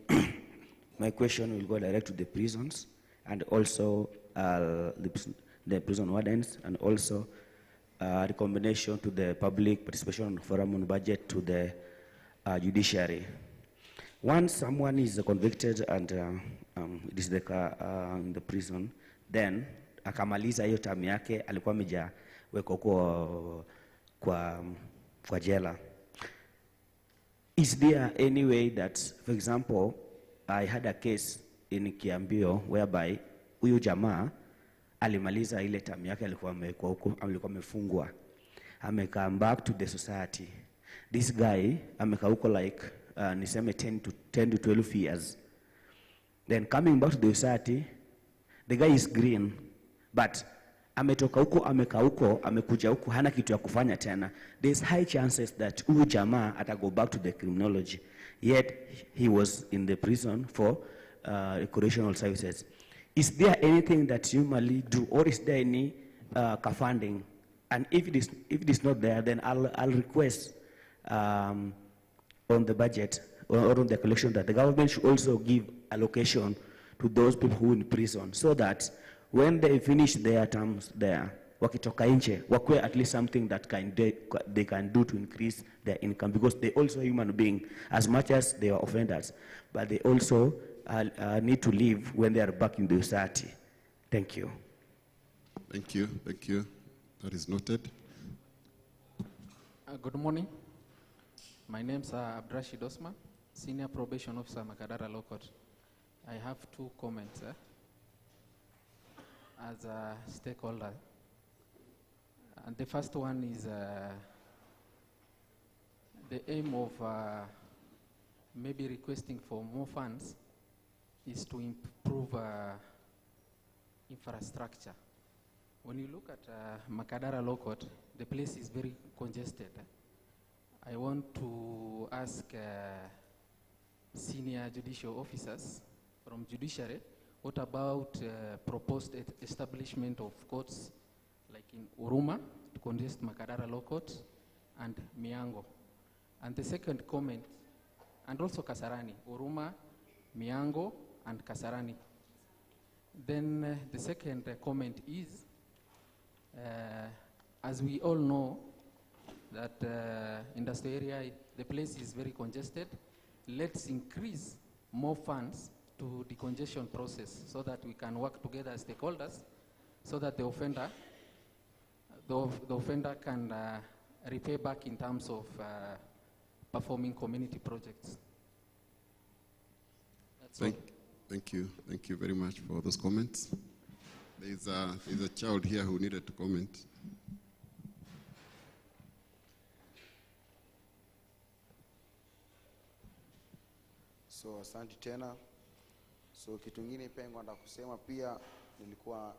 my question will go direct to the prisons and also the prison wardens, and also recommendation to the public participation forum on budget to the judiciary. Once someone is convicted and it is in the prison, then akamaliza hiyo term yake, alikuwa amejawekwa kwa jela. Is there any way that, for example, I had a case in Kiambio whereby huyu jamaa alimaliza ile term yake, alikuwa amewekwa huko, alikuwa amefungwa, come back to the society. This guy amekaa huko like niseme 10 to 12 years. Then coming back to the society, the guy is green, but ametoka huko, amekaa huko, amekuja huko, hana kitu ya kufanya tena. There's high chances that huyu jamaa go back to the criminology. Yet he was in the prison for correctional services. Is there anything that you normally do, or is there any funding? And if it is not there, then I'll request on the budget or on the collection that the government should also give allocation to those people who are in prison, so that when they finish their terms there, wakitoka nje, wakwe at least something that they can do to increase their income, because they also human being, as much as they are offenders, but they also need to live when they are back in the society. Thank you. Thank you. That is noted. Good morning. My name is Abdrashid Osman, Senior Probation Officer, Makadara Law Court. I have two comments. as a stakeholder. And the first one is the aim of maybe requesting for more funds is to improve infrastructure. When you look at Makadara Law Court, the place is very congested. I want to ask senior judicial officers from Judiciary, what about proposed establishment of courts like in Uruma to congest Makadara Law Court and Miango? And the second comment, and also Kasarani, Uruma, Miango, and Kasarani. Then the second comment is, as we all know, that industrial area, the place is very congested. Let's increase more funds to the congestion process so that we can work together as stakeholders so that the offender can repay back in terms of performing community projects. That's all. Thank you very much for those comments. There's a child here who needed to comment. So asante tena. So kitu ngine pia ngwanda kusema pia nilikuwa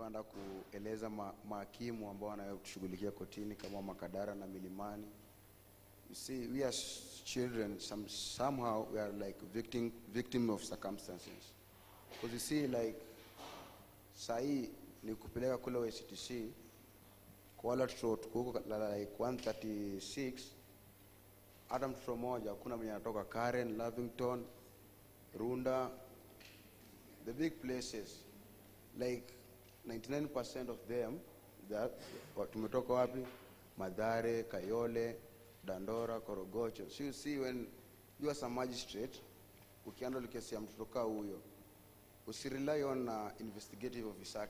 nda kueleza mahakimu ambao wanayoshughulikia kotini kama Makadara na Milimani. You see, we as children, somehow we are like victim of circumstances. Because you see, like, sahi ni kupeleka kule wa CTC, kwa wala tuko like 136, hata mtoto mmoja, kuna mwenye anatoka Karen, Lavington, Runda, the big places, like 99% of them, that tumetoka wapi? Madare, Kayole, Dandora, Korogocho. So you see, when you as a magistrate, ukihandle kesi ya mtoto ka huyo, usirely on investigative officer.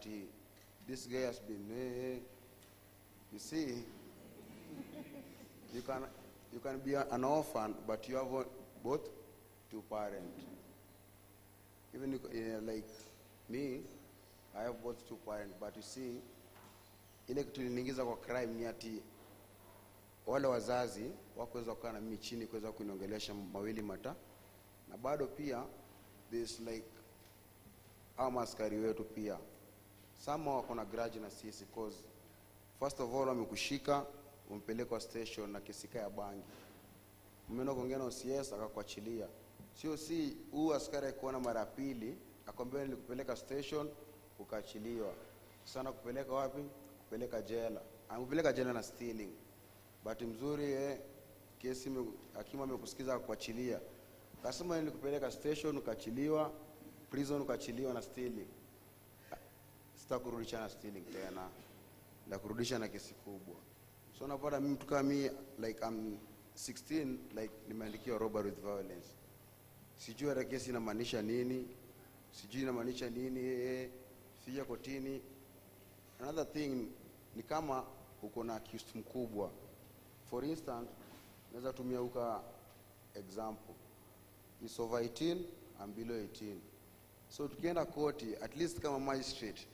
This guy has been, you see, you can be an orphan, but you have both two parents. Even like me, I have both two parents, but you see, ile kitu niingiza kwa crime ni ati wale wazazi wakuweza kukaa na mimi chini kuweza kuniongelesha mawili mata, na bado pia this like maskari wetu pia sama wako na grudge na sisi, cause first of all wamekushika umpeleka station na kesika ya bangi, mmeenda kuongea na OCS akakuachilia. Sio si huu askari kuona mara pili akwambia nilikupeleka station ukaachiliwa, sana kupeleka wapi? Kupeleka jela. Angupeleka jela na stealing. Bahati mzuri kesi hakimu amekusikiza kuachilia. Kasema nilikupeleka station ukaachiliwa, prison ukaachiliwa na stealing. Sitakurudisha na stealing tena, ndakurudisha na kesi kubwa. So napata mimi mtu kama mimi, like I'm 16, like nimeandikiwa robbery with violence. Sijui hata kesi inamaanisha nini, sijui inamaanisha nini, fia kotini. Another thing ni kama uko na accused mkubwa. For instance, naweza tumia example. Is over 18 and below 18. So tukienda koti, at least kama magistrate,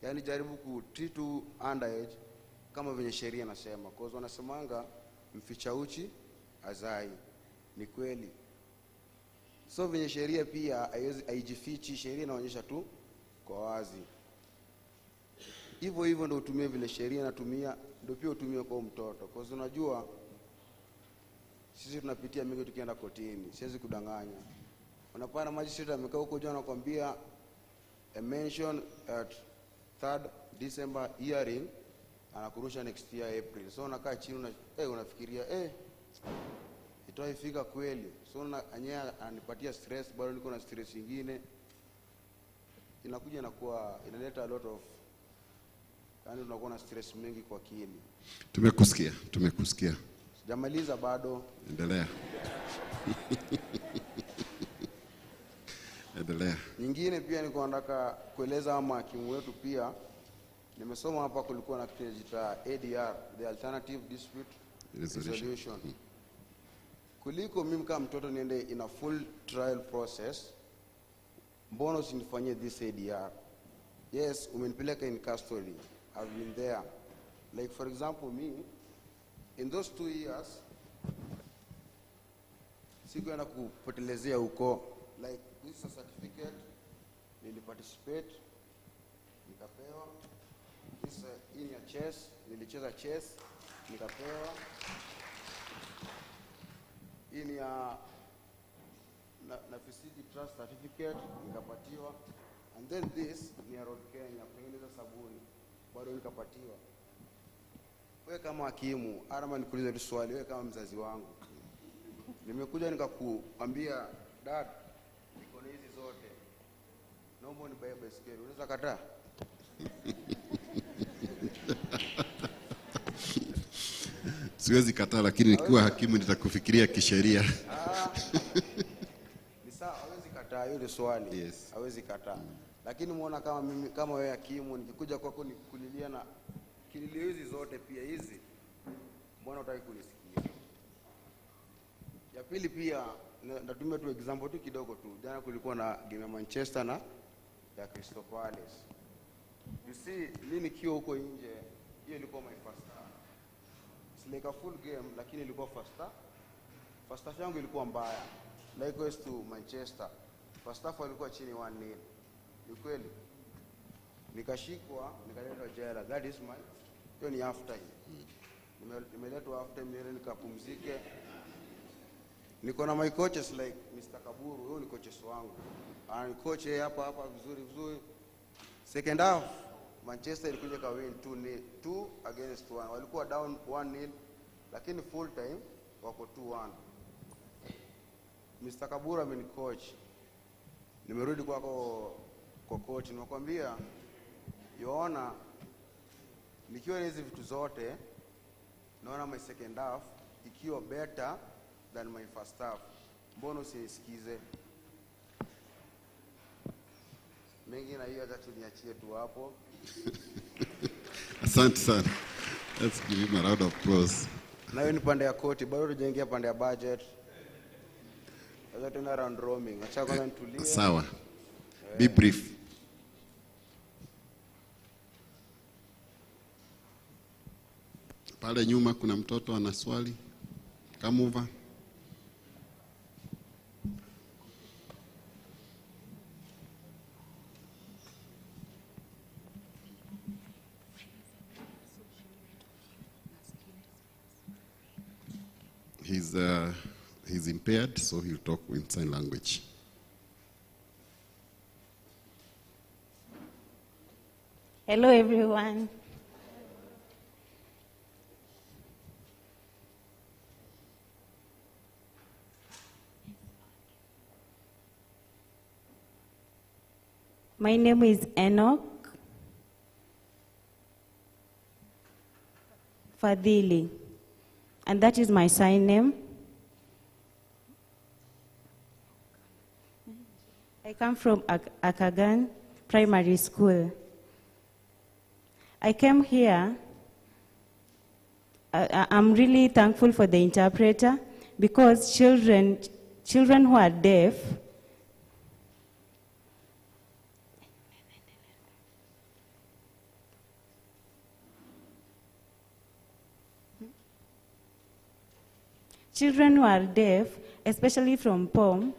yani jaribu ku treat underage kama venye sheria nasema. Cause wanasemanga mficha uchi azai. Ni kweli. So venye sheria pia haijifichi, sheria inaonyesha tu kwa wazi. Hivyo ndio utumie vile sheria natumia, ndio pia utumie kwa mtoto. Cause unajua sisi tunapitia mingi tukienda kotini, siwezi kudanganya. Unapata magistrate amekaa huko jana anakuambia a mention at 3rd December hearing, anakurusha next year April. So unakaa chini unafikiria itaifika kweli. So anya anipatia stress, bado niko na stress nyingine. Inakuja inakuwa inaleta a lot of, yani unakuwa na stress mingi kwa akili. Tumekusikia. Sijamaliza bado. Endelea. Endelea. Nyingine pia niko nataka kueleza mahakimu wetu pia. Nimesoma hapa kulikuwa na kitu kinaitwa ADR, the Alternative Dispute Resolution. Kuliko mimi kama mtoto niende in a full trial process mbona usinifanyie this ADR? Yes, umenipeleka in custody. I've been there. Like for example, me, in those 2 years, sikuenda kupotelezea huko. Like this is a certificate, niliparticipate, nikapewa. This in your chess, nilicheza chess, nikapewa. In ya na facility trust certificate, nikapatiwa. And then this ni ya Road Kenya, kutengeneza sabuni, bado nikapatiwa. Wewe kama hakimu, arama nikuulize swali, wewe kama mzazi wangu. Nimekuja nikakuambia, dad, niko na hizi zote. Naomba unibaye baiskeli. Unaweza kataa? Siwezi kataa, lakini nikiwa hakimu nitakufikiria kisheria. Ni sawa, hawezi kataa hiyo swali. Yes. Hawezi kataa. Lakini muona kama mimi kama wewe hakimu nikikuja kwako nikulilia na kililio hizi zote pia hizi, mbona hutaki kunisikia? Ya pili pia natumia tu example tu kidogo tu. Jana kulikuwa na game ya Manchester na ya Crystal Palace. You see, mimi nikiwa huko nje, hiyo ilikuwa my first half. It's like a full game, lakini ilikuwa first half. First half yangu ilikuwa mbaya. Likewise to Manchester. First half walikuwa chini 1-0. Ni kweli. Nikashikwa, nikaletwa jela. That is my, hiyo ni half time. Nimeletwa half time ile nikapumzike. Niko na my coaches like Mr. Kaburu, huyo ni coaches wangu. Ana coach hapa vizuri. Second half Manchester ilikuja ka win 2 against 1. Walikuwa down 1-0 lakini full time wako 2-1. Mr. Kaburu ameni coach. Nimerudi kwako kwa coach, nimekwambia yoona nikiwa hizi vitu zote naona my second half ikiwa better than my first half. Mbona usisikize? Mengi na hiyo hata tuniachie tu hapo. Asante sana. Let's give him a round of applause. Na hiyo ni pande ya koti, bado tujaingia pande ya budget. Sasa tuna round roaming. Acha kwanza nitulie. Sawa. Be brief. Pale nyuma kuna mtoto ana swali. Come over. He's impaired, so he'll talk in sign language. Hello, everyone. My name is Enoch Fadhili, and that is my sign name. I come from Akagan Primary School. I came here, I'm really thankful for the interpreter because children who are deaf, especially from POM,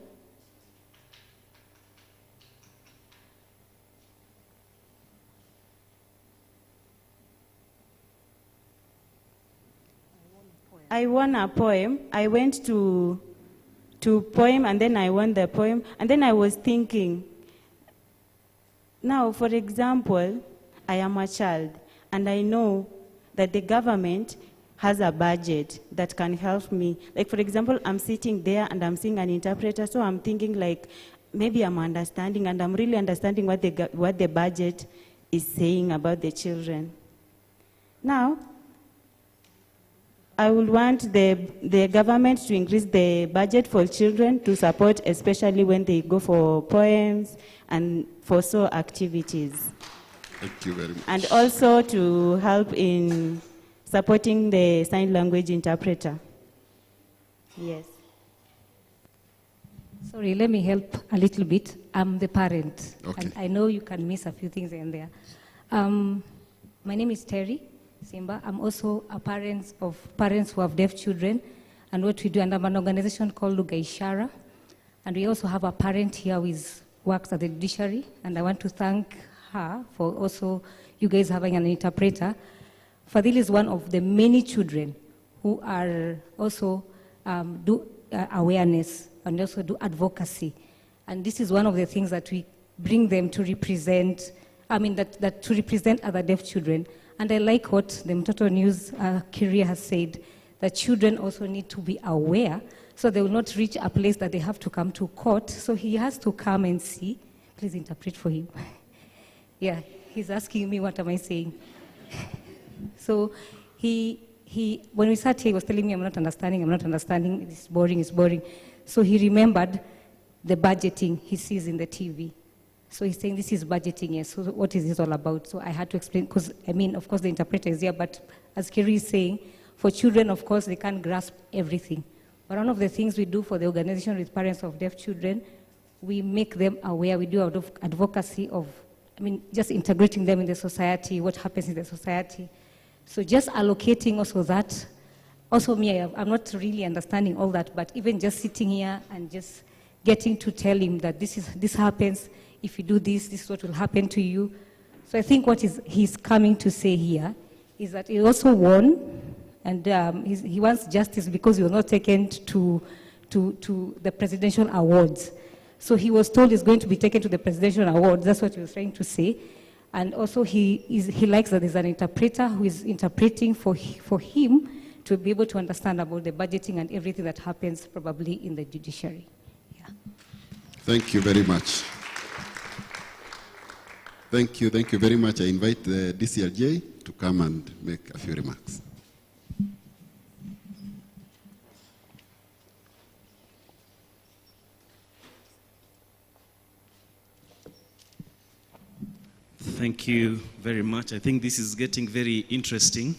I won a poem. I went to poem and then I won the poem. And then I was thinking, now, for example, I am a child and I know that the government has a budget that can help me. Like, for example, I'm sitting there and I'm seeing an interpreter, so I'm thinking like, maybe I'm understanding and I'm really understanding what the budget is saying about the children. Now, I would want the government to increase the budget for children to support, especially when they go for poems and for so activities. Thank you very much. And also to help in supporting the sign language interpreter. Yes. Sorry, let me help a little bit. I'm the parent. Okay. And I know you can miss a few things in there. My name is Terry Simba. I'm also a parent of parents who have deaf children. And what we do, and I'm an organization called Lugha Ishara. And we also have a parent here who works at the Judiciary. And I want to thank her for also you guys having an interpreter. Fadil is one of the many children who are also do awareness and also do advocacy. And this is one of the things that we bring them to represent, that to represent other deaf children. And I like what the Mtoto News career has said, that children also need to be aware so they will not reach a place that they have to come to court. So he has to come and see. Please interpret for him. Yeah, he's asking me what am I saying. So when we sat here, he was telling me, I'm not understanding, it's boring. So he remembered the budgeting he sees in the TV. So he's saying, this is budgeting, yes, so what is this all about? So I had to explain, because, of course, the interpreter is here, but as Kerry is saying, for children, of course, they can't grasp everything. But one of the things we do for the organization with parents of deaf children, we make them aware, we do out of advocacy of, just integrating them in the society, what happens in the society. So just allocating also that. Also me, I'm not really understanding all that, but even just sitting here and just getting to tell him that this happens, if you do this is what will happen to you. So I think what he's coming to say here is that he also won, and he wants justice because he was not taken to the presidential awards. So he was told he's going to be taken to the presidential awards. That's what he was trying to say. And also he likes that there's an interpreter who is interpreting for him to be able to understand about the budgeting and everything that happens probably in the judiciary. Yeah. Thank you very much. Thank you very much. I invite the DCLJ to come and make a few remarks. Thank you very much. I think this is getting very interesting.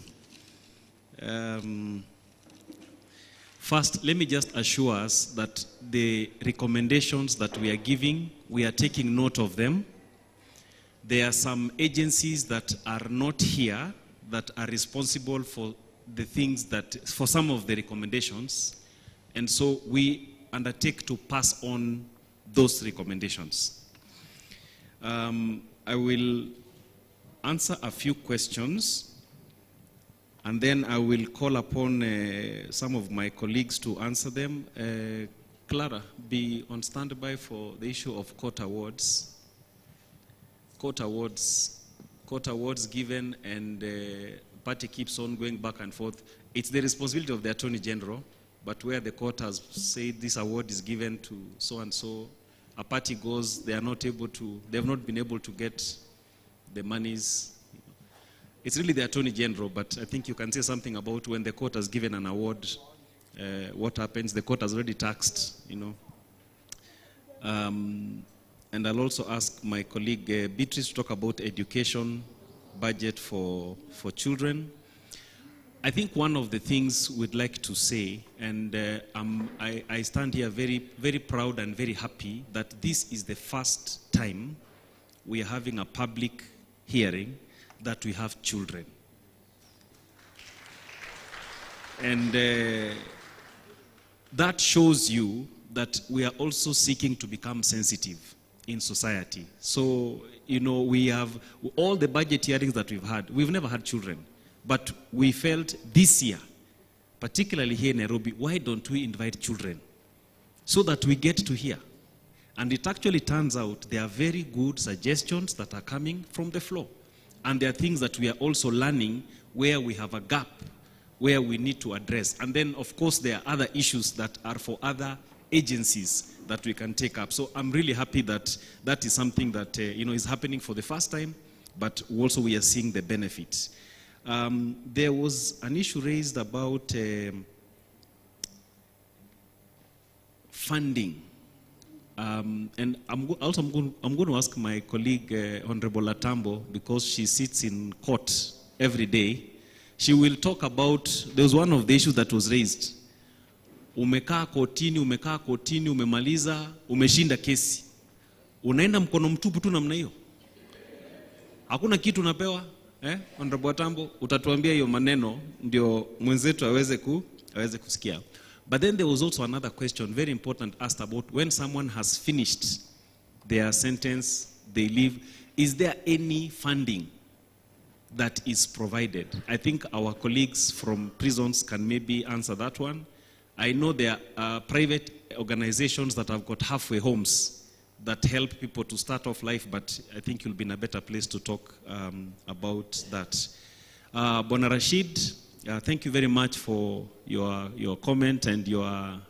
First, let me just assure us that the recommendations that we are giving, we are taking note of them. There are some agencies that are not here that are responsible for the things for some of the recommendations. And so we undertake to pass on those recommendations. I will answer a few questions, and then I will call upon some of my colleagues to answer them. Clara, be on standby for the issue of court awards. Court awards given, and the party keeps on going back and forth. It's the responsibility of the Attorney General, but where the court has said this award is given to so-and-so, a party goes, they have not been able to get the monies. It's really the Attorney General, but I think you can say something about when the court has given an award, what happens. The court has already taxed, And I'll also ask my colleague Beatrice to talk about education budget for children. I think one of the things we'd like to say, and I stand here very, very proud and very happy that this is the first time we are having a public hearing that we have children. And that shows you that we are also seeking to become sensitive in society. So, we have all the budget hearings that we've had. We've never had children. But we felt this year, particularly here in Nairobi, why don't we invite children so that we get to hear? And it actually turns out there are very good suggestions that are coming from the floor. And there are things that we are also learning where we have a gap, where we need to address. And then, of course, there are other issues that are for other agencies that we can take up. So I'm really happy that that is something that is happening for the first time, but also we are seeing the benefits. There was an issue raised about funding, and I'm going to ask my colleague Honorable Atambo, because she sits in court every day. She will talk about, there was one of the issues that was raised. umekaa kotini, umemaliza, umeshinda kesi. Unaenda mkono mtupu tu namna hiyo. Hakuna kitu unapewa, Honorable Atambo, utatuambia hiyo maneno ndio mwenzetu aweze kusikia. But then there was also another question, very important, asked about when someone has finished their sentence, they leave, is there any funding that is provided? I think our colleagues from prisons can maybe answer that one. I know there are private organizations that have got halfway homes that help people to start off life, but I think you'll be in a better place to talk about that. Bona Rashid, thank you very much for your comment and your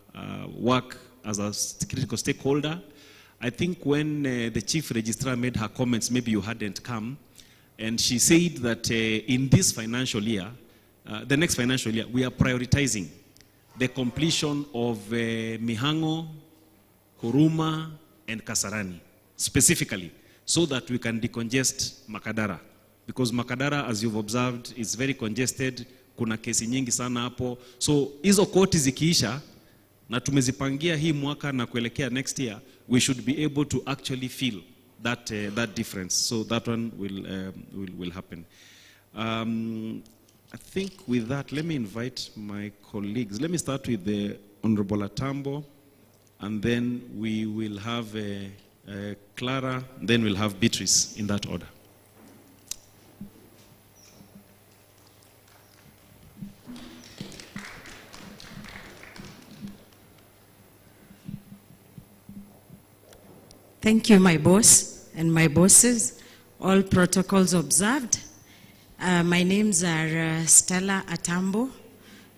work as a critical stakeholder. I think when the Chief Registrar made her comments, maybe you hadn't come, and she said that in this financial year, the next financial year, we are prioritizing the completion of Mihango, Huruma, and Kasarani, specifically, so that we can decongest Makadara. Because Makadara, as you've observed, is very congested, kuna kesi nyingi sana hapo. So, hizo koti zikiisha, na tumezipangia hii mwaka na kuelekea next year, we should be able to actually feel that difference. So that one will happen. I think with that, let me invite my colleagues. Let me start with the Honorable Atambo, and then we will have Clara, then we'll have Beatrice, in that order. Thank you, my boss and my bosses. All protocols observed. My names are Stella Atambo.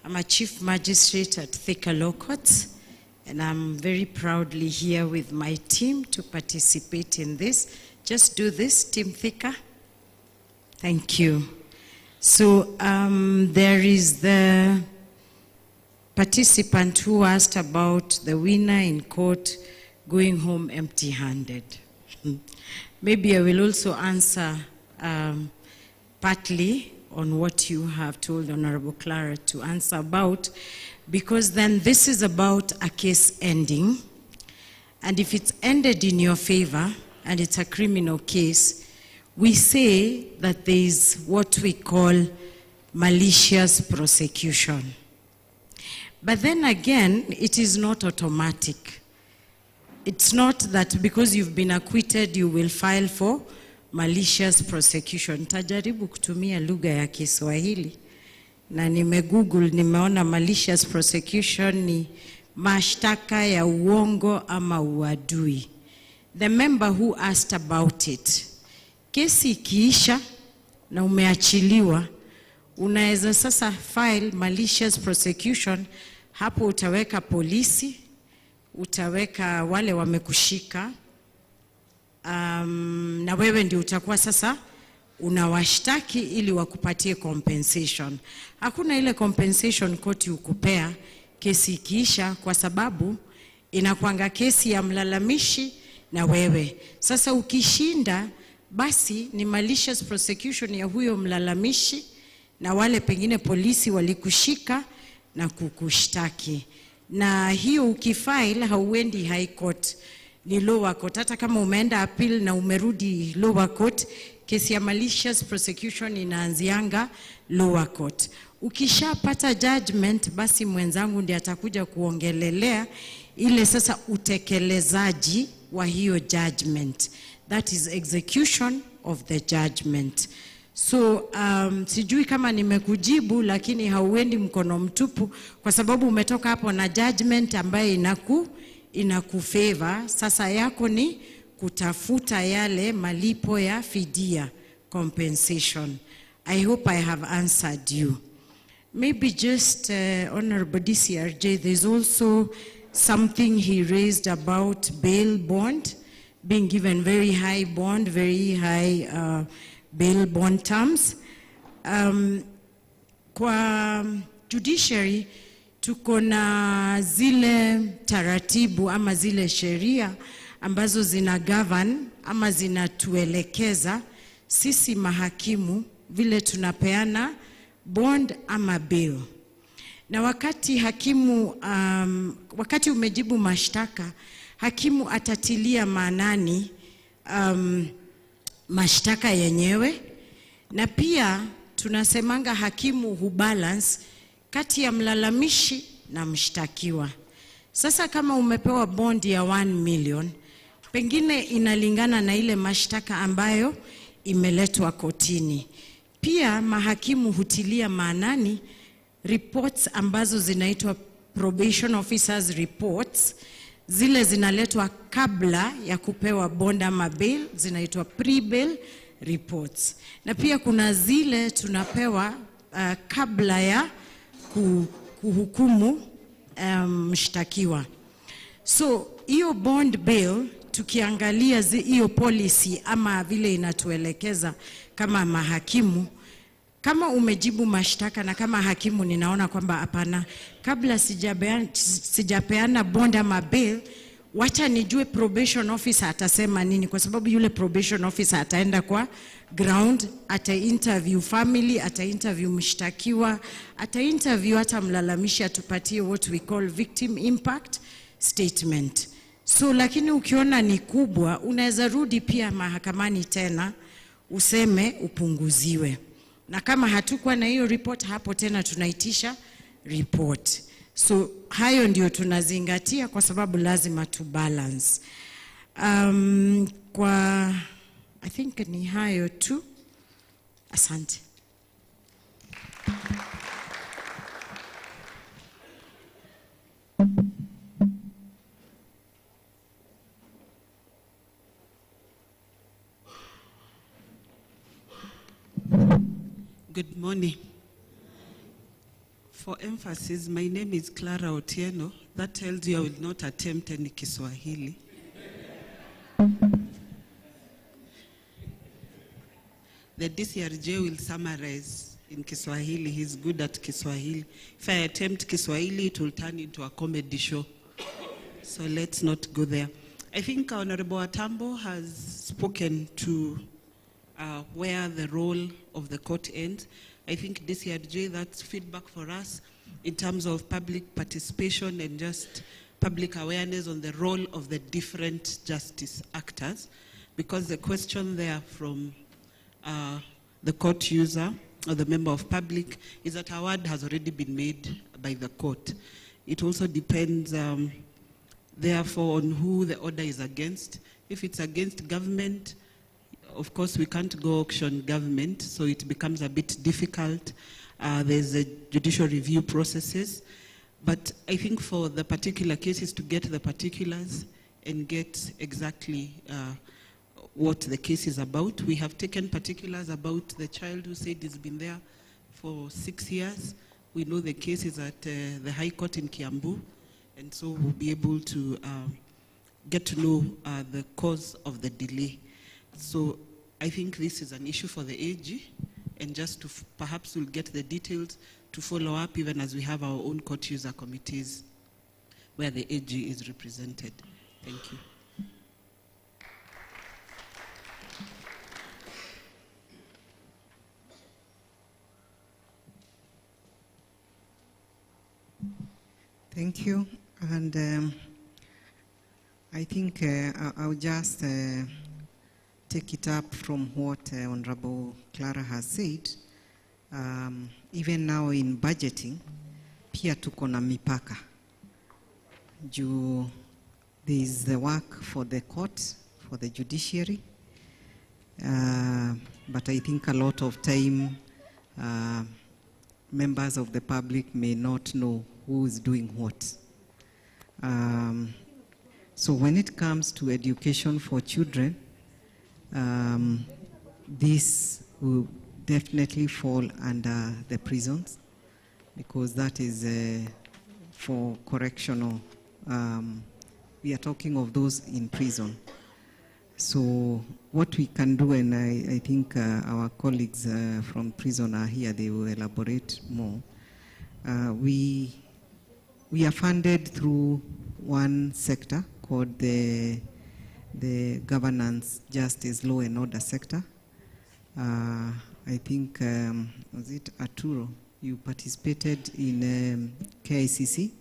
I'm a Chief Magistrate at Thika Law Courts, and I'm very proudly here with my team to participate in this. Just do this, Team Thika. Thank you. So there is the participant who asked about the winner in court going home empty-handed. Maybe I will also answer partly on what you have told Honorable Clara to answer about, because then this is about a case ending, and if it's ended in your favor and it's a criminal case, we say that there is what we call malicious prosecution. But then again, it is not automatic. It's not that because you've been acquitted, you will file for malicious prosecution. Tajaribu kutumia lugha ya Kiswahili na nimegoogle, nimeona malicious prosecution ni mashtaka ya uongo ama uadui. The member who asked about it, kesi ikiisha na umeachiliwa, unaweza sasa file malicious prosecution. Hapo utaweka polisi, utaweka wale wamekushika, na wewe ndio utakuwa sasa unawashtaki ili wakupatie compensation. Hakuna ile compensation koti ukupea kesi ikiisha, kwa sababu inakuanga kesi ya mlalamishi na wewe. Sasa ukishinda, basi ni malicious prosecution ya huyo mlalamishi na wale pengine polisi walikushika na kukushtaki. Na hiyo ukifile hauendi high court, ni lower court. Hata kama umeenda appeal na umerudi lower court, kesi ya malicious prosecution inaanzianga lower court. Ukishapata judgment, basi mwenzangu ndiye atakuja kuongelelea ile sasa utekelezaji wa hiyo judgment. That is execution of the judgment. So sijui kama nimekujibu, lakini hauendi mkono mtupu, kwa sababu umetoka hapo na judgment ambaye inakufavor. Sasa yako ni kutafuta yale malipo ya fidia, compensation. I hope I have answered you. Maybe just Honorable DCRJ, there's also something he raised about bail bond, being given very high bond, very high bail bond terms. Kwa judiciary tuko na zile taratibu ama zile sheria ambazo zina govern ama zinatuelekeza sisi mahakimu vile tunapeana bond ama bail. na wakati hakimu wakati umejibu mashtaka, hakimu atatilia maanani mashtaka yenyewe, na pia tunasemanga hakimu hubalance kati ya mlalamishi na mshtakiwa. Sasa kama umepewa bond ya 1 million, pengine inalingana na ile mashtaka ambayo imeletwa kotini. Pia mahakimu hutilia maanani reports ambazo zinaitwa probation officers reports, zile zinaletwa kabla ya kupewa bond ama bail, zinaitwa pre-bail reports. Na pia kuna zile tunapewa kabla ya kuhukumu mshtakiwa. So hiyo bond bail, tukiangalia hiyo policy ama vile inatuelekeza kama mahakimu, kama umejibu mashtaka na kama hakimu ninaona kwamba hapana, kabla sijapeana bond ama bail, wacha nijue probation officer atasema nini, kwa sababu yule probation officer ataenda kwa ground, ata-interview family, ata-interview mshtakiwa, ata-interview hata mlalamishi, atupatie what we call victim impact statement. So lakini ukiona ni kubwa, unaweza rudi pia mahakamani tena useme upunguziwe. Na kama hatukuwa na hiyo report, hapo tena tunaitisha report. So hayo ndio tunazingatia kwa sababu lazima tu balance. I think ni hayo tu. Asante. Good morning. For emphasis, my name is Clara Otieno. That tells you I will not attempt any Kiswahili. The DCRJ will summarize in Kiswahili. He's good at Kiswahili. If I attempt Kiswahili, it will turn into a comedy show. So let's not go there. I think Honorable Atambo has spoken to where the role of the court ends. I think DCRJ, that's feedback for us in terms of public participation and just public awareness on the role of the different justice actors, because the question there from the court user or the member of public is that a word has already been made by the court. It also depends, therefore, on who the order is against. If it's against government, of course, we can't go auction government, so it becomes a bit difficult. There's a judicial review processes. But I think for the particular cases, to get the particulars and get exactly what the case is about. We have taken particulars about the child who said he's been there for 6 years. We know the case is at the High Court in Kiambu, and so we'll be able to get to know the cause of the delay. So I think this is an issue for the AG, and just to perhaps we'll get the details to follow up even as we have our own court user committees where the AG is represented. Thank you. Thank you. And I think I'll just take it up from what Honorable Clara has said. Even now in budgeting, pia tuko na mipaka. There is the work for the court, for the judiciary. But I think a lot of time, members of the public may not know who is doing what. So when it comes to education for children, this will definitely fall under the prisons, because that is for correctional. We are talking of those in prison. So what we can do, and I think our colleagues from prison are here, they will elaborate more. We are funded through one sector called the Governance, Justice, Law and Order sector. I think, was it Arturo? You participated in KICC,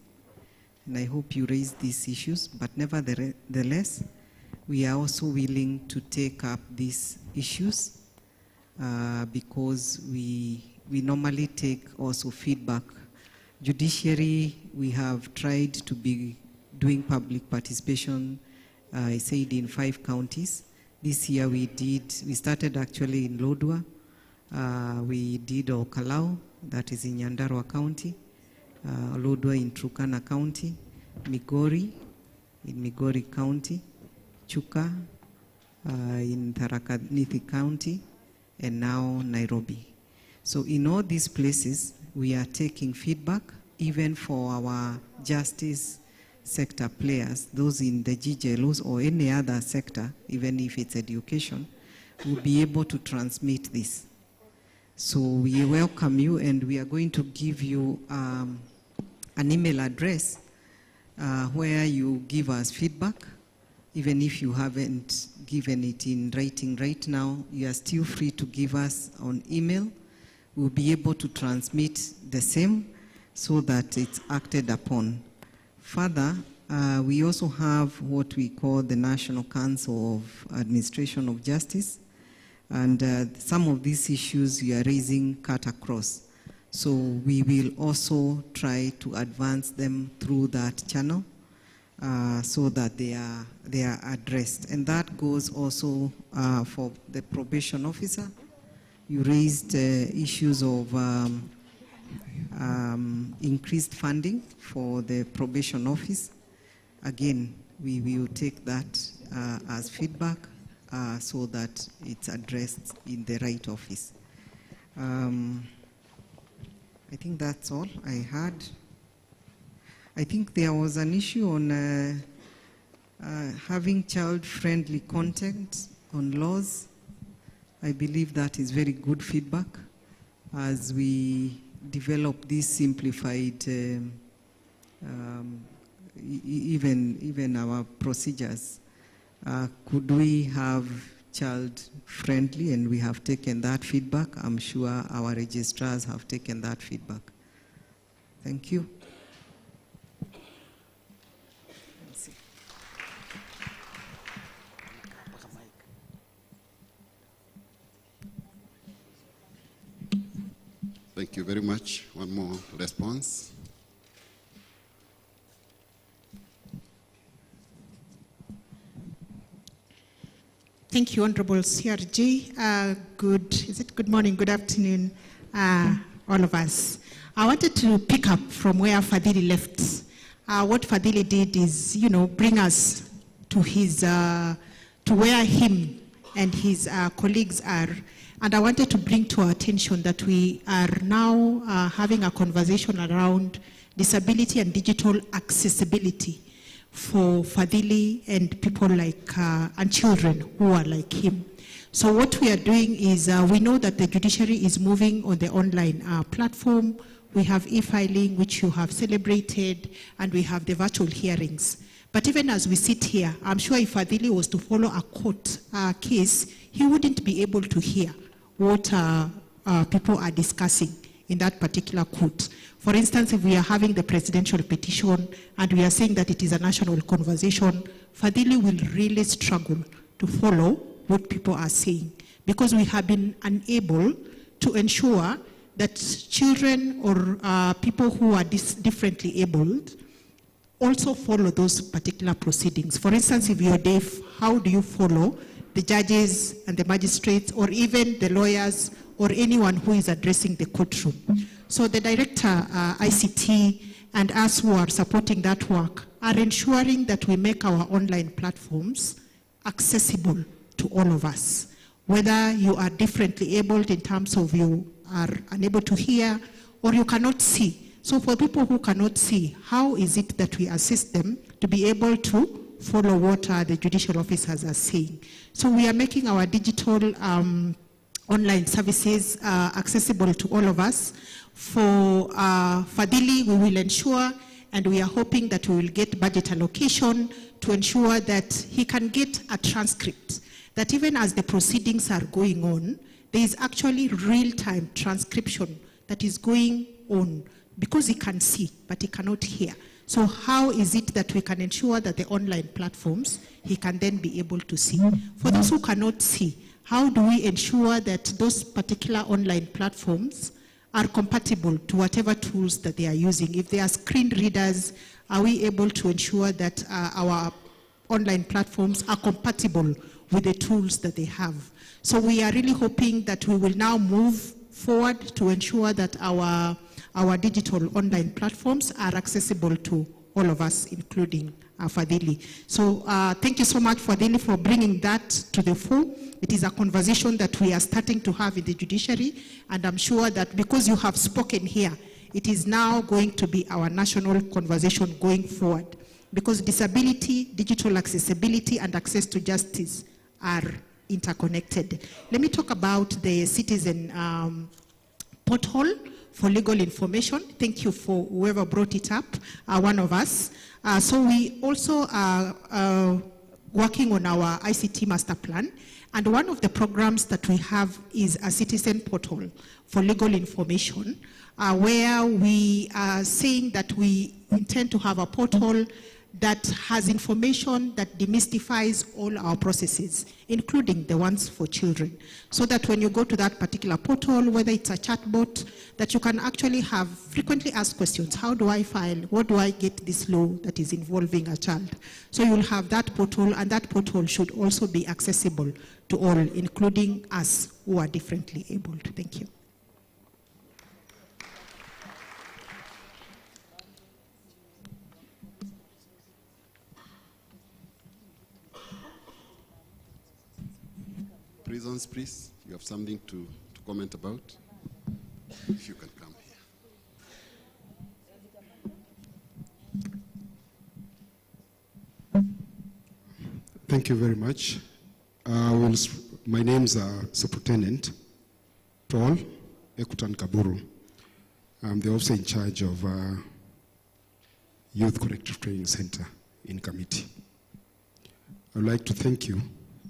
and I hope you raised these issues, but nevertheless, we are also willing to take up these issues because we normally take also feedback. Judiciary, we have tried to be doing public participation, I said, in 5 counties. This year we started actually in Lodwar. We did Okalau, that is in Nyandarua County, Lodwar in Turkana County, Migori in Migori County, Chuka in Tharaka Nithi County, and now Nairobi. So in all these places, we are taking feedback, even for our justice sector players, those in the GJLOs or any other sector, even if it's education, will be able to transmit this. So we welcome you, and we are going to give you an email address where you give us feedback. Even if you haven't given it in writing right now, you are still free to give us on email. We'll be able to transmit the same so that it's acted upon. Further, we also have what we call the National Council of Administration of Justice, and some of these issues you are raising cut across. So we will also try to advance them through that channel so that they are addressed. And that goes also for the probation officer. You raised issues of increased funding for the probation office. Again, we will take that as feedback so that it's addressed in the right office. I think that's all I had. I think there was an issue on having child-friendly content on laws. I believe that is very good feedback as we develop this simplified, even our procedures. Could we have child-friendly, and we have taken that feedback. I'm sure our registrars have taken that feedback. Thank you. Thank you very much. One more response. Thank you, Honorable CRG. Good morning, good afternoon, all of us. I wanted to pick up from where Fadhili left. What Fadhili did is, bring us to to where him and his colleagues are. And I wanted to bring to our attention that we are now having a conversation around disability and digital accessibility for Fadhili and people like, and children who are like him. So what we are doing is, we know that the judiciary is moving on the online platform. We have e-filing, which you have celebrated, and we have the virtual hearings. But even as we sit here, I'm sure if Fadhili was to follow a court case, he wouldn't be able to hear what people are discussing in that particular court. For instance, if we are having the presidential petition and we are saying that it is a national conversation, Fadhili will really struggle to follow what people are saying, because we have been unable to ensure that children or people who are differently abled also follow those particular proceedings. For instance, if you're deaf, how do you follow the judges and the magistrates, or even the lawyers, or anyone who is addressing the courtroom? So the director, ICT, and us who are supporting that work are ensuring that we make our online platforms accessible to all of us. Whether you are differently abled in terms of you are unable to hear or you cannot see. So for people who cannot see, how is it that we assist them to be able to follow what the judicial officers are saying? So we are making our digital online services accessible to all of us. For Fadhili, we will ensure, and we are hoping that we will get budget allocation to ensure that he can get a transcript, that even as the proceedings are going on, there is actually real-time transcription that is going on, because he can see, but he cannot hear. So how is it that we can ensure that the online platforms, he can then be able to see? For those who cannot see, how do we ensure that those particular online platforms are compatible to whatever tools that they are using? If they are screen readers, are we able to ensure that our online platforms are compatible with the tools that they have? So we are really hoping that we will now move forward to ensure that our digital online platforms are accessible to all of us, including Fadhili. So thank you so much, Fadhili, for bringing that to the fore. It is a conversation that we are starting to have in the judiciary, and I'm sure that because you have spoken here, it is now going to be our national conversation going forward, because disability, digital accessibility, and access to justice are interconnected. Let me talk about the citizen portal for legal information. Thank you for whoever brought it up, one of us. So we also are working on our ICT master plan, and one of the programs that we have is a citizen portal for legal information, where we are saying that we intend to have a portal that has information that demystifies all our processes, including the ones for children, so that when you go to that particular portal, whether it's a chatbot, that you can actually have frequently asked questions. How do I file? What do I get this law that is involving a child? So you'll have that portal, and that portal should also be accessible to all, including us who are differently abled. Thank you. Prisons, please. You have something to comment about? If you can come here. Thank you very much. My name is Superintendent Paul Ekutan Kaburu. I'm the officer in charge of Youth Corrective Training Center in Kamiti. I'd like to thank you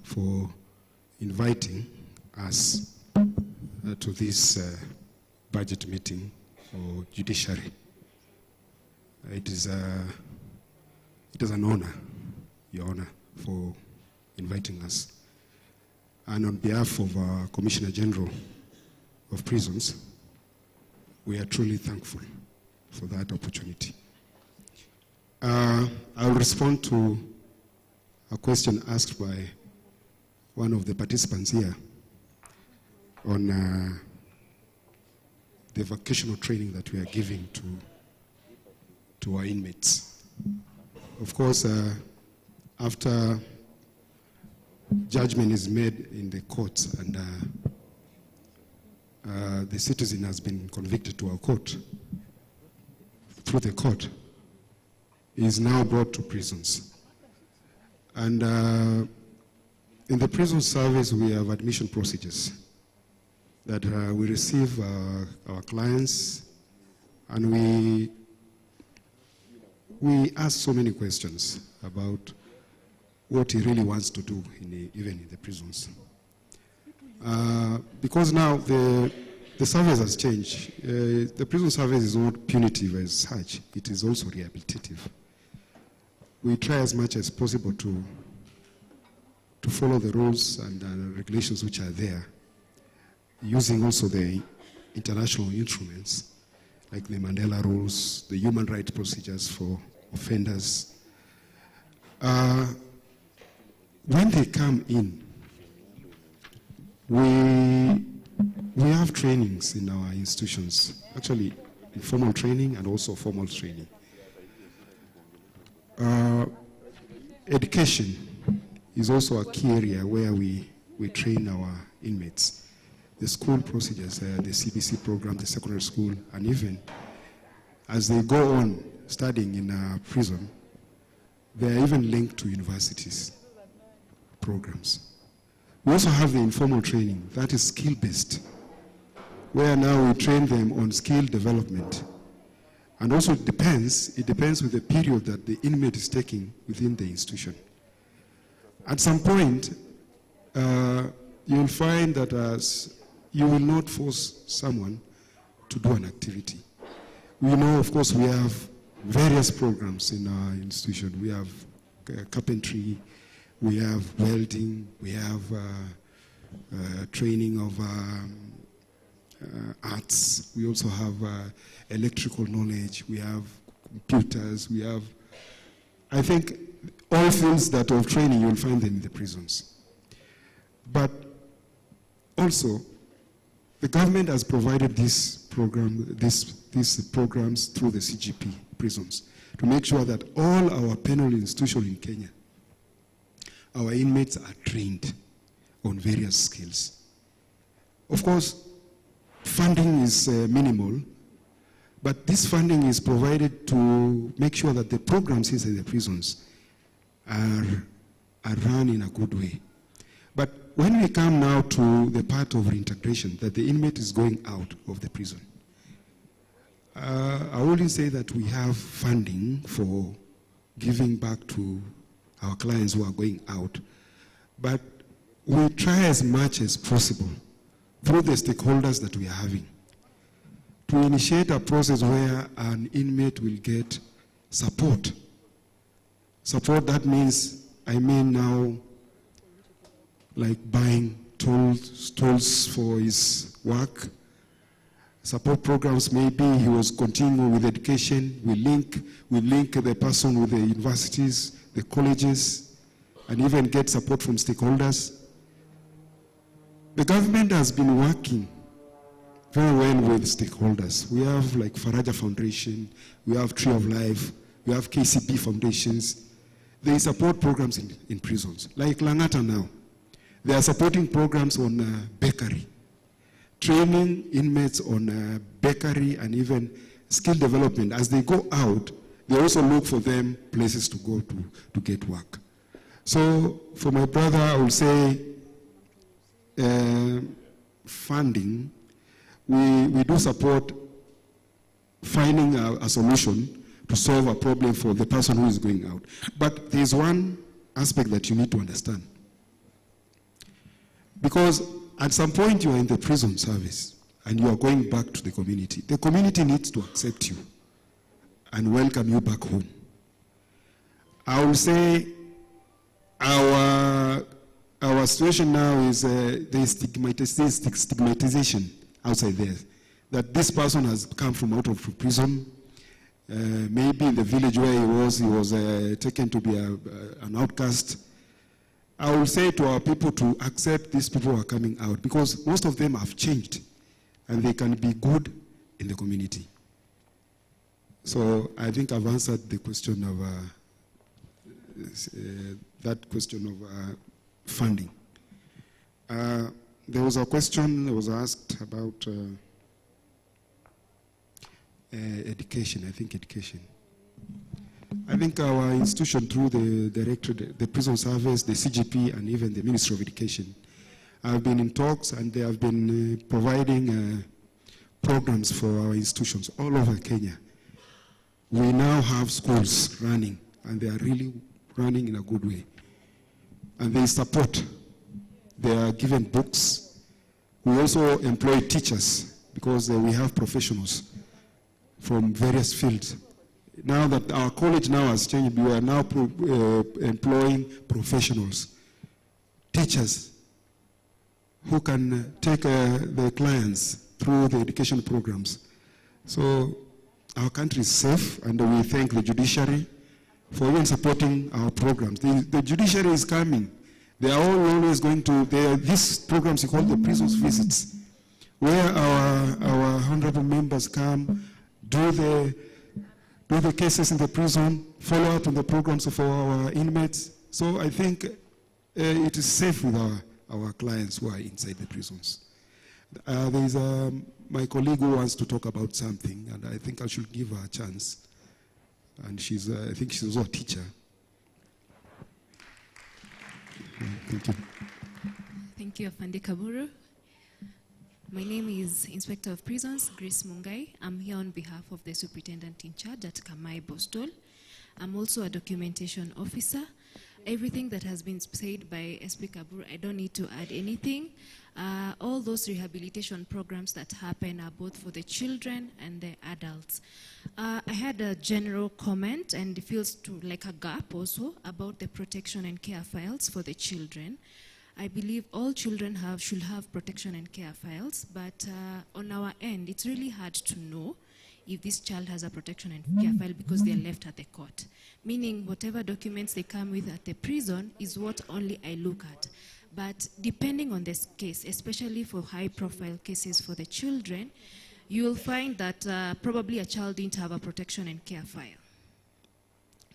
for inviting us to this budget meeting for Judiciary. It is an honor, Your Honor, for inviting us. And on behalf of Commissioner General of Prisons, we are truly thankful for that opportunity. I'll respond to a question asked by one of the participants here on the vocational training that we are giving to our inmates. Of course, after judgment is made in the courts and the citizen has been convicted to our court, through the court, he is now brought to prisons. And in the prison service, we have admission procedures that we receive our clients, and we ask so many questions about what he really wants to do, even in the prisons. Because now the service has changed. The prison service is not punitive as such. It is also rehabilitative. We try as much as possible to follow the rules and regulations which are there, using also the international instruments like the Mandela rules, the human rights procedures for offenders. When they come in, we have trainings in our institutions, actually informal training and also formal training. Education is also a key area where we train our inmates. The school procedures, the CBC program, the secondary school, and even as they go on studying in a prison, they are even linked to universities programs. We also have the informal training, that is skill-based, where now we train them on skill development. And also it depends with the period that the inmate is taking within the institution. At some point, you'll find that you will not force someone to do an activity. We know, of course, we have various programs in our institution. We have carpentry, we have welding, we have training of arts. We also have electrical knowledge. We have computers. We have, I think, all fields that of training, you'll find them in the prisons. But also, the government has provided this program, these programs through the CGP prisons to make sure that all our penal institutions in Kenya, our inmates are trained on various skills. Of course, funding is minimal, but this funding is provided to make sure that the programs inside the prisons are run in a good way. But when we come now to the part of reintegration, that the inmate is going out of the prison, I wouldn't say that we have funding for giving back to our clients who are going out, but we try as much as possible through the stakeholders that we are having to initiate a process where an inmate will get support. Support, that means, I mean now, like buying tools for his work. Support programs, maybe he was continuing with education. We link the person with the universities, the colleges, and even get support from stakeholders. The government has been working very well with stakeholders. We have like Faraja Foundation, we have Tree of Life, we have KCP foundations. They support programs in prisons. Like Langata now, they are supporting programs on bakery, training inmates on bakery and even skill development. As they go out, they also look for them places to go to get work. So for my brother, I will say funding, we do support finding a solution to solve a problem for the person who is going out. But there's one aspect that you need to understand. Because at some point you are in the prison service and you are going back to the community. The community needs to accept you and welcome you back home. I will say our situation now is the stigmatization outside there. That this person has come from out of prison, maybe in the village where he was taken to be an outcast. I will say to our people to accept these people who are coming out, because most of them have changed and they can be good in the community. So I think I've answered the question of that question of funding. There was a question that was asked about education, I think education. I think our institution, through the Directorate, the Prison Service, the CGP, and even the Ministry of Education, have been in talks, and they have been providing programs for our institutions all over Kenya. We now have schools running, and they are really running in a good way. And they support. They are given books. We also employ teachers, because we have professionals from various fields. Now that our college now has changed, we are now employing professionals, teachers, who can take the clients through the education programs. So our country is safe, and we thank the Judiciary for even supporting our programs. The Judiciary is coming. They are always going to, these programs we call the prisons visits, where our honorable members come, do the cases in the prison, follow up on the programs of our inmates. So I think it is safe with our clients who are inside the prisons. There is my colleague who wants to talk about something, and I think I should give her a chance. And I think she's also a teacher. Thank you. Thank you, Afande Kaburu. My name is Inspector of Prisons, Grace Mungai. I'm here on behalf of the Superintendent in charge at Kamai Bostol. I'm also a documentation officer. Everything that has been said by SP Kaburu, I don't need to add anything. All those rehabilitation programs that happen are both for the children and the adults. I had a general comment, and it feels like a gap also about the protection and care files for the children. I believe all children should have protection and care files, but on our end, it's really hard to know if this child has a protection and care file because they're left at the court. Meaning whatever documents they come with at the prison is what only I look at. But depending on this case, especially for high-profile cases for the children, you will find that probably a child didn't have a protection and care file.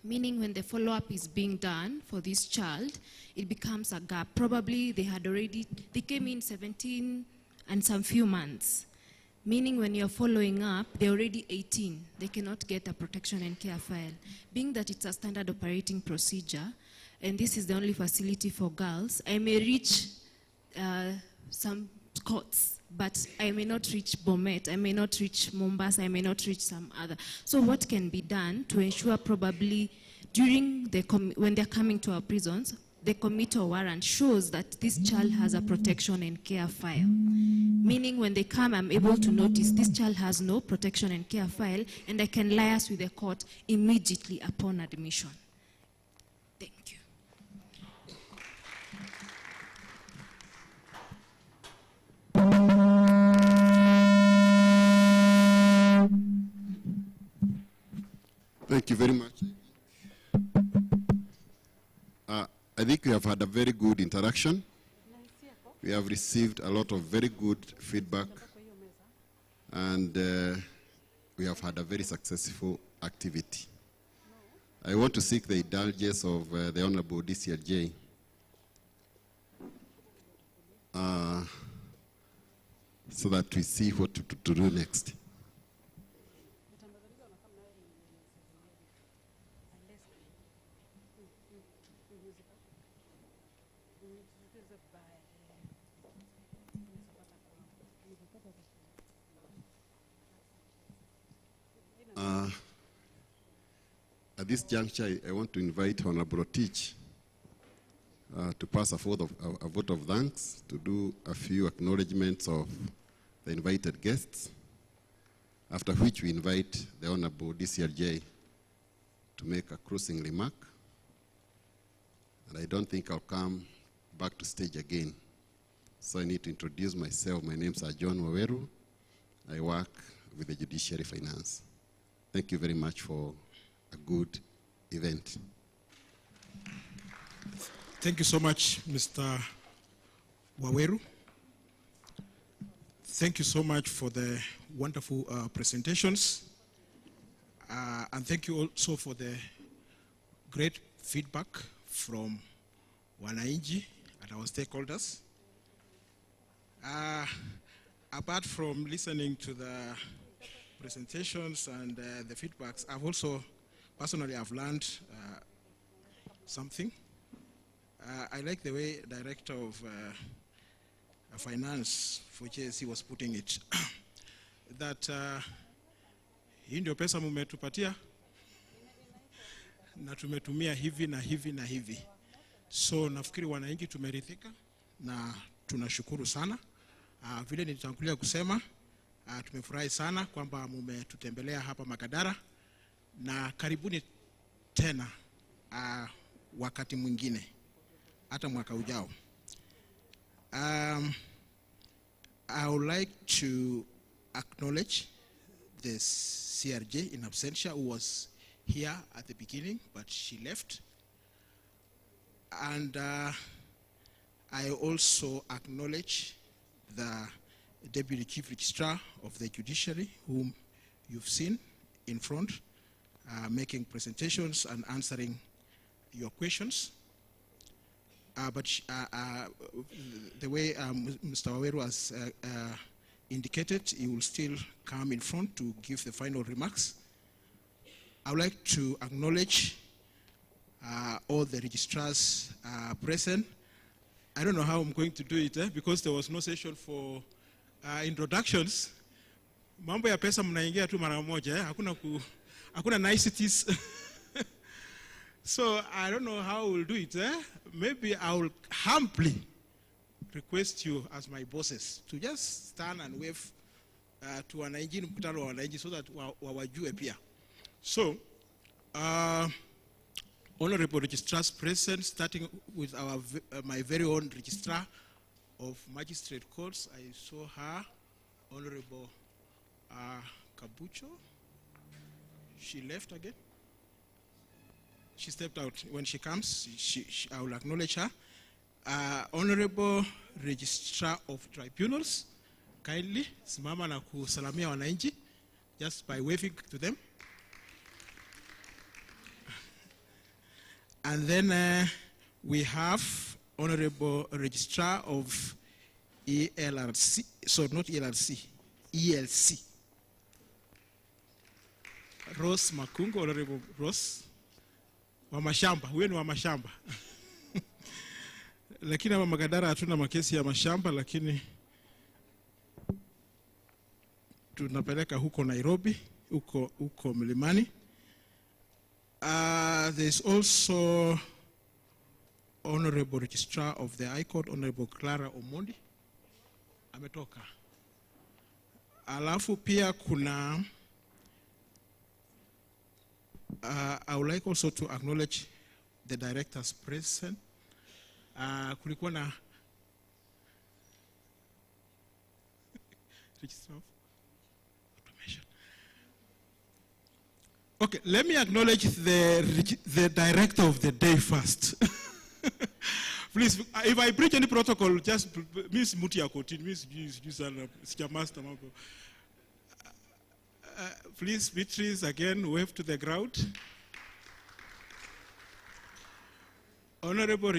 Meaning when the follow-up is being done for this child, it becomes a gap. Probably they came in 17 and some few months. Meaning when you're following up, they're already 18. They cannot get a protection and care file. Being that it's a standard operating procedure, and this is the only facility for girls, I may reach some courts, but I may not reach Bomet, I may not reach Mombasa, I may not reach some other. So what can be done to ensure probably when they're coming to our prisons, the committal warrant shows that this child has a protection and care file. Meaning when they come, I'm able to notice this child has no protection and care file, and I can liaise with the court immediately upon admission. Thank you. Thank you very much. I think we have had a very good interaction. We have received a lot of very good feedback, and we have had a very successful activity. I want to seek the indulgence of the Honorable DCRJ so that we see what to do next. At this juncture, I want to invite Honorable Teach to pass a vote of thanks, to do a few acknowledgements of the invited guests, after which we invite the Honorable DCRJ to make a closing remark. And I don't think I'll come back to stage again. So I need to introduce myself. My name is John Waweru. I work with the Judiciary Finance. Thank you very much for a good event. Thank you so much, Mr. Waweru. Thank you so much for the wonderful presentations. And thank you also for the great feedback from Wanainji and our stakeholders. Apart from listening to the presentations and the feedbacks, I've also personally learned something. I like the way Director of Finance for JSC was putting it, that hii ndio pesa mumetupatia na tumetumia hivi na hivi na hivi. So nafikiri wananchi tumeridhika na tunashukuru sana. Vile nilitangulia kusema, tumefurahi sana kwamba mumetutembelea hapa Makadara, na karibuni tena wakati mwingine, hata mwaka ujao. I would like to acknowledge the CRJ in absentia who was here at the beginning, but she left. And I also acknowledge the Deputy Chief Registrar of the Judiciary, whom you've seen in front, making presentations and answering your questions. But the way Mr. Waweru has indicated, he will still come in front to give the final remarks. I would like to acknowledge all the registrars present. I don't know how I'm going to do it, because there was no session for introductions. Mambo ya pesa mnaingia tu mara moja, hakuna niceties. So I don't know how we'll do it. Maybe I will humbly request you as my bosses to just stand and wave to wananchi, mkutano wa wananchi, so that wawajue pia. So, honorable registrars present, starting with my very own registrar of magistrate courts. I saw her, Honorable Kabucho. She left again. She stepped out. When she comes, I will acknowledge her. Honorable Registrar of Tribunals, kindly simama na kusalamia wananchi just by waving to them. And then we have Honorable Registrar of ELRC, so not ELRC, ELC. Rose Makungo, Honorable Rose. Wamashamba, huyo ni wamashamba. Lakini hapa Makadara hatuna makesi ya mashamba, lakini tunapeleka huko Nairobi, huko Mlimani. There's also Honorable Registrar of the High Court, Honorable Clara Omondi. Ametoka. Alafu pia kuna I would like also to acknowledge the directors present. Kulikuwa na Registrar of Automation. Okay, let me acknowledge the director of the day first. Please, if I breach any protocol, just Miss Mutia Kotin, Miss Master. Please, Beatrice, again, wave to the crowd. Honorable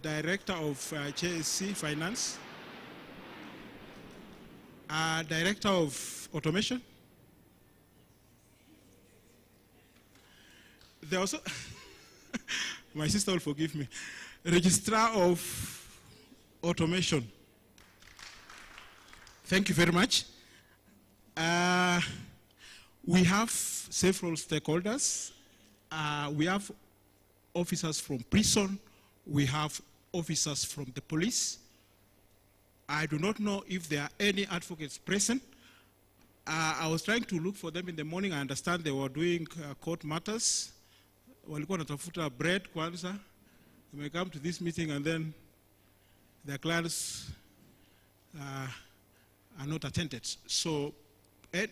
Director of JSC Finance, Director of Automation. There also, my sister will forgive me, Registrar of Automation. Thank you very much. We have several stakeholders. We have officers from prison. We have officers from the police. I do not know if there are any advocates present. I was trying to look for them in the morning. I understand they were doing court matters. Walikuwa natafuta bread kwanza. They may come to this meeting and then their clients are not attended. So I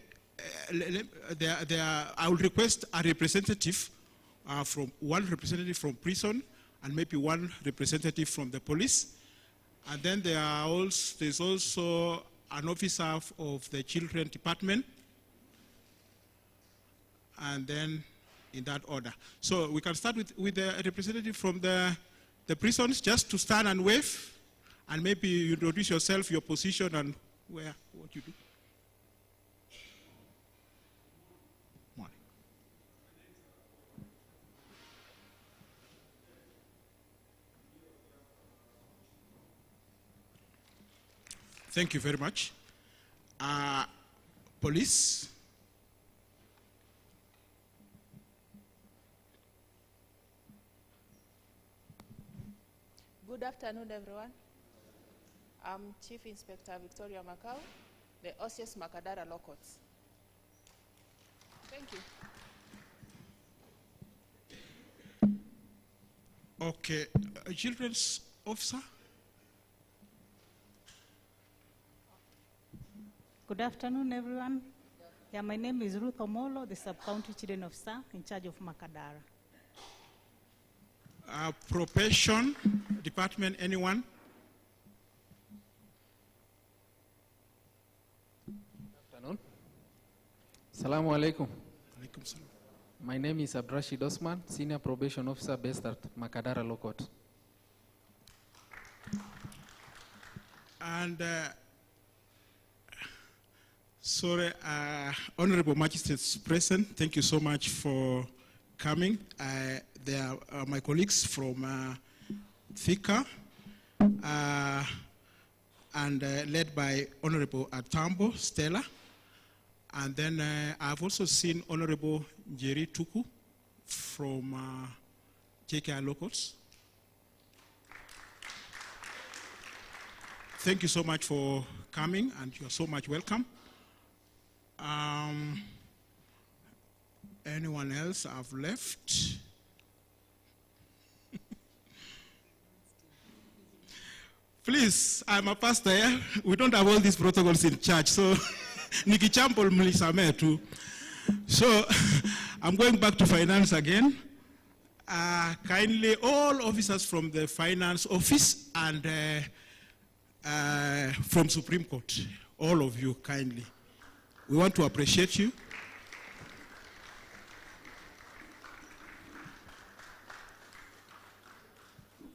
will request a representative one representative from prison and maybe one representative from the police. And then there's also an officer of the children department. And then in that order. So we can start with the representative from the prisons, just to stand and wave, and maybe you introduce yourself, your position, and what you do. Morning. Thank you very much. Police. Good afternoon, everyone. I'm Chief Inspector Victoria Macau, the OCS Makadara Law Courts. Thank you. Okay, a children's officer. Good afternoon, everyone. Yeah, my name is Ruth Omolo, the Sub-County Children Officer in charge of Makadara. Probation department, anyone? Afternoon. Assalamu alaikum. Alaikum salam. My name is Abdrashid Osman, Senior Probation Officer based at Makadara Law Court. And sorry, Honorable Magistrates present, thank you so much for coming. There are my colleagues from Thika, and led by Honorable Atambo Stella. And then I've also seen Honorable JERICHO from JKI Law Courts. thank you so much for coming, and you're so much welcome. Anyone else I've left? Please, I'm a pastor. Yeah? We don't have all these protocols in church, so nikichample mlisamee tu. So I'm going back to finance again. Kindly, all officers from the finance office and from Supreme Court, all of you kindly. We want to appreciate you.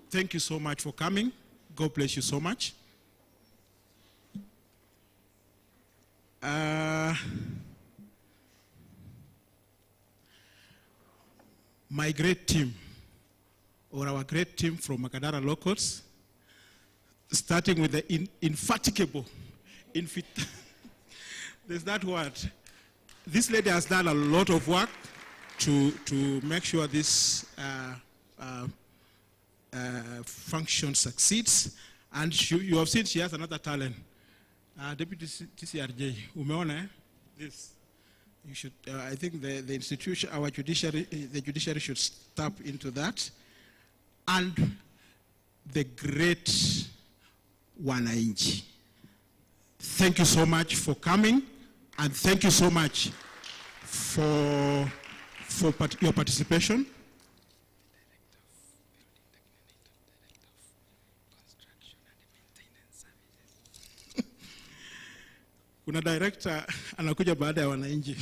Thank you so much for coming. God bless you so much. My great team, or our great team from Makadara Law Courts, starting with the infatigable, there's that word. This lady has done a lot of work to make sure this function succeeds, and you have seen she has another talent. Deputy TCRJ, umeona this. You should. I think the institution, our judiciary, the judiciary should step into that, and the great wananchi. Thank you so much for coming, and thank you so much for your participation. Kuna director anakuja baada ya wananchi.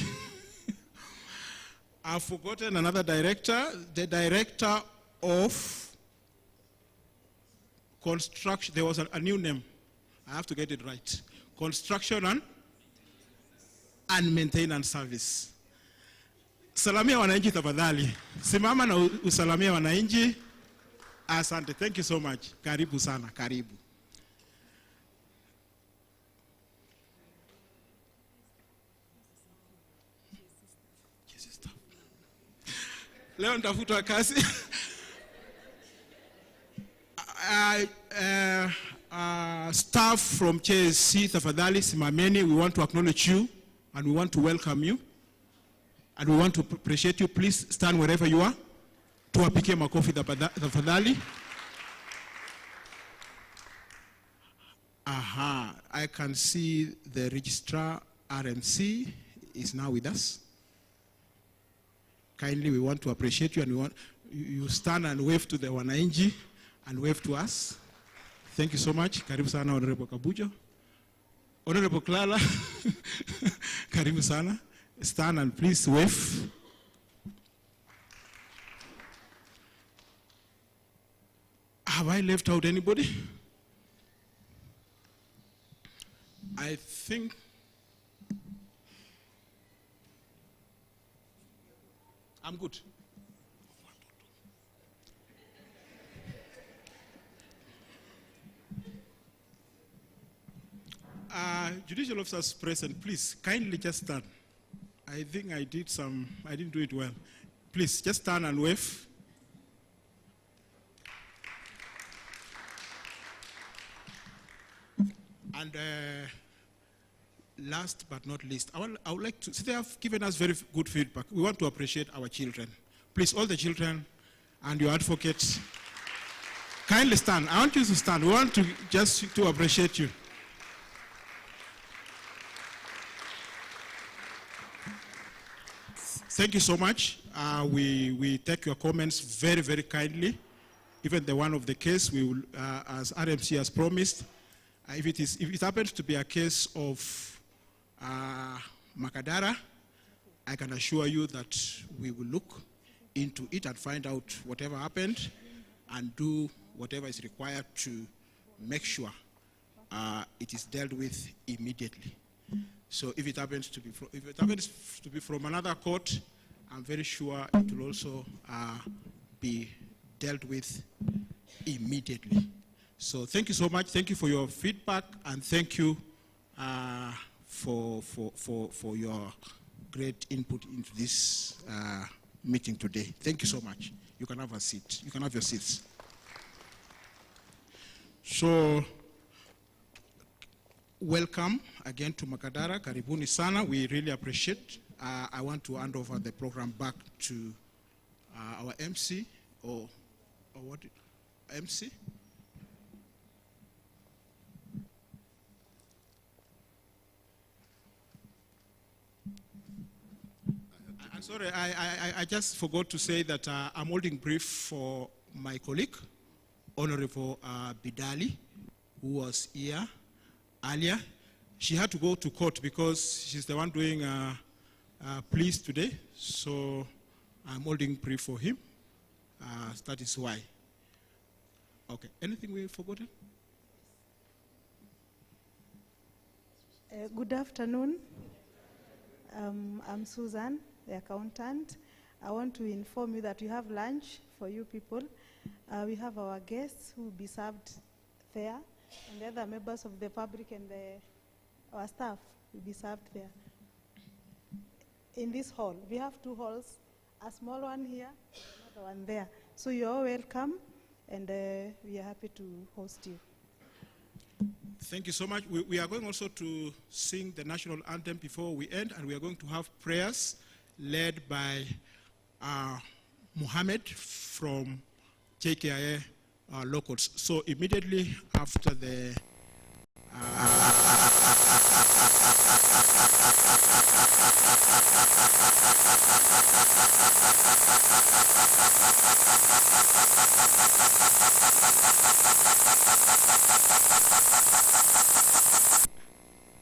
I've forgotten another director, the director of construction. There was a new name. I have to get it right. Construction and maintenance service. Salamia wananchi tafadhali. Simama na usalamia wananchi. Asante. Thank you so much. Karibu sana. Karibu. Leo nitafuta kazi. Staff from JSC, tafadhali simameni. We want to acknowledge you and we want to welcome you and we want to appreciate you. Please stand wherever you are. Tuwapikie makofi tafadhali. Aha, I can see the registrar RMC is now with us. Kindly, we want to appreciate you, and we want you stand and wave to the wananchi and wave to us. Thank you so much. Karibu sana Honorable Kabujo. Honorable Clara, karibu sana. Stand and please wave. Have I left out anybody? I think I'm good. Judicial officers present, please kindly just stand. I think I didn't do it well. Please just stand and wave. And last but not least, I would like to, they have given us very good feedback. We want to appreciate our children. Please, all the children and your advocates, kindly stand. I want you to stand. We want to just to appreciate you. Thank you so much. We take your comments very, very kindly. Even the one of the case, we will, as RMC has promised, if it happens to be a case of Makadara, I can assure you that we will look into it and find out whatever happened and do whatever is required to make sure it is dealt with immediately. So if it happens to be from another court, I'm very sure it will also be dealt with immediately. So thank you so much. Thank you for your feedback, and thank you for your great input into this meeting today. Thank you so much. You can have a seat. You can have your seats. So welcome again to Makadara. Karibuni sana. We really appreciate. I want to hand over the program back to our MC or what? MC? I'm sorry, I just forgot to say that I'm holding brief for my colleague, Honorable Bidali, who was here earlier. She had to go to court because she's the one doing pleas today, so I'm holding brief for him. That is why. Okay, anything we've forgotten? Good afternoon. I'm Susan, the accountant. I want to inform you that we have lunch for you people. We have our guests who will be served there, and the other members of the public and our staff will be served there. In this hall, we have 2 halls, a small one here, another one there. So you're all welcome, and we are happy to host you. Thank you so much. We are going also to sing the national anthem before we end, and we are going to have prayers led by Mohammed from JKIA locals. So immediately after the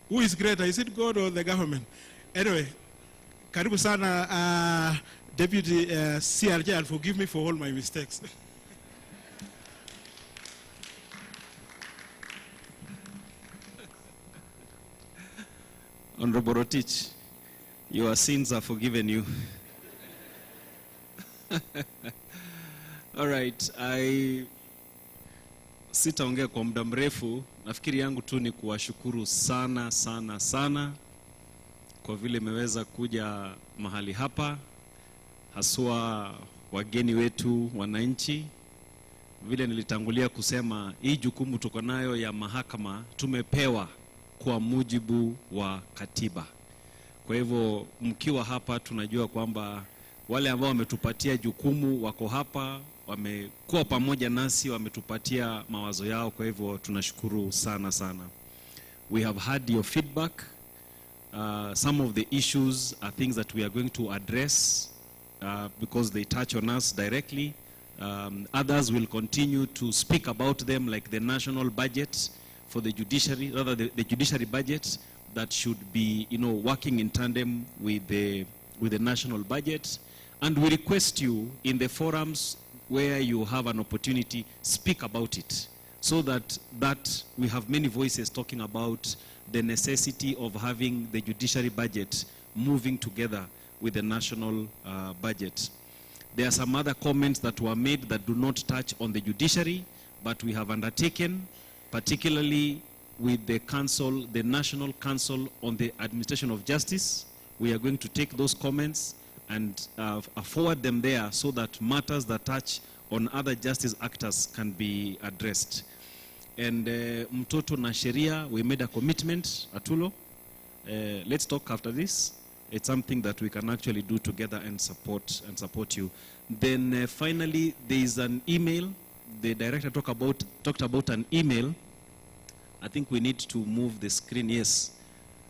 who is greater? Is it God or the government? Anyway, karibu sana Deputy CRJ, and forgive me for all my mistakes. Honorable Rotich, your sins are forgiven you. All right, sitaongea kwa muda mrefu. Nafikiri yangu tu ni kuwashukuru sana sana sana kwa vile mmeweza kuja mahali hapa, haswa wageni wetu wananchi. Vile nilitangulia kusema, hii jukumu tuko nayo ya mahakama tumepewa kwa mujibu wa katiba. Kwa hivyo mkiwa hapa tunajua kwamba wale ambao wametupatia jukumu wako hapa, wamekuwa pamoja nasi, wametupatia mawazo yao. Kwa hivyo tunashukuru sana sana. We have had your feedback. Some of the issues are things that we are going to address because they touch on us directly. Others will continue to speak about them, like the national budget for the judiciary, rather the judiciary budget that should be, working in tandem with the national budget. And we request you in the forums where you have an opportunity, speak about it, so that we have many voices talking about the necessity of having the judiciary budget moving together with the national budget. There are some other comments that were made that do not touch on the judiciary, but we have undertaken, particularly with the council, the National Council on the Administration of Justice. We are going to take those comments and forward them there so that matters that touch on other justice actors can be addressed. And mtoto na sheria, we made a commitment, Atulo. Let's talk after this. It's something that we can actually do together and support you. Then finally, there is an email. The director talked about an email. I think we need to move the screen. Yes,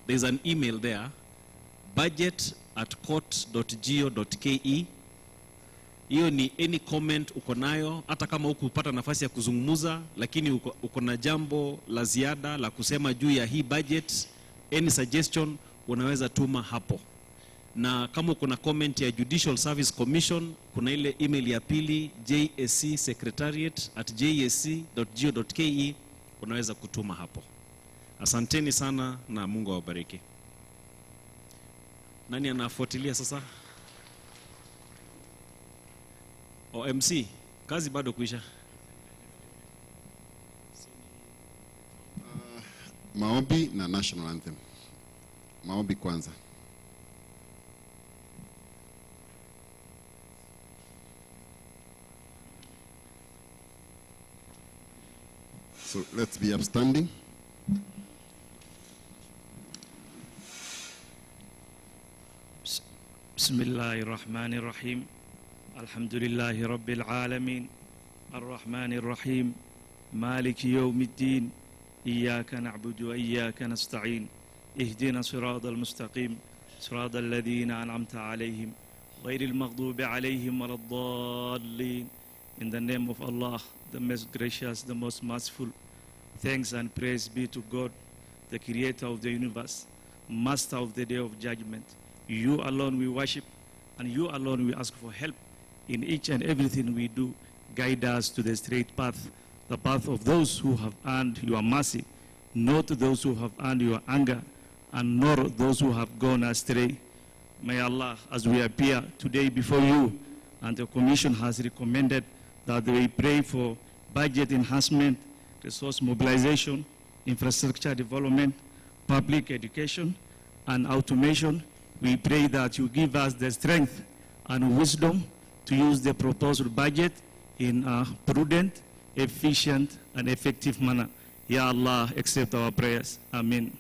there's an email there, budget@court.go.ke. Hiyo ni any comment uko nayo, hata kama hukupata nafasi ya kuzungumza, lakini uko na jambo la ziada la kusema juu ya hii budget, any suggestion unaweza tuma hapo. Na kama uko na comment ya Judicial Service Commission, kuna ile email ya pili, jscsecretariat@jsc.go.ke, unaweza kutuma hapo. Asanteni sana na Mungu awabariki. Nani anafuatilia sasa? MC, kazi bado kuisha. Maombi na national anthem. Maombi kwanza. So let's be upstanding. بسم الله الرحمن الرحيم الحمد لله رب العالمين الرحمن الرحيم مالك يوم الدين إياك نعبد وإياك نستعين اهدنا صراط المستقيم صراط الذين أنعمت عليهم غير المغضوب عليهم ولا الضالين. In the name of Allah, the most gracious, the most merciful, thanks and praise be to God, the creator of the universe, master of the day of judgment. You alone we worship, and you alone we ask for help in each and everything we do. Guide us to the straight path, the path of those who have earned your mercy, not those who have earned your anger, and nor those who have gone astray. May Allah, as we appear today before you, and the Commission has recommended that we pray for budget enhancement, resource mobilization, infrastructure development, public education, and automation. We pray that you give us the strength and wisdom to use the proposed budget in a prudent, efficient, and effective manner. Ya Allah, accept our prayers. Amen.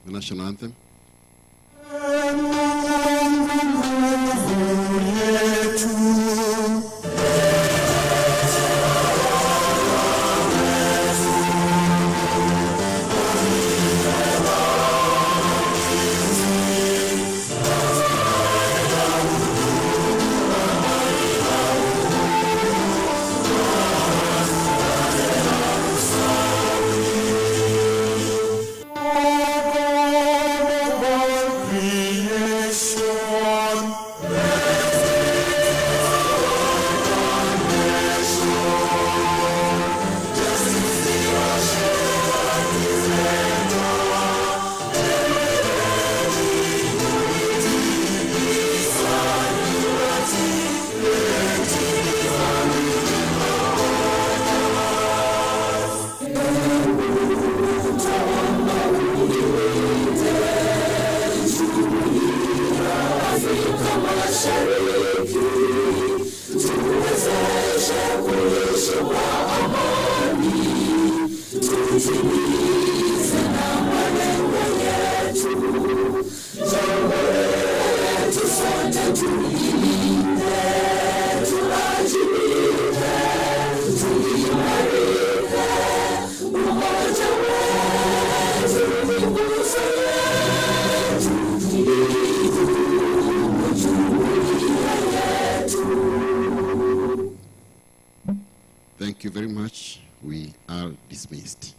The national anthem. Thank you very much. We are dismissed.